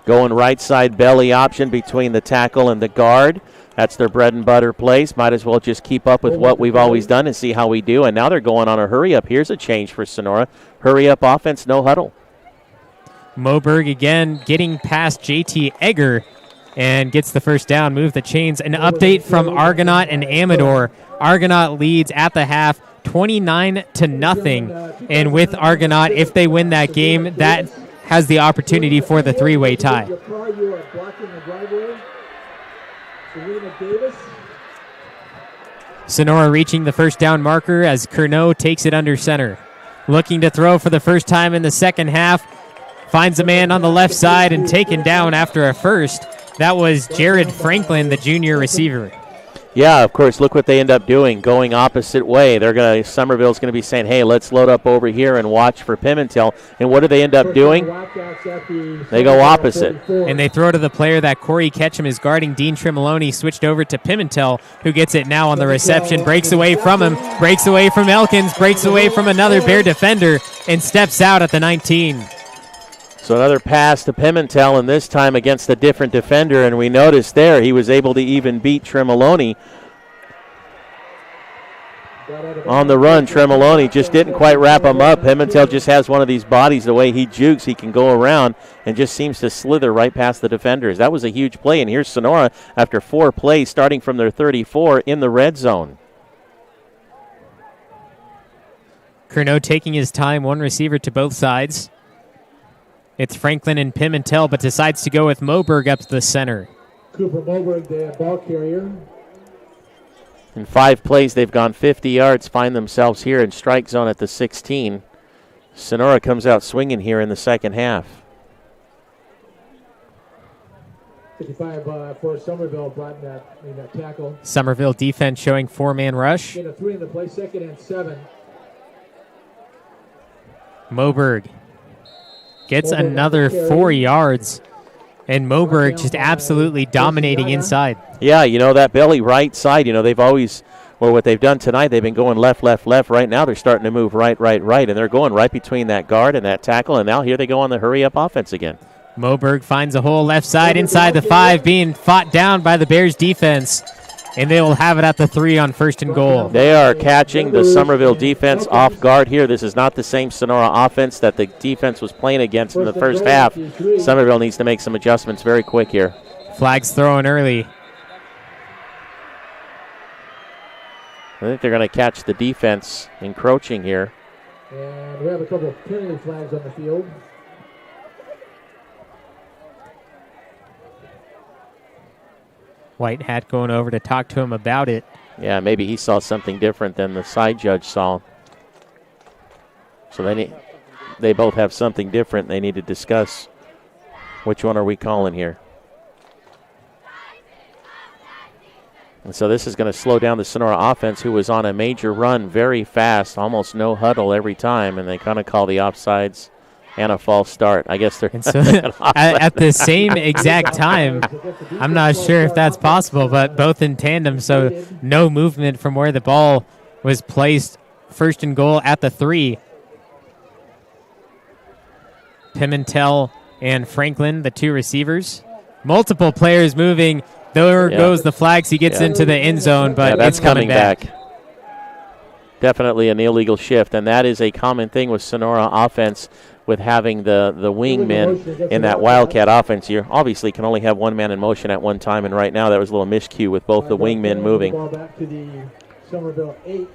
Going right side belly option between the tackle and the guard. That's their bread and butter plays. Might as well just keep up with what we've always done and see how we do. And now they're going on a hurry-up. Here's a change for Sonora. Hurry-up offense, no huddle. Moberg again getting past JT Egger and gets the first down, move the chains. An update from Argonaut and Amador. Argonaut leads at the half 29-0. And with Argonaut, if they win that game, that has the opportunity for the three-way tie. Sonora reaching the first down marker as Curnow takes it under center. Looking to throw for the first time in the second half. Finds a man on the left side and taken down after a first. That was Jared Franklin, the junior receiver. Yeah, of course, look what they end up doing, going opposite way. Summerville's going to be saying, hey, let's load up over here and watch for Pimentel. And what do they end up doing? They go opposite. And they throw to the player that Corey Ketchum is guarding. Dean Tremoloni switched over to Pimentel, who gets it now on the reception, breaks away from him, breaks away from Elkins, breaks away from another Bear defender, and steps out at the 19. So another pass to Pimentel, and this time against a different defender, and we noticed there he was able to even beat Tremoloni. On the run, Tremoloni just didn't quite wrap him up. Pimentel just has one of these bodies, the way he jukes, he can go around and just seems to slither right past the defenders. That was a huge play, and here's Sonora after 4 plays starting from their 34 in the red zone. Curnow taking his time, one receiver to both sides. It's Franklin and Pimentel, but decides to go with Moberg up to the center. Cooper Moberg, the ball carrier. In 5 plays, they've gone 50 yards, find themselves here in strike zone at the 16. Sonora comes out swinging here in the second half. 55 for Summerville brought that tackle. Summerville defense showing 4-man rush. Get a 3 in the play, 2nd and 7. Moberg gets another 4 yards, and Moberg just absolutely dominating inside. Yeah, that belly right side, they've always, what they've done tonight, they've been going left. Right now they're starting to move right, and they're going right between that guard and that tackle, and now here they go on the hurry-up offense again. Moberg finds a hole left side inside the 5, being fought down by the Bears defense. And they will have it at the 3 on 1st and goal. They are catching the Summerville defense off guard here. This is not the same Sonora offense that the defense was playing against in the first half. Summerville needs to make some adjustments very quick here. Flags thrown early. I think they're going to catch the defense encroaching here. And we have a couple of penalty flags on the field. White Hat going over to talk to him about it. Yeah, maybe he saw something different than the side judge saw. So they both have something different they need to discuss. Which one are we calling here? And so this is going to slow down the Sonora offense, who was on a major run very fast, almost no huddle every time, and they kind of call the offsides and a false start. I guess they're at the same exact time. I'm not sure if that's possible, but both in tandem, so no movement from where the ball was placed. 1st and goal at the 3. Pimentel and Franklin, the 2 receivers. Multiple players moving. There goes the flags. He gets into the end zone, but that's it's coming back. Definitely an illegal shift, and that is a common thing with Sonora offense, with having the wingmen in that Wildcat offense. You obviously can only have one man in motion at one time, and right now that was a little miscue with both the wingmen moving. Ball back to the Summerville 8.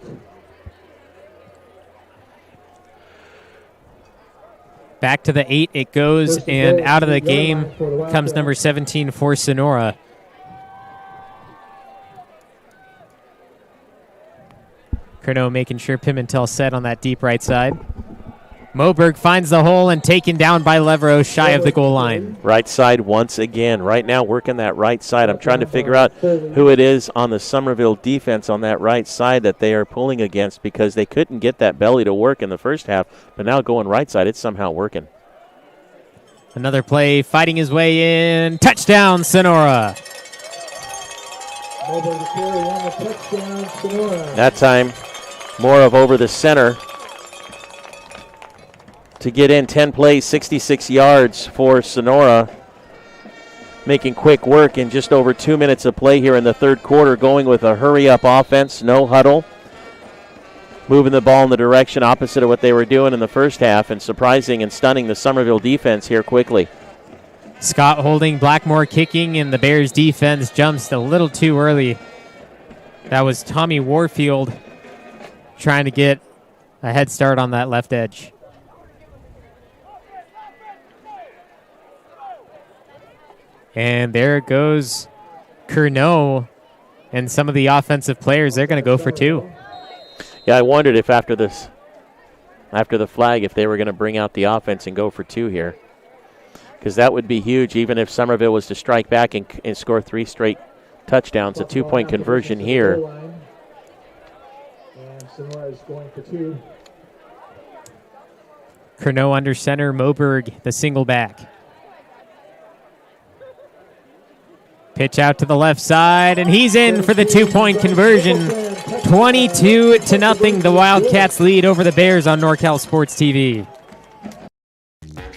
Back to the 8 it goes, and out of the game comes number 17 for Sonora. Curnow making sure Pimentel set on that deep right side. Moberg finds the hole and taken down by Leveros shy of the goal line. Right side once again. Right now working that right side. I'm trying to figure out who it is on the Summerville defense on that right side that they are pulling against, because they couldn't get that belly to work in the first half, but now going right side, it's somehow working. Another play, fighting his way in. Touchdown, Sonora. That time, more of over the center to get in. 10 plays, 66 yards for Sonora. Making quick work in just over 2 minutes of play here in the third quarter, going with a hurry-up offense, no huddle. Moving the ball in the direction opposite of what they were doing in the first half, and surprising and stunning the Summerville defense here quickly. Scott holding, Blackmore kicking, and the Bears defense jumps a little too early. That was Tommy Warfield trying to get a head start on that left edge. And there goes Curnow and some of the offensive players. They're going to go for 2. Yeah, I wondered if after the flag, if they were going to bring out the offense and go for 2 here, because that would be huge. Even if Summerville was to strike back and score 3 straight touchdowns, a 2-point conversion here. And Sonora is going for 2. Curnow under center, Moberg the single back. Pitch out to the left side, and he's in for the 2-point conversion. 22-0, the Wildcats lead over the Bears on NorCal Sports TV.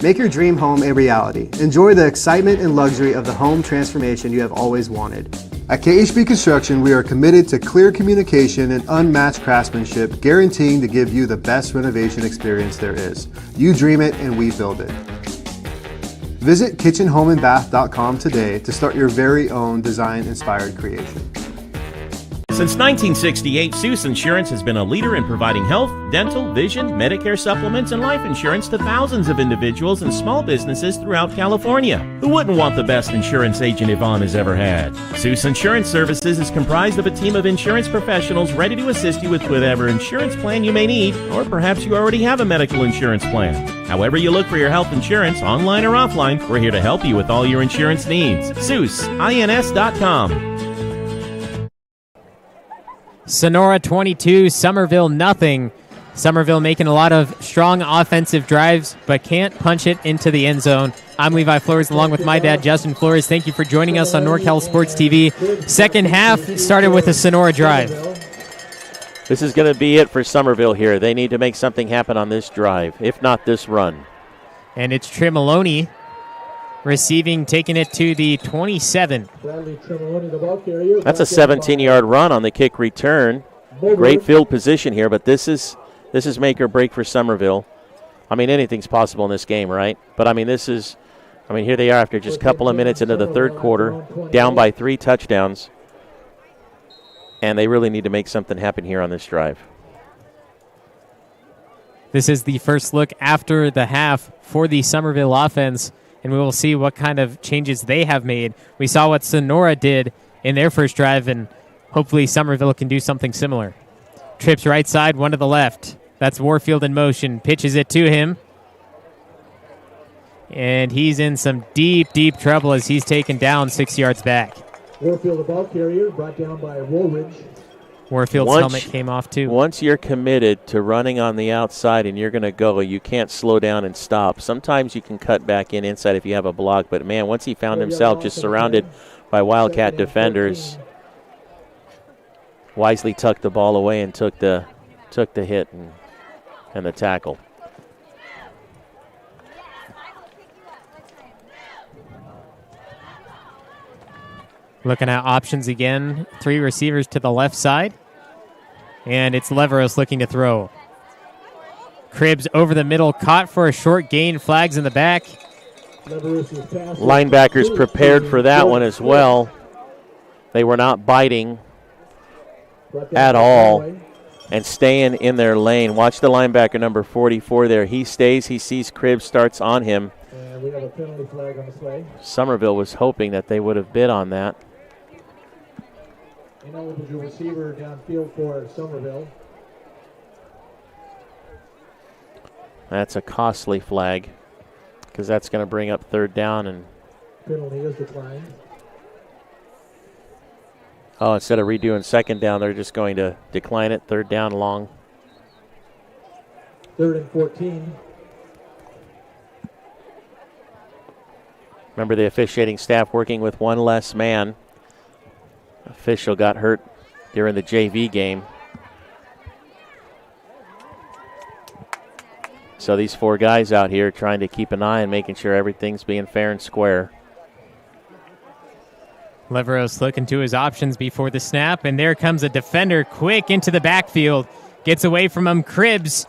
Make your dream home a reality. Enjoy the excitement and luxury of the home transformation you have always wanted. At KHB Construction, we are committed to clear communication and unmatched craftsmanship, guaranteeing to give you the best renovation experience there is. You dream it, and we build it. Visit kitchenhomeandbath.com today to start your very own design-inspired creation. Since 1968, Suess Insurance has been a leader in providing health, dental, vision, Medicare supplements, and life insurance to thousands of individuals and small businesses throughout California. Who wouldn't want the best insurance agent Yvonne has ever had? Suess Insurance Services is comprised of a team of insurance professionals ready to assist you with whatever insurance plan you may need, or perhaps you already have a medical insurance plan. However you look for your health insurance, online or offline, we're here to help you with all your insurance needs. SuessINS.com. Sonora 22, Summerville nothing. Summerville making a lot of strong offensive drives, but can't punch it into the end zone. I'm Levi Flores, along with my dad, Justin Flores. Thank you for joining us on NorCal Sports TV. Second half started with a Sonora drive. This is going to be it for Summerville here. They need to make something happen on this drive, if not this run. And it's Tremoloni receiving, taking it to the 27. That's a 17-yard run on the kick return. Great field position here, but this is make or break for Summerville. I mean, anything's possible in this game, right? But I mean, here they are after just a couple of minutes into the third quarter, down by 3 touchdowns, and they really need to make something happen here on this drive. This is the first look after the half for the Summerville offense, and we will see what kind of changes they have made. We saw what Sonora did in their first drive, and hopefully Summerville can do something similar. Trips right side, one to the left. That's Warfield in motion. Pitches it to him. And he's in some deep, deep trouble as he's taken down 6 yards back. Warfield, the ball carrier, brought down by Woolridge. Warfield's helmet came off too. Once you're committed to running on the outside and you're going to go, you can't slow down and stop. Sometimes you can cut back inside if you have a block, but man, once he found himself just surrounded by Wildcat defenders, wisely tucked the ball away and took the hit and the tackle. Looking at options again. 3 receivers to the left side. And it's Leveros looking to throw. Cribbs over the middle, caught for a short gain, flags in the back. Linebackers prepared for that one as well. They were not biting at all. and staying in their lane. Watch the linebacker, number 44 there. He stays. He sees Cribbs, starts on him. And we have a penalty flag on the play. Summerville was hoping that they would have bid on that. Ineligible receiver downfield for Summerville. That's a costly flag because that's going to bring up third down. And penalty is declined. oh, instead of redoing second down, they're just going to decline it. Third down long. 3rd and 14. Remember the officiating staff working with one less man. Official got hurt during the JV game. So these 4 guys out here trying to keep an eye and making sure everything's being fair and square. Leveros looking to his options before the snap, and there comes a defender quick into the backfield. Gets away from him, Cribbs,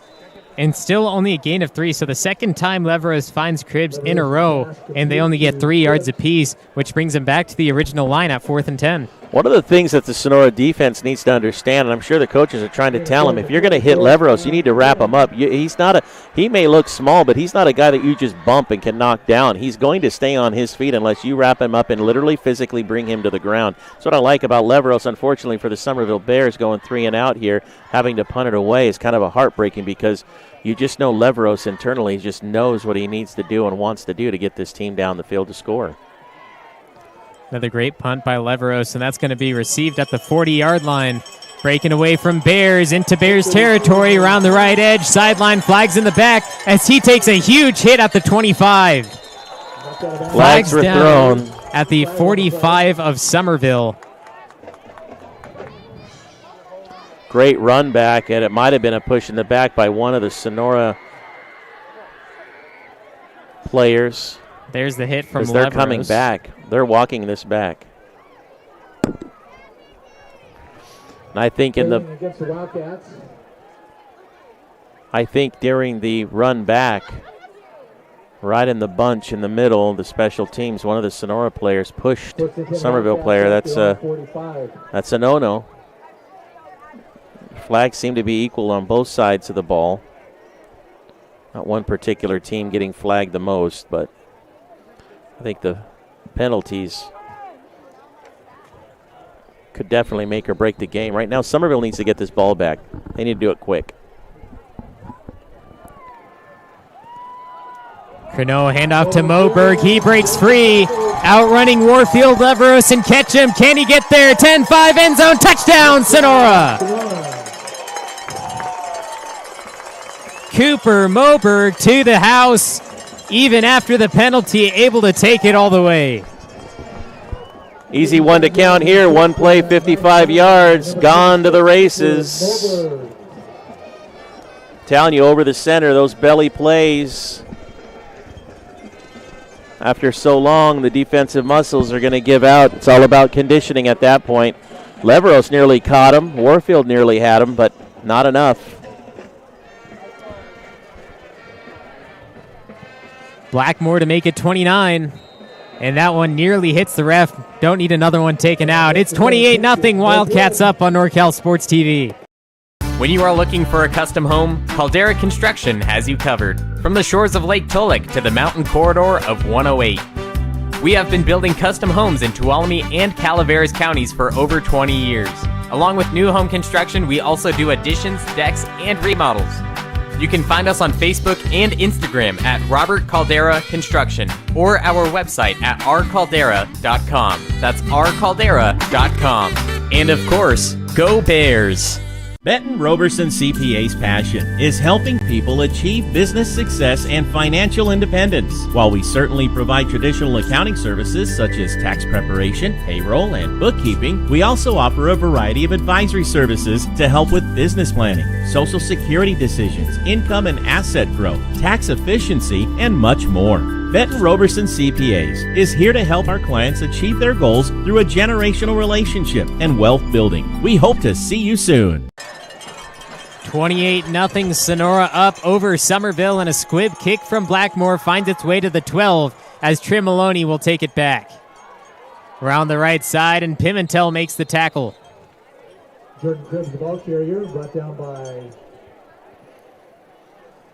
and still only a gain of 3. So the second time Leveros finds Cribbs in a row, and they only get 3 yards apiece, which brings them back to the original line at 4th and 10. One of the things that the Sonora defense needs to understand, and I'm sure the coaches are trying to tell him, if you're going to hit Leveros, you need to wrap him up. He may look small, but he's not a guy that you just bump and can knock down. He's going to stay on his feet unless you wrap him up and literally physically bring him to the ground. That's what I like about Leveros. Unfortunately for the Summerville Bears, going 3 and out here, having to punt it away is kind of a heartbreaking because you just know Leveros internally just knows what he needs to do and wants to do to get this team down the field to score. Another great punt by Leveros, and that's going to be received at the 40-yard line. Breaking away from Bears into Bears territory around the right edge. Sideline flags in the back as he takes a huge hit at the 25. Flags were thrown at the 45 of Summerville. Great run back, and it might have been a push in the back by one of the Sonora players. There's the hit from Leveros. They're coming back. They're walking this back. And I think against the Wildcats. I think during the run back, right in the bunch in the middle, the special teams, one of the Sonora players pushed Summerville player. That's a no-no. Flags seem to be equal on both sides of the ball. Not one particular team getting flagged the most, but I think the penalties could definitely make or break the game. Right now, Summerville needs to get this ball back. They need to do it quick. Croneau handoff to Moberg. He breaks free. Outrunning Warfield, Leveros, and Ketchum. Can he get there? 10-5 end zone. Touchdown, Sonora. Cooper Moberg to the house. Even after the penalty, able to take it all the way. Easy one to count here. One play, 55 yards. Gone to the races. Telling you, over the center, those belly plays. After so long, the defensive muscles are going to give out. It's all about conditioning at that point. Leveros nearly caught him. Warfield nearly had him, but not enough. Blackmore to make it 29. And that one nearly hits the ref. Don't need another one taken out. It's 28-0 Wildcats up on NorCal Sports TV. When you are looking for a custom home, Caldera Construction has you covered. From the shores of Lake Tuolumne to the mountain corridor of 108. We have been building custom homes in Tuolumne and Calaveras counties for over 20 years. Along with new home construction, we also do additions, decks, and remodels. You can find us on Facebook and Instagram at Robert Caldera Construction or our website at rcaldera.com. That's rcaldera.com. And of course, go Bears! Benton Roberson CPA's passion is helping people achieve business success and financial independence. While we certainly provide traditional accounting services such as tax preparation, payroll, and bookkeeping, we also offer a variety of advisory services to help with business planning, social security decisions, income and asset growth, tax efficiency, and much more. Benton Roberson CPAs is here to help our clients achieve their goals through a generational relationship and wealth building. We hope to see you soon. 28-0 Sonora up over Summerville, and a squib kick from Blackmore finds its way to the 12 as Trim Maloney will take it back. Around the right side, and Pimentel makes the tackle. Jordan Cribbs, the ball carrier, brought down by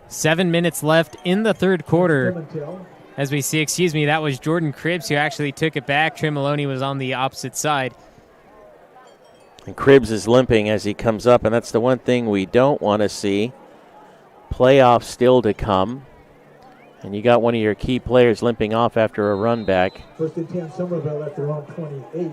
7 minutes left in the third quarter. Clementel. As we see, that was Jordan Cribbs who actually took it back. Tremoloni was on the opposite side. And Cribbs is limping as he comes up, and that's the one thing we don't want to see. Playoffs still to come. And you got one of your key players limping off after a run back. First and 10, Summerville at their own 28.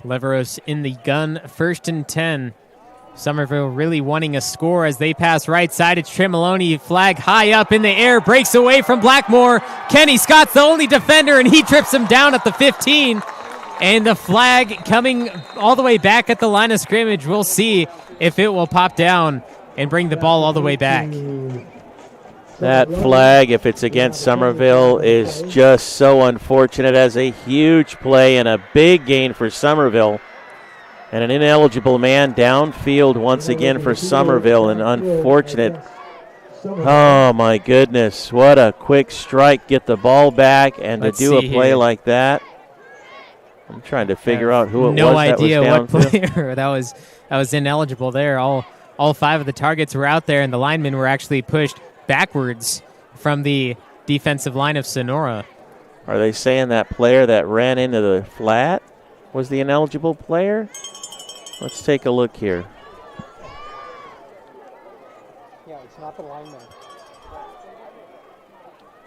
Leveros in the gun, 1st and 10. Somerville really wanting a score as they pass right side. It's Tremoloni, flag high up in the air, breaks away from Blackmore. Kenny Scott's the only defender, and he trips him down at the 15. And the flag coming all the way back at the line of scrimmage. We'll see if it will pop down and bring the ball all the way back. That flag, if it's against Somerville, is just so unfortunate as a huge play and a big gain for Somerville. And an ineligible man downfield once again for Somerville. An unfortunate. Oh, my goodness. What a quick strike. Get the ball back and to do a play like that. I'm trying to figure out who it was that was downfield. No idea what player that was ineligible there. All 5 of the targets were out there, and the linemen were actually pushed backwards from the defensive line of Sonora. Are they saying that player that ran into the flat was the ineligible player? Let's take a look here. Yeah, it's not the lineman.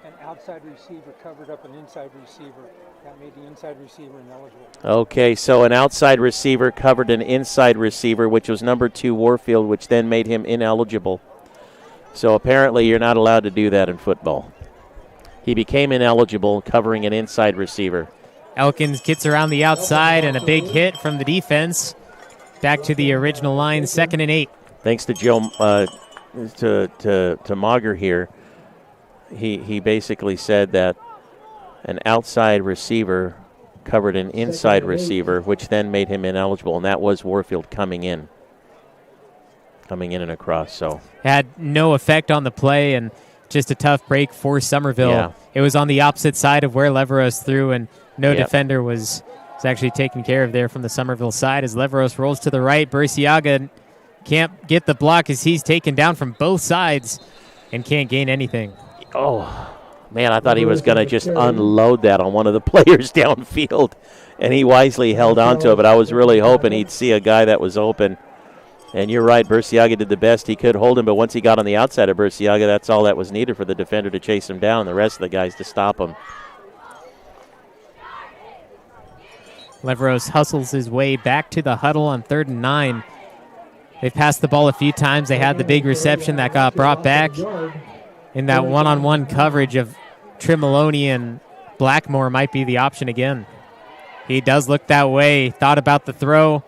An outside receiver covered up an inside receiver. That made the inside receiver ineligible. Okay, so an outside receiver covered an inside receiver, which was number 2 Warfield, which then made him ineligible. So apparently you're not allowed to do that in football. He became ineligible covering an inside receiver. Elkins gets around the outside and a big hit from the defense. Back to the original line, 2nd and 8. Thanks to Joe, to Mager here. He basically said that an outside receiver covered an inside receiver, which then made him ineligible, and that was Warfield coming in and across. So had no effect on the play and just a tough break for Somerville. Yeah. It was on the opposite side of where Leveros threw, and no defender was actually taken care of there from the Somerville side as Leveros rolls to the right. Burciaga can't get the block as he's taken down from both sides and can't gain anything. Oh, man, I thought he was going to just unload that on one of the players downfield, and he wisely held on to it, but I was really hoping he'd see a guy that was open. And you're right, Burciaga did the best he could hold him, but once he got on the outside of Burciaga, that's all that was needed for the defender to chase him down and the rest of the guys to stop him. Leveros hustles his way back to the huddle on 3rd and 9. They've passed the ball a few times. They had the big reception that got brought back in that one-on-one coverage of Tremoloni, and Blackmore might be the option again. He does look that way. Thought about the throw.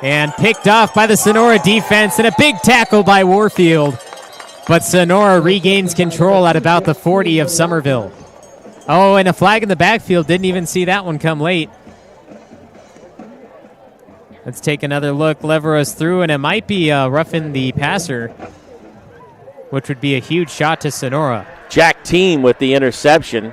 And picked off by the Sonora defense, and a big tackle by Warfield. But Sonora regains control at about the 40 of Somerville. Oh, and a flag in the backfield. Didn't even see that one come late. Let's take another look. Leveros through, and it might be roughing the passer, which would be a huge shot to Sonora. Jack Team with the interception.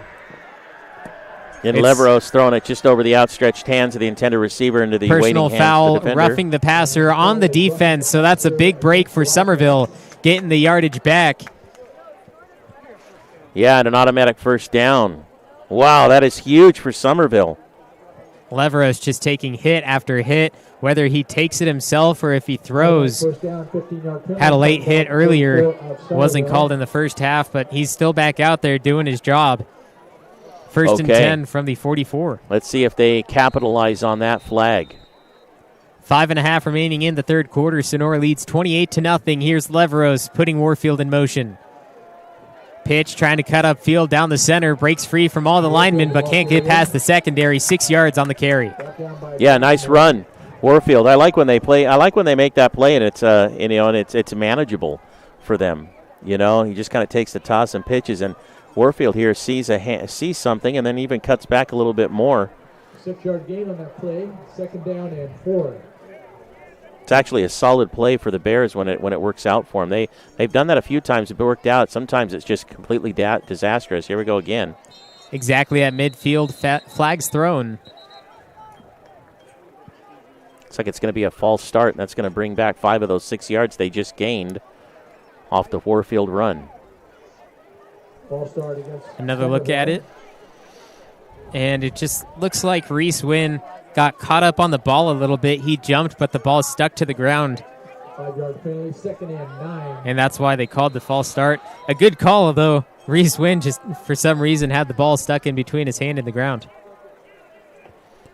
And Leveros throwing it just over the outstretched hands of the intended receiver into the waiting hands of the defender. Personal foul, roughing the passer on the defense, so that's a big break for Somerville, getting the yardage back. Yeah, and an automatic first down. Wow, that is huge for Somerville. Leveros just taking hit after hit, whether he takes it himself or if he throws. Had a late hit earlier, wasn't called in the first half, but he's still back out there doing his job. 1st and 10 from the 44. Let's see if they capitalize on that flag. 5.5 remaining in the third quarter. Sonora leads 28-0. Here's Leveros putting Warfield in motion. Pitch trying to cut upfield down the center. Breaks free from all the linemen, but can't get past the secondary. 6 yards on the carry. Yeah, nice run, Warfield. I like when they play. I like when they make that play, and it's manageable for them. You know, he just kind of takes the toss and pitches, and Warfield here sees something, and then even cuts back a little bit more. 6-yard gain on that play. 2nd down and 4. It's actually a solid play for the Bears when it works out for them. They've done that a few times. It's worked out. Sometimes it's just completely disastrous. Here we go again. Exactly at midfield, flags thrown. Looks like it's going to be a false start, and that's going to bring back 5 of those 6 yards they just gained off the Warfield run. False start against Another look at it. And it just looks like Reese Wynn got caught up on the ball a little bit. He jumped, but the ball stuck to the ground. 5-yard penalty, 2nd and 9. And that's why they called the false start. A good call, although Reese Wynn just, for some reason, had the ball stuck in between his hand and the ground.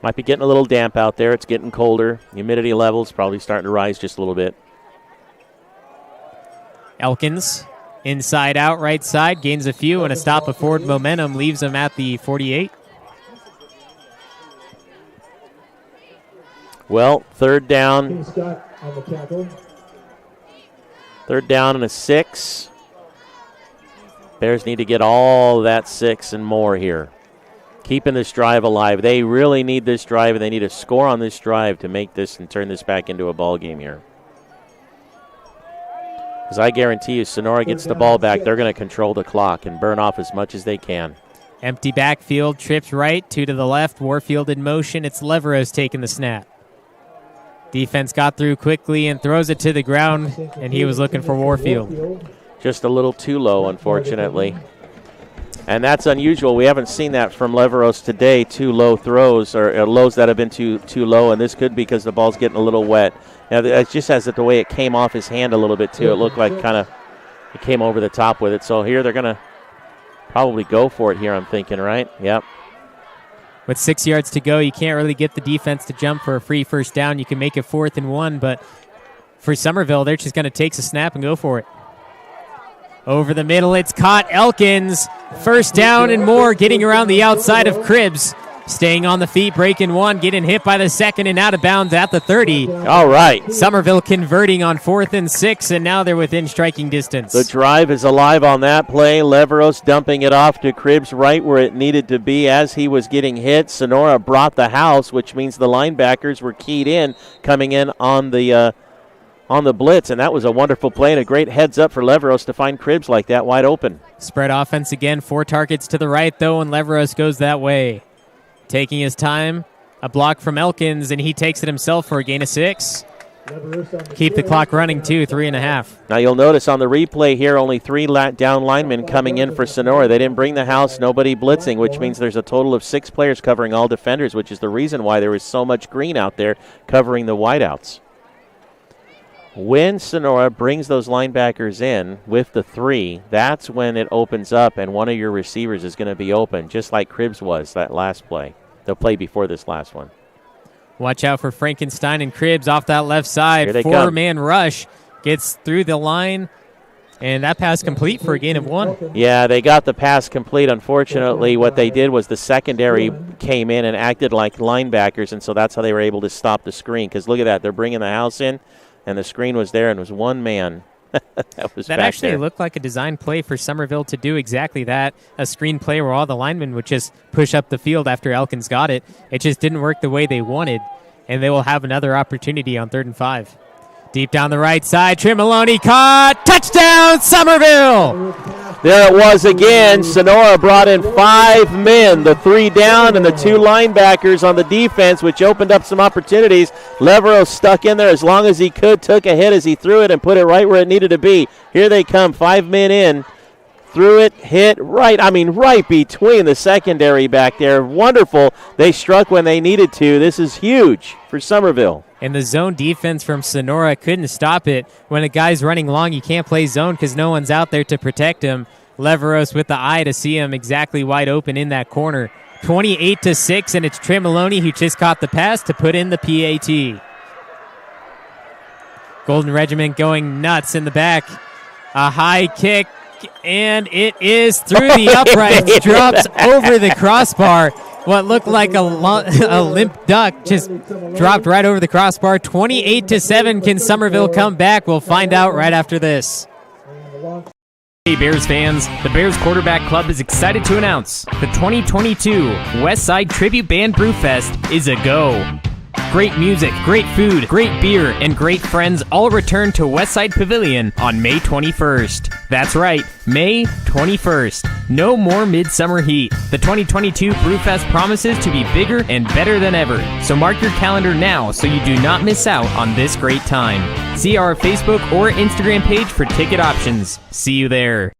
Might be getting a little damp out there. It's getting colder. Humidity levels probably starting to rise just a little bit. Elkins, inside out, right side, gains a few, and a stop of forward momentum leaves him at the 48. Well, 3rd down. King Scott on the tackle. 3rd down and a 6. Bears need to get all that 6 and more here. Keeping this drive alive. They really need this drive, and they need to score on this drive to make this and turn this back into a ball game here. Because I guarantee you, Sonora gets the ball back, they're going to control the clock and burn off as much as they can. Empty backfield, trips right, 2 to the left, Warfield in motion. It's Leveros taking the snap. Defense got through quickly and throws it to the ground, and he was looking for Warfield. Just a little too low, unfortunately. And that's unusual. We haven't seen that from Leveros today, 2 low throws or lows that have been too low, and this could be because the ball's getting a little wet. Now, it just has it the way it came off his hand a little bit, too. It looked like kind of it came over the top with it. So here they're going to probably go for it here, I'm thinking, right? Yep. With 6 yards to go, you can't really get the defense to jump for a free 1st down. You can make it 4th and 1, but for Summerville, they're just going to take a snap and go for it. Over the middle, it's caught. Elkins, 1st down and more, getting around the outside of Cribbs. Staying on the feet, breaking 1, getting hit by the 2nd and out of bounds at the 30. All right. Summerville converting on 4th and 6, and now they're within striking distance. The drive is alive on that play. Leveros dumping it off to Cribbs right where it needed to be as he was getting hit. Sonora brought the house, which means the linebackers were keyed in, coming in on the blitz, and that was a wonderful play and a great heads up for Leveros to find Cribbs like that wide open. Spread offense again, 4 targets to the right, though, and Leveros goes that way. Taking his time, a block from Elkins, and he takes it himself for a gain of 6. Keep the clock running, too, 3.5. Now you'll notice on the replay here, only 3 down linemen coming in for Sonora. They didn't bring the house, nobody blitzing, which means there's a total of 6 players covering all defenders, which is the reason why there is so much green out there covering the wideouts. When Sonora brings those linebackers in with the 3, that's when it opens up and one of your receivers is going to be open, just like Cribbs was that last play. They'll play before this last one. Watch out for Frankenstein and Cribbs off that left side. 4-man rush gets through the line, and that pass complete for a gain of 1. Yeah, they got the pass complete. Unfortunately, what they did was the secondary came in and acted like linebackers, and so that's how they were able to stop the screen. Because look at that. They're bringing the house in, and the screen was there, and it was 1 man. that actually there. Looked like a design play for Summerville to do exactly that, a screen play where all the linemen would just push up the field after Elkins got it. It just didn't work the way they wanted, and they will have another opportunity on 3rd and 5. Deep down the right side, Tremoloni caught, touchdown Summerville! There it was again. Sonora brought in 5 men, the 3 down and the 2 linebackers on the defense, which opened up some opportunities. Leveros stuck in there as long as he could, took a hit as he threw it and put it right where it needed to be. Here they come, 5 men in. Threw it, hit right between the secondary back there. Wonderful. They struck when they needed to. This is huge for Summerville. And the zone defense from Sonora couldn't stop it. When a guy's running long, you can't play zone because no one's out there to protect him. Leveros with the eye to see him exactly wide open in that corner. 28-6, and it's Tremoloni who just caught the pass to put in the PAT. Golden Regiment going nuts in the back. A high kick, and it is through the uprights, drops over the crossbar. What looked like a limp duck just dropped right over the crossbar. 28-7. Can Summerville come back? We'll find out right after this. Hey Bears fans, the Bears Quarterback Club is excited to announce the 2022 Westside Tribute Band Brewfest is a go. Great music, great food, great beer, and great friends all return to Westside Pavilion on May 21st. That's right, May 21st. No more midsummer heat. The 2022 Brewfest promises to be bigger and better than ever. So mark your calendar now so you do not miss out on this great time. See our Facebook or Instagram page for ticket options. See you there.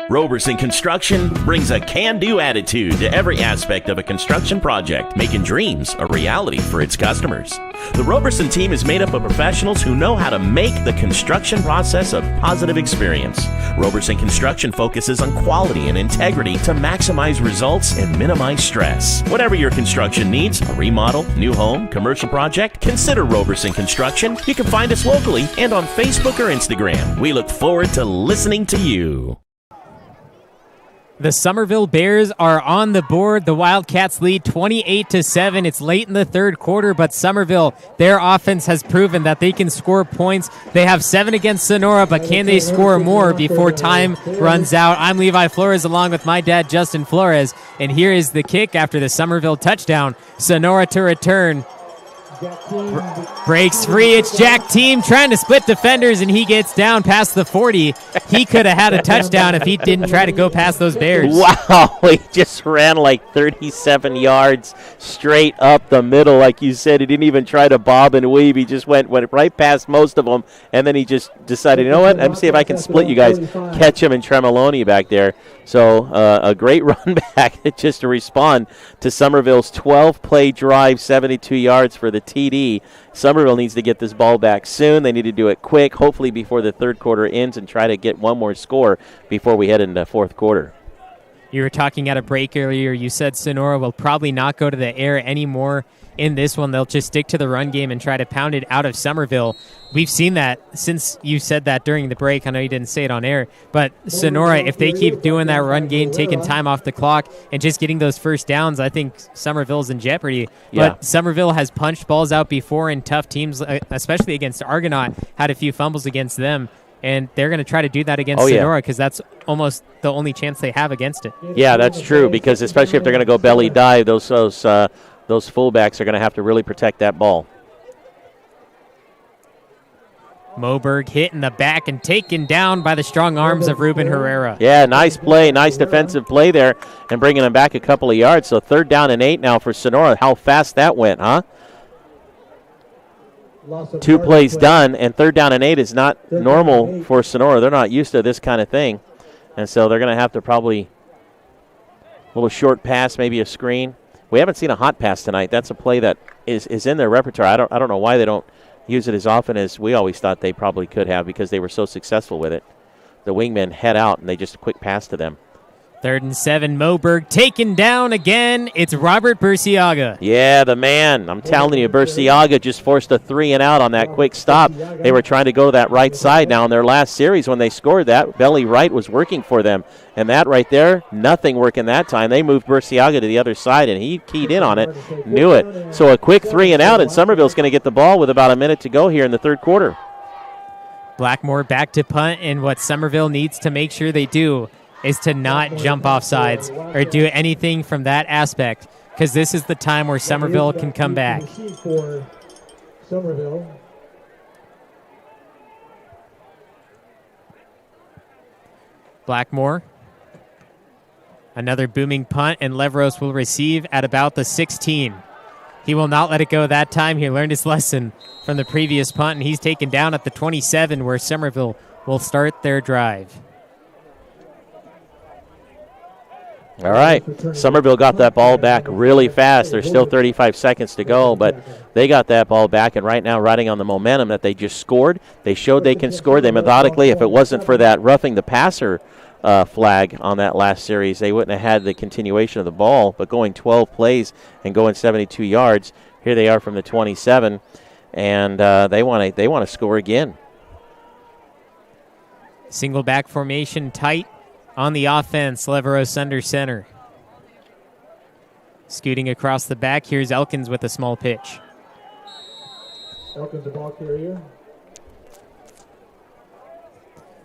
Roberson Construction brings a can-do attitude to every aspect of a construction project, making dreams a reality for its customers. The Roberson team is made up of professionals who know how to make the construction process a positive experience. Roberson Construction focuses on quality and integrity to maximize results and minimize stress. Whatever your construction needs, a remodel, new home, commercial project, consider Roberson Construction. You can find us locally and on Facebook or Instagram. We look forward to listening to you. The Summerville Bears are on the board. The Wildcats lead 28-7. It's late in the third quarter, but Summerville, their offense has proven that they can score points. They have 7 against Sonora, but can they score more before time runs out? I'm Levi Flores along with my dad, Justin Flores, and here is the kick after the Summerville touchdown. Sonora to return. Breaks free. It's Jack Team trying to split defenders, and he gets down past the 40. He could have had a touchdown if he didn't try to go past those Bears. Wow, he just ran like 37 yards straight up the middle. Like you said, he didn't even try to bob and weave. He just went right past most of them, and then he just decided, you know what, let me see if I can split you guys, catch him and Tremoloni back there. So a great run back just to respond to Summerville's 12-play drive, 72 yards for the TD. Summerville needs to get this ball back soon. They need to do it quick, hopefully before the third quarter ends, and try to get one more score before we head into fourth quarter. You were talking at a break earlier. You said Sonora will probably not go to the air anymore in this one. They'll just stick to the run game and try to pound it out of Summerville. We've seen that since you said that during the break. I know you didn't say it on air, but Sonora, if they keep doing that run game, taking time off the clock, and just getting those first downs, I think Summerville's in jeopardy. Yeah. But Summerville has punched balls out before, and tough teams, especially against Argonaut, had a few fumbles against them. And they're going to try to do that against Sonora because that's almost the only chance they have against it. Yeah, that's true, because especially if they're going to go belly dive, those fullbacks are going to have to really protect that ball. Moberg hit in the back and taken down by the strong arms of Ruben Herrera. Yeah, nice play, nice defensive play there, and bringing them back a couple of yards. So 3rd down and 8 now for Sonora. How fast that went, huh? 2 plays done, and 3rd down and 8 is not normal for Sonora. They're not used to this kind of thing, and so they're going to have to probably a little short pass, maybe a screen. We haven't seen a hot pass tonight. That's a play that is in their repertoire. I don't know why they don't use it as often as we always thought they probably could have, because they were so successful with it. The wingmen head out, and they just a quick pass to them. 3rd and 7, Moberg taken down again. It's Robert Burciaga. Yeah, the man. I'm telling you, Burciaga just forced a 3 and out on that quick stop. They were trying to go to that right side. Now, in their last series, when they scored, that belly right was working for them. And that right there, nothing working that time. They moved Burciaga to the other side, and he keyed in on it, knew it. So a quick 3 and out, and Summerville's going to get the ball with about a minute to go here in the third quarter. Blackmore back to punt, and what Summerville needs to make sure they do is to not jump off sides or do anything from that aspect, because this is the time where Summerville can come back. Blackmore. Another booming punt, and Leveros will receive at about the 16. He will not let it go that time. He learned his lesson from the previous punt, and he's taken down at the 27, where Summerville will start their drive. All right, Summerville got that ball back really fast. There's still 35 seconds to go, but they got that ball back, and right now riding on the momentum that they just scored. They showed they can score. They methodically, if it wasn't for that roughing the passer flag on that last series, they wouldn't have had the continuation of the ball, but going 12 plays and going 72 yards, here they are from the 27, and they want to score again. Single back formation tight. On the offense, Leveros under center. Scooting across the back, here's Elkins with a small pitch. Elkins, the ball carrier.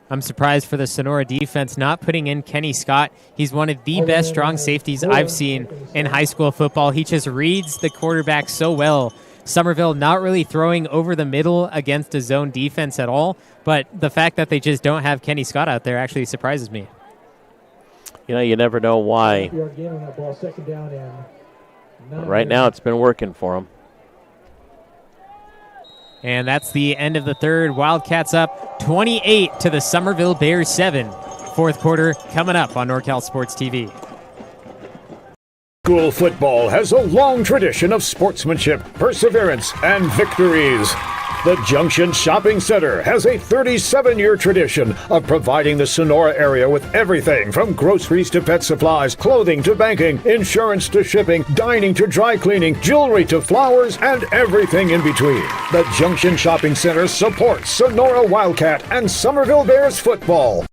I'm surprised for the Sonora defense not putting in Kenny Scott. He's one of the best strong safeties I've seen in high school football. He just reads the quarterback so well. Summerville not really throwing over the middle against a zone defense at all, but the fact that they just don't have Kenny Scott out there actually surprises me. You know, you never know why. But right now it's been working for them. And that's the end of the third. Wildcats up 28 to the Summerville Bears 7. Fourth quarter coming up on NorCal Sports TV. School football has a long tradition of sportsmanship, perseverance, and victories. The Junction Shopping Center has a 37-year tradition of providing the Sonora area with everything from groceries to pet supplies, clothing to banking, insurance to shipping, dining to dry cleaning, jewelry to flowers, and everything in between. The Junction Shopping Center supports Sonora Wildcat and Summerville Bears football.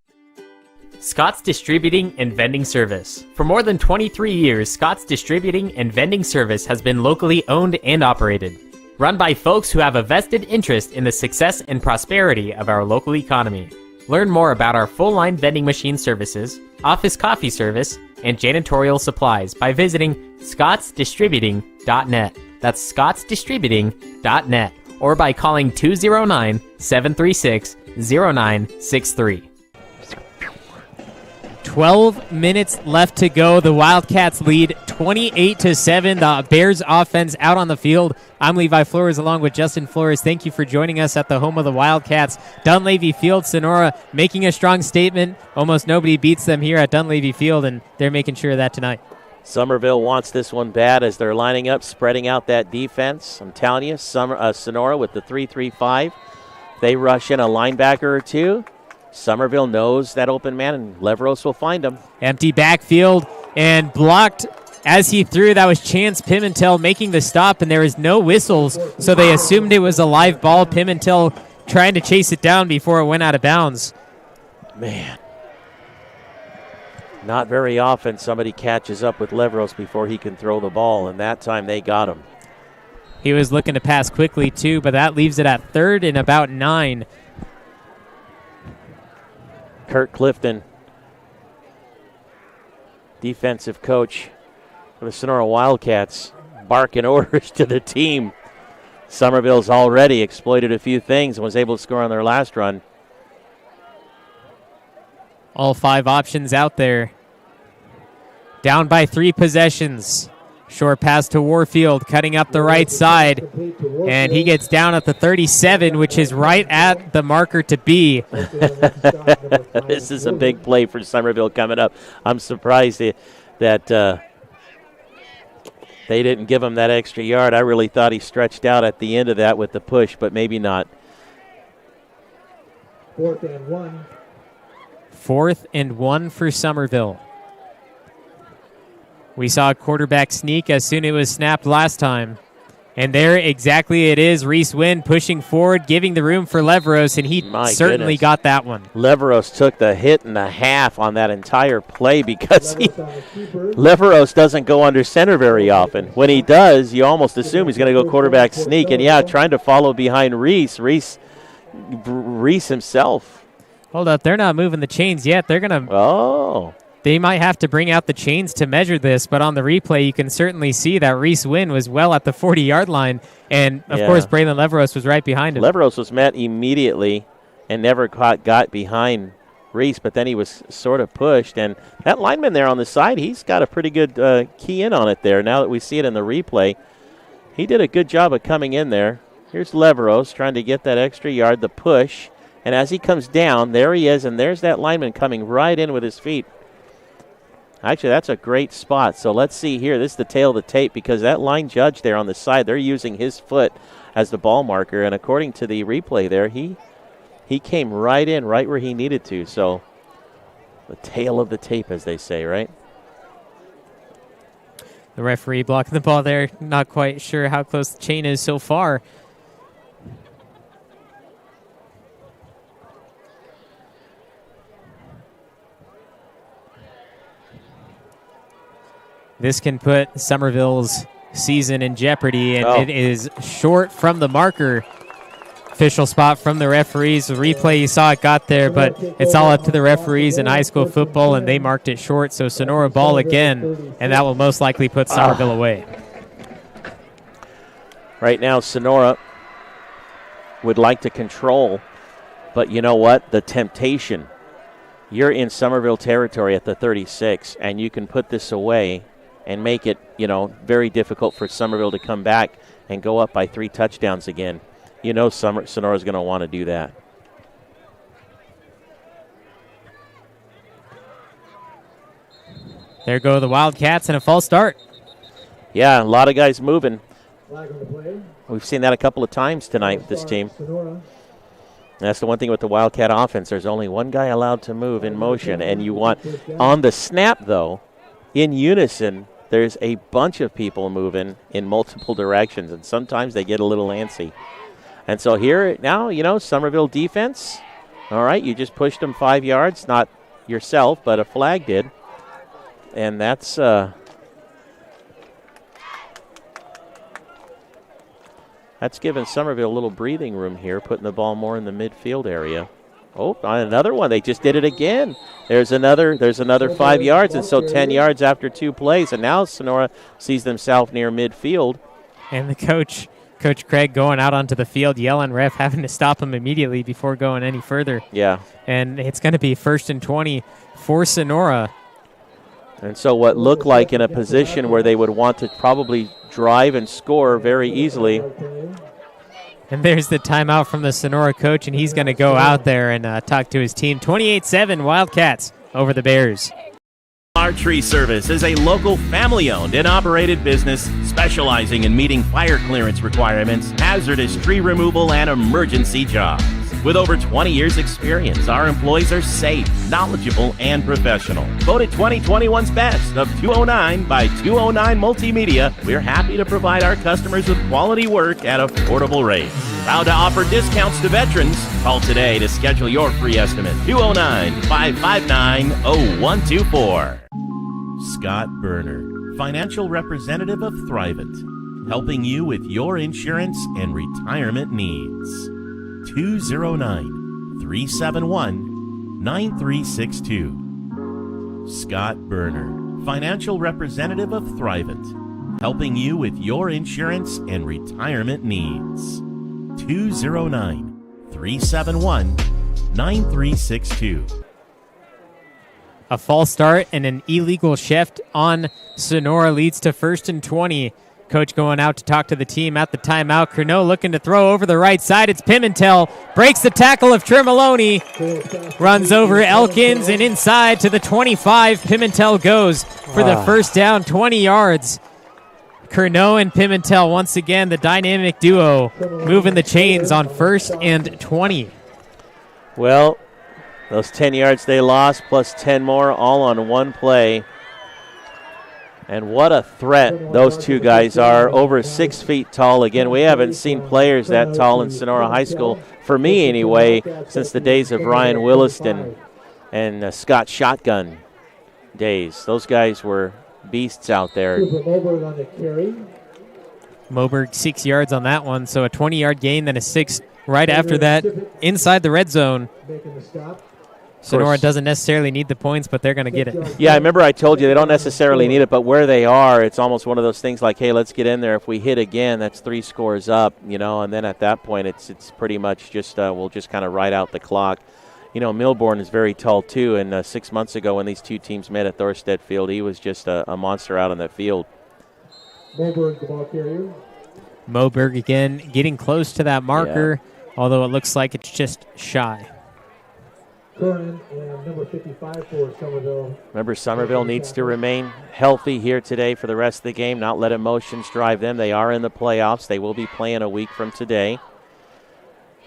Scott's Distributing and Vending Service. For more than 23 years, Scott's Distributing and Vending Service has been locally owned and operated. Run by folks who have a vested interest in the success and prosperity of our local economy. Learn more about our full-line vending machine services, office coffee service, and janitorial supplies by visiting scottsdistributing.net. That's scottsdistributing.net, or by calling 209-736-0963. 12 minutes left to go. The Wildcats lead 28-7. The Bears offense out on the field. I'm Levi Flores along with Justin Flores. Thank you for joining us at the home of the Wildcats. Dunleavy Field, Sonora making a strong statement. Almost nobody beats them here at Dunleavy Field, and they're making sure of that tonight. Summerville wants this one bad as they're lining up, spreading out that defense. I'm telling you, Sonora with the 3-3-5. They rush in a linebacker or two. Summerville knows that open man, and Leveros will find him. Empty backfield and blocked as he threw. That was Chance Pimentel making the stop, and there was no whistles, so they assumed it was a live ball. Pimentel trying to chase it down before it went out of bounds. Man. Not very often somebody catches up with Leveros before he can throw the ball, and that time they got him. He was looking to pass quickly, too, but that leaves it at third and about 9. Kurt Clifton, defensive coach for the Sonora Wildcats, barking orders to the team. Summerville's already exploited a few things and was able to score on their last run. All 5 options out there. Down by 3 possessions. Short pass to Warfield, cutting up the right side. And he gets down at the 37, which is right at the marker to be. This is a big play for Summerville coming up. I'm surprised that they didn't give him that extra yard. I really thought he stretched out at the end of that with the push, but maybe not. 4th and 1. 4th and 1 for Summerville. We saw a quarterback sneak as soon as it was snapped last time. And there exactly it is. Reese Wynn pushing forward, giving the room for Leveros, and he certainly got that one. Leveros took the hit and a half on that entire play because Leveros doesn't go under center very often. When he does, you almost assume he's going to go quarterback sneak. And, yeah, trying to follow behind Reese. Reese himself. Hold up. They're not moving the chains yet. They're going to. Oh. They might have to bring out the chains to measure this, but on the replay, you can certainly see that Reese Wynn was well at the 40-yard line, and, of course, Braylon Leveros was right behind him. Leveros was met immediately and never got behind Reese, but then he was sort of pushed, and that lineman there on the side, he's got a pretty good key in on it there now that we see it in the replay. He did a good job of coming in there. Here's Leveros trying to get that extra yard, the push, and as he comes down, there he is, and there's that lineman coming right in with his feet. Actually, that's a great spot. So let's see here. This is the tail of the tape because that line judge there on the side, they're using his foot as the ball marker. And according to the replay there, he came right in, right where he needed to. So the tail of the tape, as they say, right? The referee blocking the ball there. Not quite sure how close the chain is so far. This can put Summerville's season in jeopardy, and it is short from the marker. official spot from the referees. The replay, you saw it got there, but it's all up to the referees in high school football, and they marked it short. So Sonora ball again, and that will most likely put Summerville away. Right now, Sonora would like to control, but you know what? The temptation. You're in Summerville territory at the 36, and you can put this away and make it, very difficult for Summerville to come back and go up by 3 touchdowns again. Sonora's going to want to do that. There go the Wildcats and a false start. Yeah, a lot of guys moving. We've seen that a couple of times tonight with this team. That's the one thing with the Wildcat offense. There's only one guy allowed to move in motion, and you want on the snap, though, in unison, there's a bunch of people moving in multiple directions, and sometimes they get a little antsy. And so here now, Summerville defense, all right, you just pushed them 5 yards, not yourself, but a flag did. And that's given Summerville a little breathing room here, putting the ball more in the midfield area. Oh, another one. They just did it again. There's another 5 yards, and so 10 yards after 2 plays. And now Sonora sees themselves near midfield. And the Coach Craig going out onto the field, yelling ref, having to stop him immediately before going any further. Yeah. And it's going to be 1st and 20 for Sonora. And so what looked like in a position where they would want to probably drive and score very easily. And there's the timeout from the Sonora coach, and he's going to go out there and talk to his team. 28-7 Wildcats over the Bears. Our Tree Service is a local family-owned and operated business specializing in meeting fire clearance requirements, hazardous tree removal, and emergency jobs. With over 20 years' experience, our employees are safe, knowledgeable, and professional. Voted 2021's Best of 209 by 209 Multimedia, we're happy to provide our customers with quality work at affordable rates. Proud to offer discounts to veterans. Call today to schedule your free estimate. 209-559-0124. Scott Berner, financial representative of Thrivent, helping you with your insurance and retirement needs. 209-371-9362. Scott Berner, financial representative of Thrivent, helping you with your insurance and retirement needs. 209-371-9362. A false start and an illegal shift on Sonora leads to 1st and 20. Coach going out to talk to the team at the timeout. Curnow looking to throw over the right side. It's Pimentel. Breaks the tackle of Tremoloni. Runs over Elkins and inside to the 25. Pimentel goes for the first down, 20 yards. Curnow and Pimentel, once again, the dynamic duo, moving the chains on 1st and 20. Well, those 10 yards they lost plus 10 more, all on one play. And what a threat those two guys are, over 6 feet tall. Again, we haven't seen players that tall in Sonora High School, for me anyway, since the days of Ryan Williston and Scott Shotgun days. Those guys were beasts out there. Moberg 6 yards on that one, so a 20-yard gain, then a 6 right after that inside the red zone. Sonora doesn't necessarily need the points, but they're going to get it. Yeah, I remember I told you they don't necessarily need it, but where they are, it's almost one of those things like, hey, let's get in there. If we hit again, that's 3 scores up, and then at that point it's pretty much just we'll just kind of ride out the clock. Milbourne is very tall too, and 6 months ago when these two teams met at Thorstead Field, he was just a monster out on that field. Moberg, the ball carrier. Moberg again getting close to that marker, although it looks like it's just shy. Curran and number 55 for Summerville. Remember, Summerville needs to remain healthy here today for the rest of the game, not let emotions drive them. They are in the playoffs. They will be playing a week from today.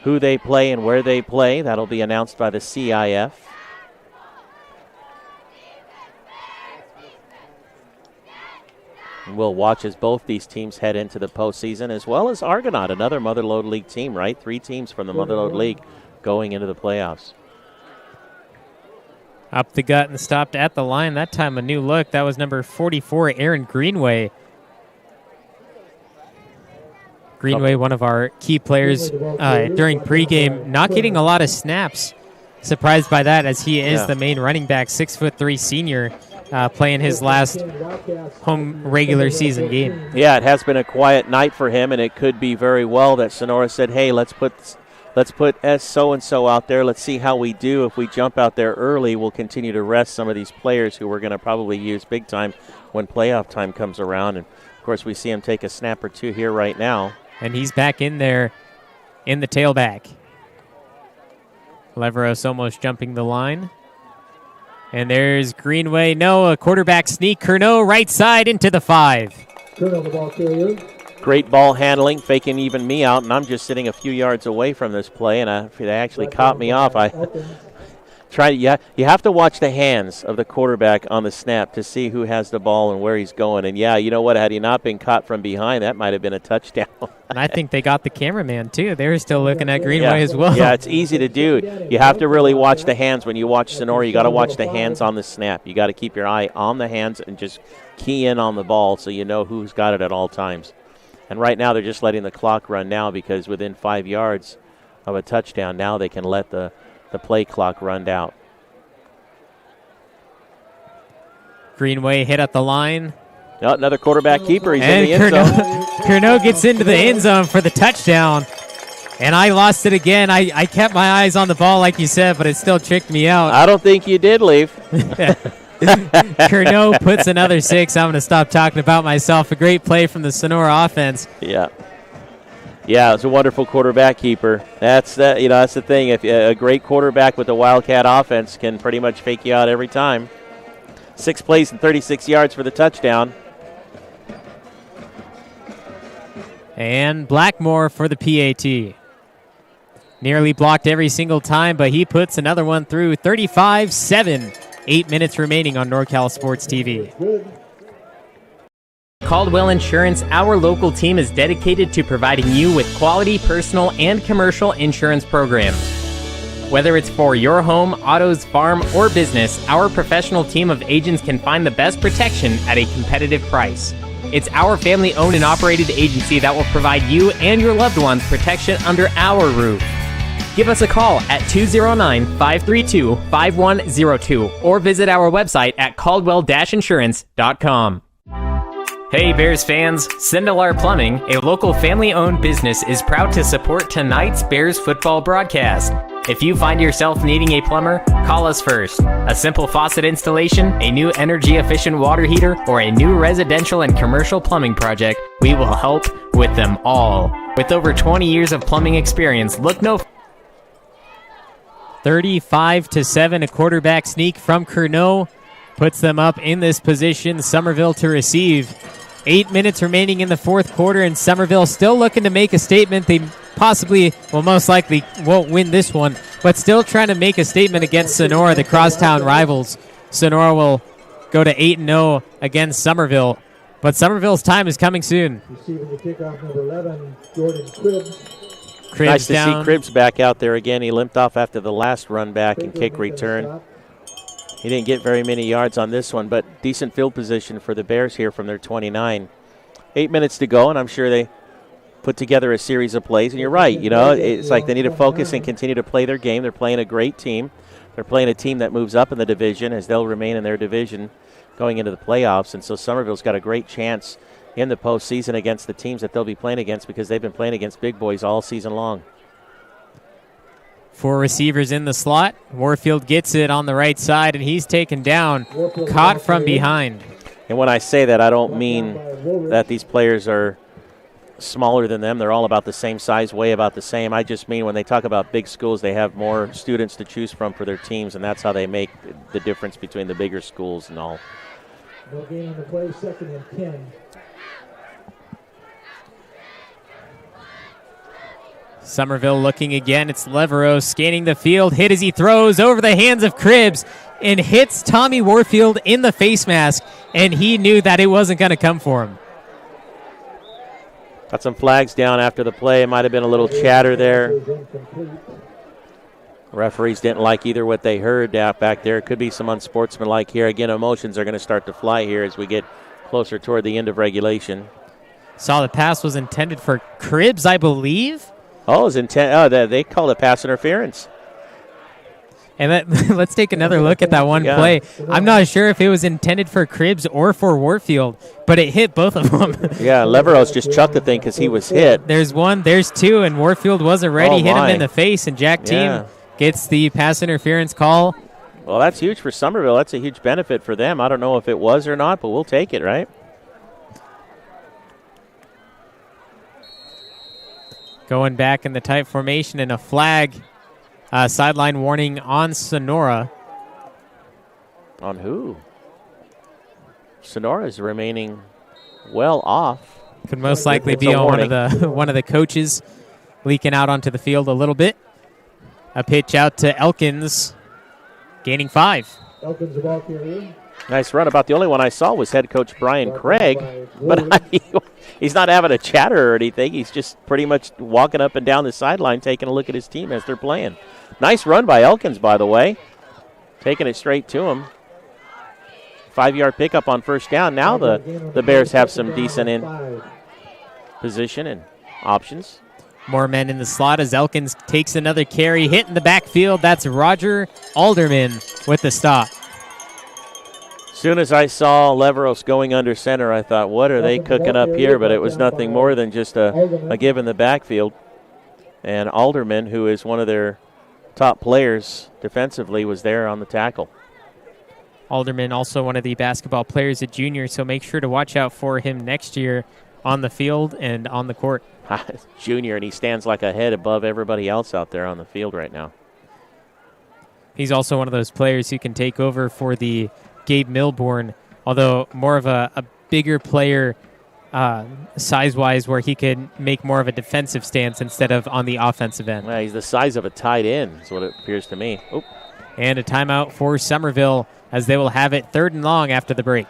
Who they play and where they play, that'll be announced by the CIF. And we'll watch as both these teams head into the postseason, as well as Argonaut, another Motherlode League team, right? 3 teams from the Motherlode League going into the playoffs. Up the gut and stopped at the line. That time a new look. That was number 44, Aaron Greenway. Greenway, one of our key players during pregame, not getting a lot of snaps. Surprised by that, as he is the main running back, 6'3" senior, playing his last home regular season game. Yeah, it has been a quiet night for him, and it could be very well that Sonora said, hey, let's put S so-and-so out there. Let's see how we do. If we jump out there early, we'll continue to rest some of these players who we're going to probably use big time when playoff time comes around. And, of course, we see him take a snap or two here right now. And he's back in there in the tailback. Leveros almost jumping the line. And there's Greenway. No, a quarterback sneak. Curnow right side into the 5. Curnow, the ball carrier. Great ball handling, faking even me out, and I'm just sitting a few yards away from this play, and they actually caught me off. You have to watch the hands of the quarterback on the snap to see who has the ball and where he's going. And, yeah, you know what? Had he not been caught from behind, that might have been a touchdown. And I think they got the cameraman, too. They were still looking at Greenway as well. Yeah, it's easy to do. You have to really watch the hands when you watch Sonora. You got to watch the hands on the snap. You got to keep your eye on the hands and just key in on the ball so you know who's got it at all times. And right now they're just letting the clock run now because within 5 yards of a touchdown, now they can let the play clock run out. Greenway hit at the line. Oh, another quarterback keeper. He's in the end zone. Curnow gets into the end zone for the touchdown. And I lost it again. I kept my eyes on the ball like you said, but it still tricked me out. I don't think you did, Leaf. Curnow puts another 6. I'm going to stop talking about myself. A great play from the Sonora offense. Yeah. Yeah, it's a wonderful quarterback keeper. That's the thing. If a great quarterback with a Wildcat offense can pretty much fake you out every time. 6 plays and 36 yards for the touchdown. And Blackmore for the PAT. Nearly blocked every single time, but he puts another one through. 35-7. 8 minutes remaining on NorCal Sports TV. Caldwell Insurance, our local team, is dedicated to providing you with quality personal and commercial insurance programs. Whether it's for your home, autos, farm, or business, our professional team of agents can find the best protection at a competitive price. It's our family-owned and operated agency that will provide you and your loved ones protection under our roof. Give us a call at 209-532-5102 or visit our website at caldwell-insurance.com. Hey Bears fans, Sindelar Plumbing, a local family-owned business, is proud to support tonight's Bears football broadcast. If you find yourself needing a plumber, call us first. A simple faucet installation, a new energy-efficient water heater, or a new residential and commercial plumbing project, we will help with them all. With over 20 years of plumbing experience, look no 35-7, a quarterback sneak from Curnow puts them up in this position. Summerville to receive. 8 minutes remaining in the fourth quarter, and Summerville still looking to make a statement. They possibly, most likely won't win this one, but still trying to make a statement against Sonora, the crosstown rivals. Sonora will go to 8-0 against Summerville, but Summerville's time is coming soon. Receiving the kickoff, number 11, Jordan Cribbs. Nice to see Cribbs back out there again. He limped off after the last run back and kick return. He didn't get very many yards on this one, but decent field position for the Bears here from their 29. 8 minutes to go, and I'm sure they put together a series of plays. And you're right, it's like they need to focus and continue to play their game. They're playing a great team. They're playing a team that moves up in the division, as they'll remain in their division going into the playoffs. And so Summerville's got a great chance in the postseason against the teams that they'll be playing against, because they've been playing against big boys all season long. 4 receivers in the slot. Warfield gets it on the right side, and he's taken down, caught from behind. And when I say that, I don't mean that these players are smaller than them. They're all about the same size, weigh about the same. I just mean when they talk about big schools, they have more students to choose from for their teams, and that's how they make the difference between the bigger schools and all. No gain on the play, 2nd and 10. Summerville looking again. It's Leveros scanning the field. Hit as he throws over the hands of Cribbs and hits Tommy Warfield in the face mask, and he knew that it wasn't going to come for him. Got some flags down after the play. It might have been a little chatter there. Referees didn't like either what they heard back there. It could be some unsportsmanlike here. Again, emotions are going to start to fly here as we get closer toward the end of regulation. Saw the pass was intended for Cribbs, I believe. Oh, it was they called it pass interference. And let's take another look at that one play. I'm not sure if it was intended for Cribbs or for Warfield, but it hit both of them. Yeah, Leveros just chucked the thing because he was hit. There's one, there's two, and Warfield wasn't ready. Hit him in the face, and Jack Team gets the pass interference call. Well, that's huge for Summerville. That's a huge benefit for them. I don't know if it was or not, but we'll take it, right? Going back in the tight formation, and a flag. Sideline warning on Sonora. On who? Sonora is remaining well off. Could most likely be on one of the coaches leaking out onto the field a little bit. A pitch out to Elkins, gaining 5. Elkins, the ball carrier. Nice run. About the only one I saw was head coach Brian Craig, but he's not having a chatter or anything. He's just pretty much walking up and down the sideline, taking a look at his team as they're playing. Nice run by Elkins, by the way. Taking it straight to him. 5-yard pickup on first down. Now the Bears have some decent in position and options. More men in the slot as Elkins takes another carry. Hit in the backfield. That's Roger Alderman with the stop. Soon as I saw Leveros going under center, I thought, what are they cooking up here? But it was nothing more than just a give in the backfield. And Alderman, who is one of their top players defensively, was there on the tackle. Alderman, also one of the basketball players at junior, so make sure to watch out for him next year on the field and on the court. Junior, and he stands like a head above everybody else out there on the field right now. He's also one of those players who can take over for the Gabe Milborn, although more of a bigger player size-wise, where he could make more of a defensive stance instead of on the offensive end. Well, he's the size of a tight end, is what it appears to me. Oh. And a timeout for Summerville as they will have it 3rd and long after the break.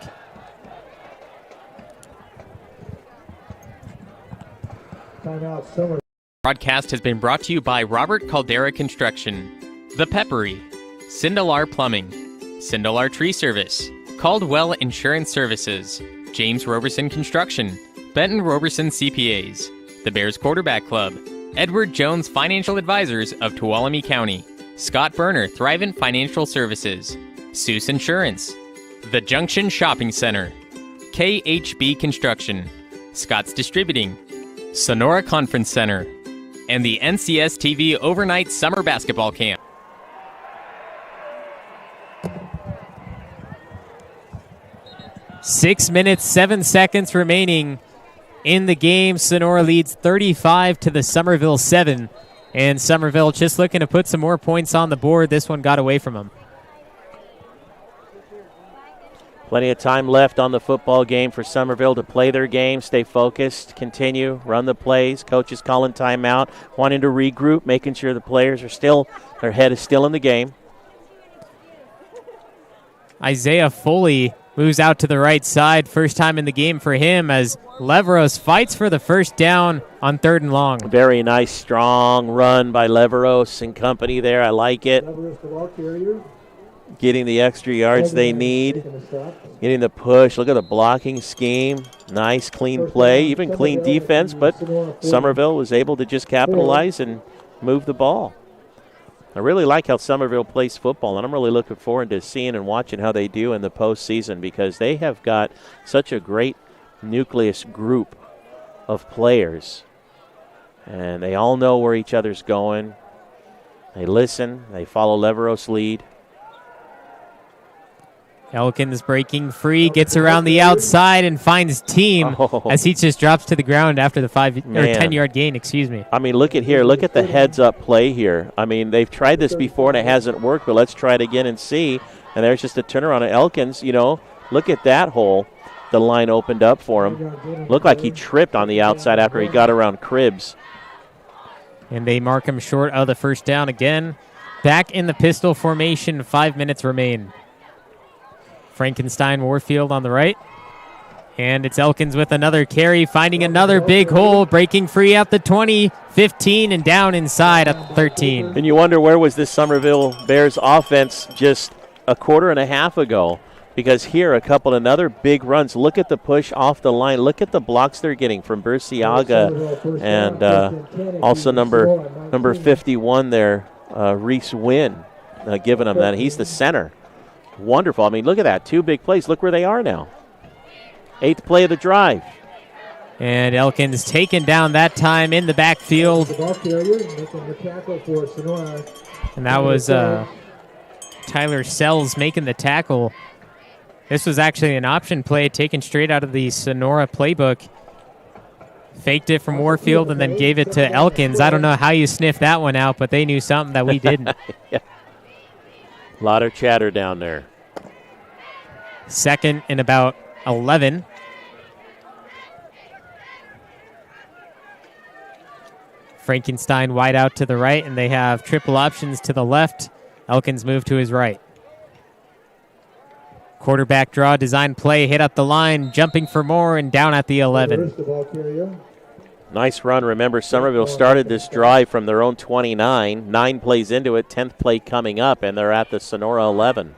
Timeout, Summerville. Broadcast has been brought to you by Robert Caldera Construction, The Peppery, Sindelar Plumbing, Sindelar Tree Service, Caldwell Insurance Services, James Roberson Construction, Benton Roberson CPAs, the Bears Quarterback Club, Edward Jones Financial Advisors of Tuolumne County, Scott Berner Thrivent Financial Services, Suess Insurance, the Junction Shopping Center, KHB Construction, Scott's Distributing, Sonora Conference Center, and the NCS TV Overnight Summer Basketball Camp. Six minutes, 7 seconds remaining in the game. Sonora leads 35 to the Summerville 7. And Summerville just looking to put some more points on the board. This one got away from them. Plenty of time left on the football game for Summerville to play their game, stay focused, continue, run the plays. Coaches calling timeout, wanting to regroup, making sure the players are still, their head is still in the game. Isaiah Foley moves out to the right side. First time in the game for him as Leveros fights for the first down on 3rd and long. Very nice, strong run by Leveros and company there. I like it. Getting the extra yards they need. Getting the push. Look at the blocking scheme. Nice, clean play. Even clean defense, but Summerville was able to just capitalize and move the ball. I really like how Summerville plays football, and I'm really looking forward to seeing and watching how they do in the postseason because they have got such a great nucleus group of players. And they all know where each other's going. They listen. They follow Leveros' lead. Elkins breaking free, gets around the outside and finds Team as he just drops to the ground after the 10-yard gain, excuse me. I mean, look at here. Look at the heads-up play here. I mean, they've tried this before and it hasn't worked, but let's try it again and see. And there's just a turnaround of Elkins. You know, look at that hole. The line opened up for him. Looked like he tripped on the outside after he got around Cribbs. And they mark him short of the first down again. Back in the pistol formation, 5 minutes remain. Frankenstein, Warfield on the right. And it's Elkins with another carry, finding another big hole, breaking free at the 20, 15, and down inside at the 13. And you wonder where was this Summerville Bears offense just a quarter and a half ago. Because here, a couple another big runs. Look at the push off the line. Look at the blocks they're getting from Burciaga and also number 51 there, Reese Wynn, giving them that. He's the center. Wonderful. I mean, look at that. 2 big plays. Look where they are now. 8th play of the drive. And Elkins taken down that time in the backfield. And that was Tyler Sells making the tackle. This was actually an option play taken straight out of the Sonora playbook. Faked it from Warfield and then gave it to Elkins. I don't know how you sniffed that one out, but they knew something that we didn't. Yeah. A lot of chatter down there. 2nd and about 11. Frankenstein wide out to the right, and they have triple options to the left. Elkins moved to his right. Quarterback draw, design play, hit up the line, jumping for more, and down at the 11. Nice run. Remember, Summerville started this drive from their own 29. 9 plays into it, 10th play coming up, and they're at the Sonora 11.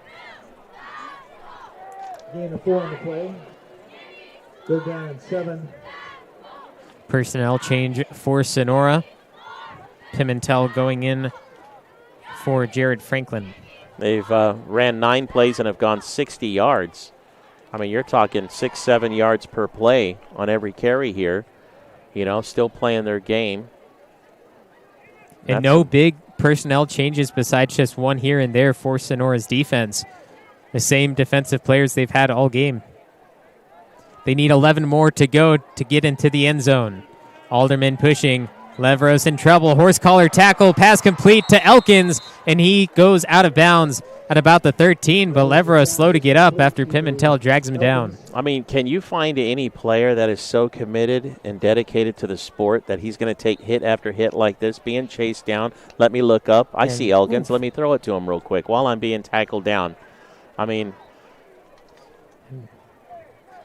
Gain of 4 on the play. They're down in 7. Personnel change for Sonora. Pimentel going in for Jared Franklin. They've ran 9 plays and have gone 60 yards. I mean, you're talking 6-7 yards per play on every carry here. You know, still playing their game. And no big personnel changes besides just one here and there for Sonora's defense. The same defensive players they've had all game. They need 11 more to go to get into the end zone. Alderman pushing. Leveros in trouble. Horse collar tackle. Pass complete to Elkins, and he goes out of bounds at about the 13, but Leveros slow to get up after Pimentel drags him down. I mean, can you find any player that is so committed and dedicated to the sport that he's going to take hit after hit like this, being chased down? Let me look up. I see Elkins. Let me throw it to him real quick while I'm being tackled down. I mean,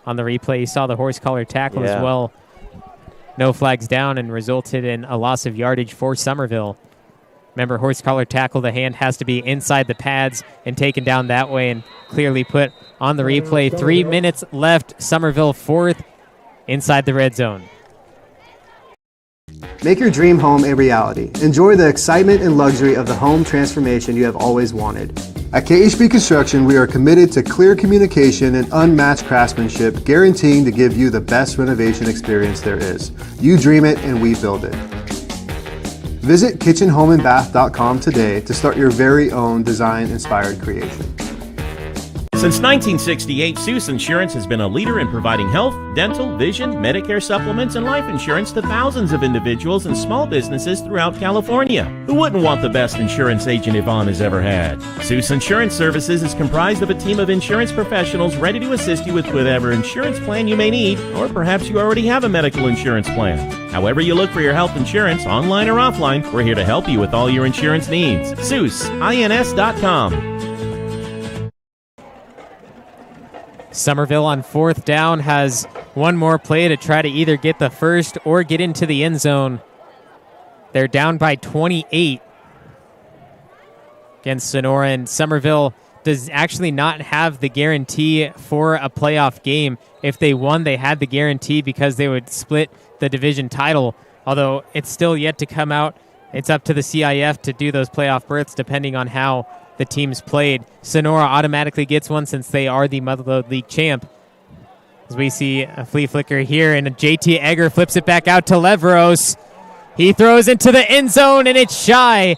on the replay, you saw the horse collar tackle as well. No flags down and resulted in a loss of yardage for Summerville. Remember, horse collar tackle, the hand has to be inside the pads and taken down that way and clearly put on the replay. 3 minutes left. Summerville 4th inside the red zone. Make your dream home a reality. Enjoy the excitement and luxury of the home transformation you have always wanted. At KHB Construction, we are committed to clear communication and unmatched craftsmanship, guaranteeing to give you the best renovation experience there is. You dream it and we build it. Visit kitchenhomeandbath.com today to start your very own design-inspired creation. Since 1968, Suess Insurance has been a leader in providing health, dental, vision, Medicare supplements, and life insurance to thousands of individuals and small businesses throughout California. Who wouldn't want the best insurance agent Yvonne has ever had? Suess Insurance Services is comprised of a team of insurance professionals ready to assist you with whatever insurance plan you may need, or perhaps you already have a medical insurance plan. However you look for your health insurance, online or offline, we're here to help you with all your insurance needs. SuessINS.com. Summerville on 4th down has one more play to try to either get the first or get into the end zone. They're down by 28 against Sonora, and Summerville does actually not have the guarantee for a playoff game. If they won, they had the guarantee because they would split the division title, although it's still yet to come out. It's up to the CIF to do those playoff berths depending on how the teams played. Sonora automatically gets one since they are the Motherlode League champ. As we see a flea flicker here, and JT Egger flips it back out to Leveros. He throws into the end zone, and it's shy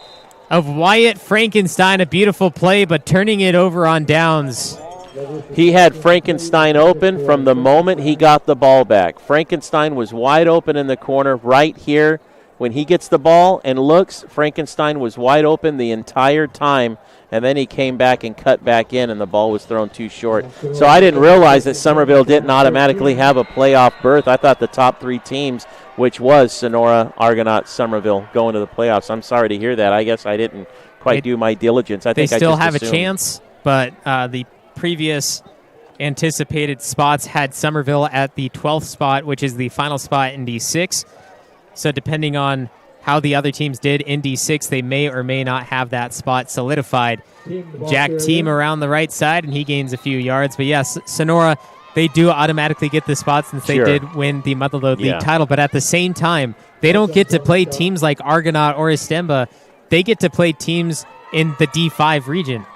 of Wyatt Frankenstein. A beautiful play, but turning it over on downs. He had Frankenstein open from the moment he got the ball back. Frankenstein was wide open in the corner right here. When he gets the ball and looks, Frankenstein was wide open the entire time, and then he came back and cut back in, and the ball was thrown too short. So I didn't realize that Summerville didn't automatically have a playoff berth. I thought the top 3 teams, which was Sonora, Argonaut, Summerville, going to the playoffs. I'm sorry to hear that. I guess I didn't quite do my diligence. I think they still I just have assumed. A chance, but the previous anticipated spots had Summerville at the 12th spot, which is the final spot in D6. So depending on how the other teams did in D6, they may or may not have that spot solidified. Jack Team around the right side, and he gains a few yards. But yes, Sonora, they do automatically get the spot since they did win the Motherlode League title. But at the same time, they don't get to play teams like Argonaut or Estemba. They get to play teams in the D5 region.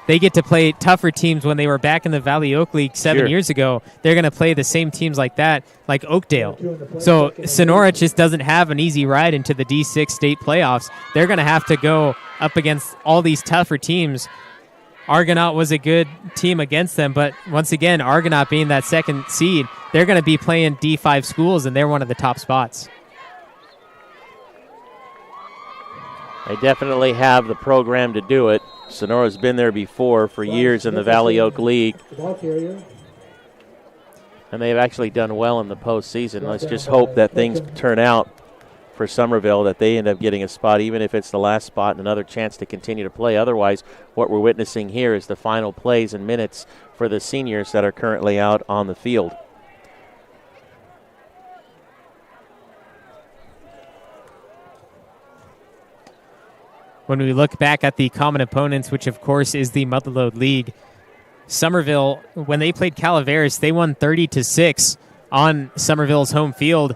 They get to play tougher teams. When they were back in the Valley Oak League 7 years ago, they're going to play the same teams like that, like Oakdale. So Sonora just doesn't have an easy ride into the D6 state playoffs. They're going to have to go up against all these tougher teams. Argonaut was a good team against them, but once again, Argonaut being that second seed, they're going to be playing D5 schools, and they're one of the top spots. They definitely have the program to do it. Sonora's been there before for years in the Valley Oak League. And they've actually done well in the postseason. Let's just hope that things turn out for Summerville, that they end up getting a spot, even if it's the last spot, and another chance to continue to play. Otherwise, what we're witnessing here is the final plays and minutes for the seniors that are currently out on the field. When we look back at the common opponents, which of course is the Motherlode League, Summerville, when they played Calaveras, they won 30-6 on Summerville's home field.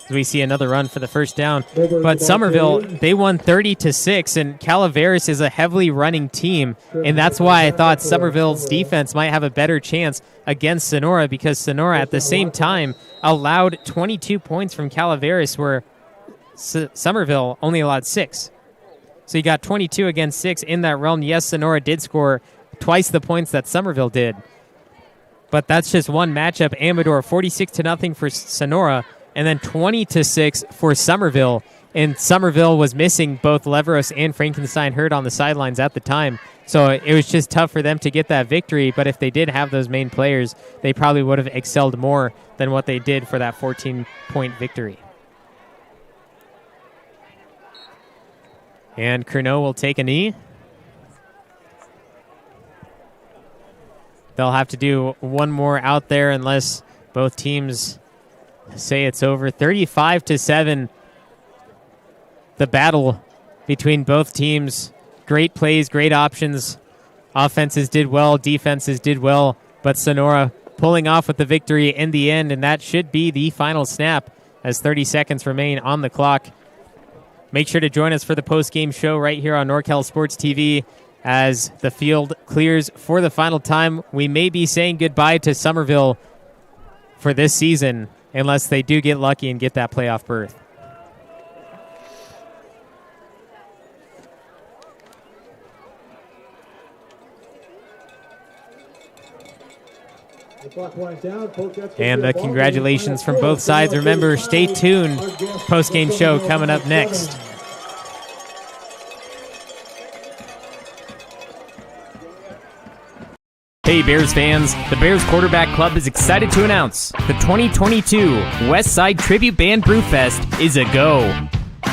We see another run for the first down. But Summerville, they won 30-6, and Calaveras is a heavily running team, and that's why I thought Summerville's defense might have a better chance against Sonora, because Sonora at the same time allowed 22 points from Calaveras, where Summerville only allowed 6. So you got 22 against 6 in that realm. Yes, Sonora did score twice the points that Summerville did. But that's just one matchup. Amador 46-0 for Sonora, and then 20-6 for Summerville. And Summerville was missing both Leveros and Frankenstein Hurd on the sidelines at the time. So it was just tough for them to get that victory. But if they did have those main players, they probably would have excelled more than what they did for that 14-point victory. And Curnow will take a knee. They'll have to do one more out there unless both teams say it's over. 35-7, the battle between both teams. Great plays, great options. Offenses did well, defenses did well, but Sonora pulling off with the victory in the end, and that should be the final snap as 30 seconds remain on the clock. Make sure to join us for the post-game show right here on NorCal Sports TV as the field clears for the final time. We may be saying goodbye to Summerville for this season unless they do get lucky and get that playoff berth. And congratulations from both sides. Remember, stay tuned. Post-game show coming up next. Hey Bears fans, the Bears Quarterback Club is excited to announce the 2022 West Side Tribute Band Brewfest is a go.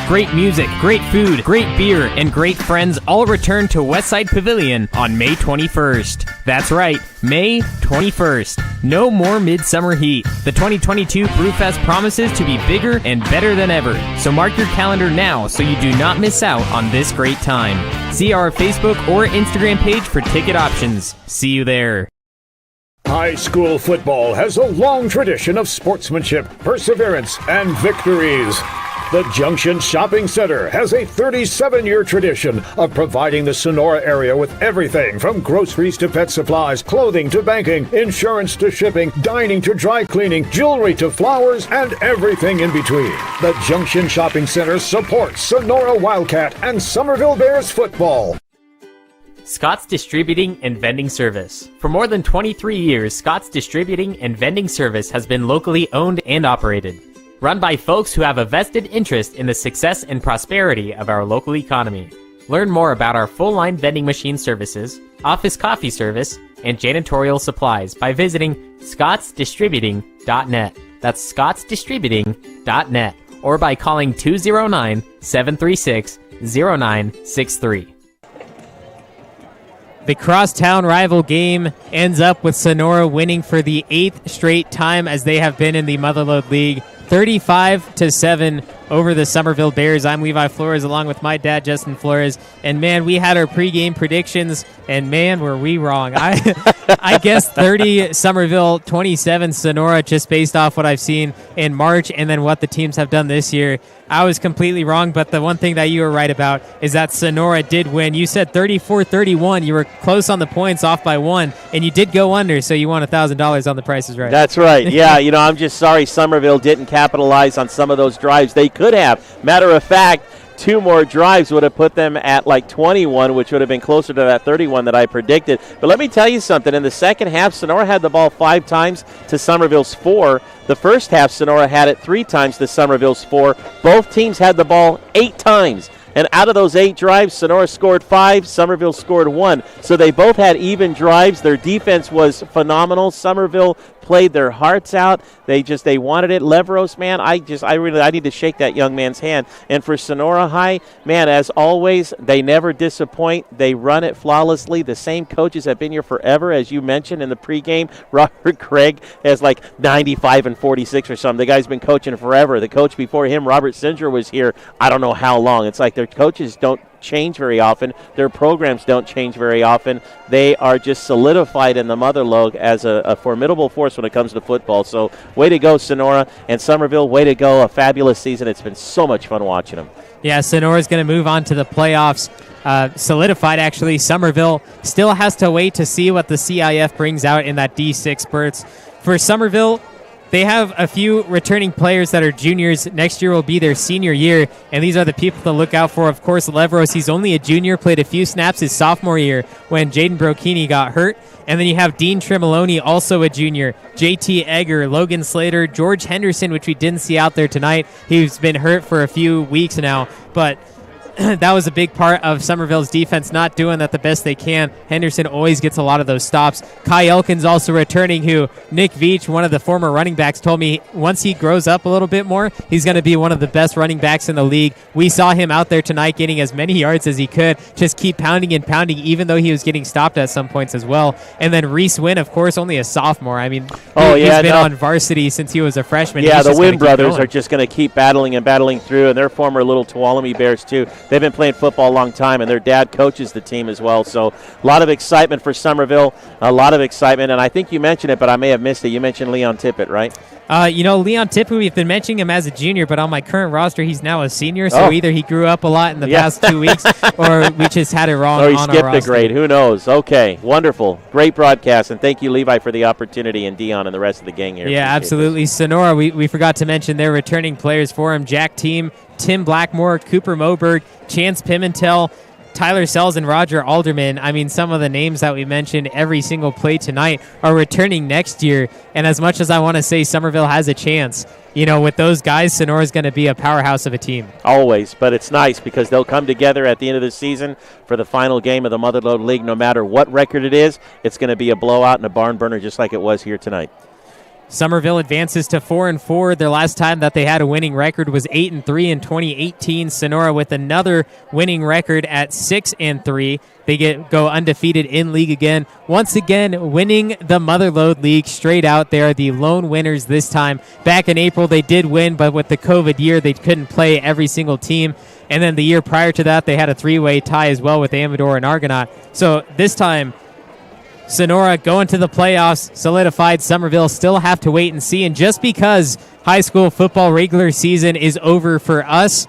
Great music, great food, great beer, and great friends all return to Westside Pavilion on May 21st. That's right, May 21st. No more midsummer heat. The 2022 Brewfest promises to be bigger and better than ever. So mark your calendar now so you do not miss out on this great time. See our Facebook or Instagram page for ticket options. See you there. High school football has a long tradition of sportsmanship, perseverance, and victories. The Junction Shopping Center has a 37-year tradition of providing the Sonora area with everything from groceries to pet supplies, clothing to banking, insurance to shipping, dining to dry cleaning, jewelry to flowers, and everything in between. The Junction Shopping Center supports Sonora Wildcat and Summerville Bears football. Scott's Distributing and Vending Service. For more than 23 years, Scott's Distributing and Vending Service has been locally owned and operated. Run by folks who have a vested interest in the success and prosperity of our local economy. Learn more about our full-line vending machine services, office coffee service, and janitorial supplies by visiting scottsdistributing.net. That's scottsdistributing.net, or by calling 209-736-0963. The crosstown rival game ends up with Sonora winning for the 8th straight time as they have been in the Motherlode League. 35-7 over the Summerville Bears. I'm Levi Flores along with my dad, Justin Flores. And, man, we had our pregame predictions, and, man, were we wrong. I guess 30 Summerville, 27 Sonora, just based off what I've seen in March and then what the teams have done this year. I was completely wrong, but the one thing that you were right about is that Sonora did win. You said 34-31. You were close on the points, off by 1, and you did go under, so you won $1,000 on the Price is Right. That's right. Yeah, I'm just sorry Summerville didn't capitalize on some of those drives. They could have. Matter of fact, 2 more drives would have put them at like 21, which would have been closer to that 31 that I predicted. But let me tell you something. In the second half, Sonora had the ball 5 times to Summerville's 4. The first half, Sonora had it 3 times to Summerville's 4. Both teams had the ball 8 times. And out of those 8 drives, Sonora scored 5, Summerville scored 1. So they both had even drives. Their defense was phenomenal. Summerville played their hearts out. They wanted it. Leveros, man, I need to shake that young man's hand. And for Sonora High, man, as always, they never disappoint. They run it flawlessly. The same coaches have been here forever, as you mentioned in the pregame. Robert Craig has like 95 and 46 or something. The guy's been coaching forever. The coach before him, Robert Singer, was here I don't know how long. It's like their coaches don't change very often. Their programs don't change very often. They are just solidified in the mother lode as a formidable force when it comes to football. So way to go, Sonora. And Summerville, way to go. A fabulous season. It's been so much fun watching them. Yeah, Sonora's going to move on to the playoffs. Solidified, actually. Summerville still has to wait to see what the CIF brings out in that D6 spurts. For Summerville, they have a few returning players that are juniors. Next year will be their senior year, and these are the people to look out for. Of course, Leveros, he's only a junior, played a few snaps his sophomore year when Jaden Brokini got hurt. And then you have Dean Tremoloni, also a junior, JT Egger, Logan Slater, George Henderson, which we didn't see out there tonight. He's been hurt for a few weeks now, but that was a big part of Summerville's defense, not doing that the best they can. Henderson always gets a lot of those stops. Kai Elkins also returning, who Nick Veach, one of the former running backs, told me once he grows up a little bit more, he's going to be one of the best running backs in the league. We saw him out there tonight getting as many yards as he could, just keep pounding and pounding, even though he was getting stopped at some points as well. And then Reese Wynn, of course, only a sophomore. I mean, he's been on varsity since he was a freshman. Yeah, the Wynn brothers are just going to keep battling and battling through, and they're former little Tuolumne Bears, too. They've been playing football a long time, and their dad coaches the team as well. So a lot of excitement for Summerville, a lot of excitement. And I think you mentioned it, but I may have missed it. You mentioned Leon Tippett, right? Leon Tippett, we've been mentioning him as a junior, but on my current roster, he's now a senior. So either he grew up a lot in the past 2 weeks, or we just had it wrong. Or he skipped a grade. Who knows? Okay, wonderful. Great broadcast. And thank you, Levi, for the opportunity, and Dion and the rest of the gang here. Yeah, absolutely. This. Sonora, we forgot to mention their returning players for him. Jack Team, Tim Blackmore, Cooper Moberg, Chance Pimentel, Tyler Sells, and Roger Alderman. I mean, some of the names that we mentioned every single play tonight are returning next year. And as much as I want to say Summerville has a chance, with those guys, Sonora's going to be a powerhouse of a team. Always, but it's nice because they'll come together at the end of the season for the final game of the Mother Lode League. No matter what record it is, it's going to be a blowout and a barn burner just like it was here tonight. Summerville advances to 4-4. Their last time that they had a winning record was 8-3 in 2018. Sonora with another winning record at 6-3. They go undefeated in league again. Once again, winning the Mother Lode League straight out. They are the lone winners this time. Back in April, they did win, but with the COVID year, they couldn't play every single team. And then the year prior to that, they had a 3-way tie as well with Amador and Argonaut. So this time, Sonora going to the playoffs, solidified. Summerville still have to wait and see. And just because high school football regular season is over for us,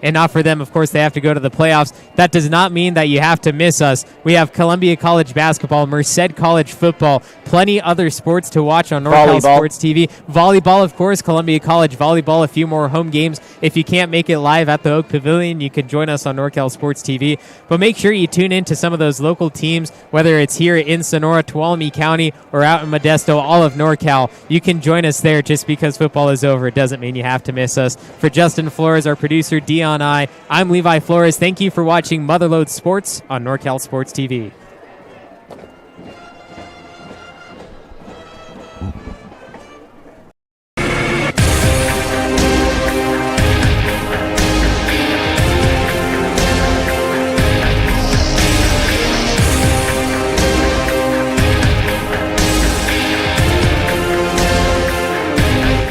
and not for them, of course, they have to go to the playoffs, that does not mean that you have to miss us. We have Columbia College basketball, Merced College football, plenty other sports to watch on NorCal Sports TV. Volleyball, of course, Columbia College volleyball, a few more home games. If you can't make it live at the Oak Pavilion, you can join us on NorCal Sports TV. But make sure you tune in to some of those local teams, whether it's here in Sonora, Tuolumne County, or out in Modesto, all of NorCal. You can join us there. Just because football is over, it doesn't mean you have to miss us. For Justin Flores, our producer, Dion, I'm Levi Flores. Thank you for watching Mother Lode Sports on NorCal Sports TV.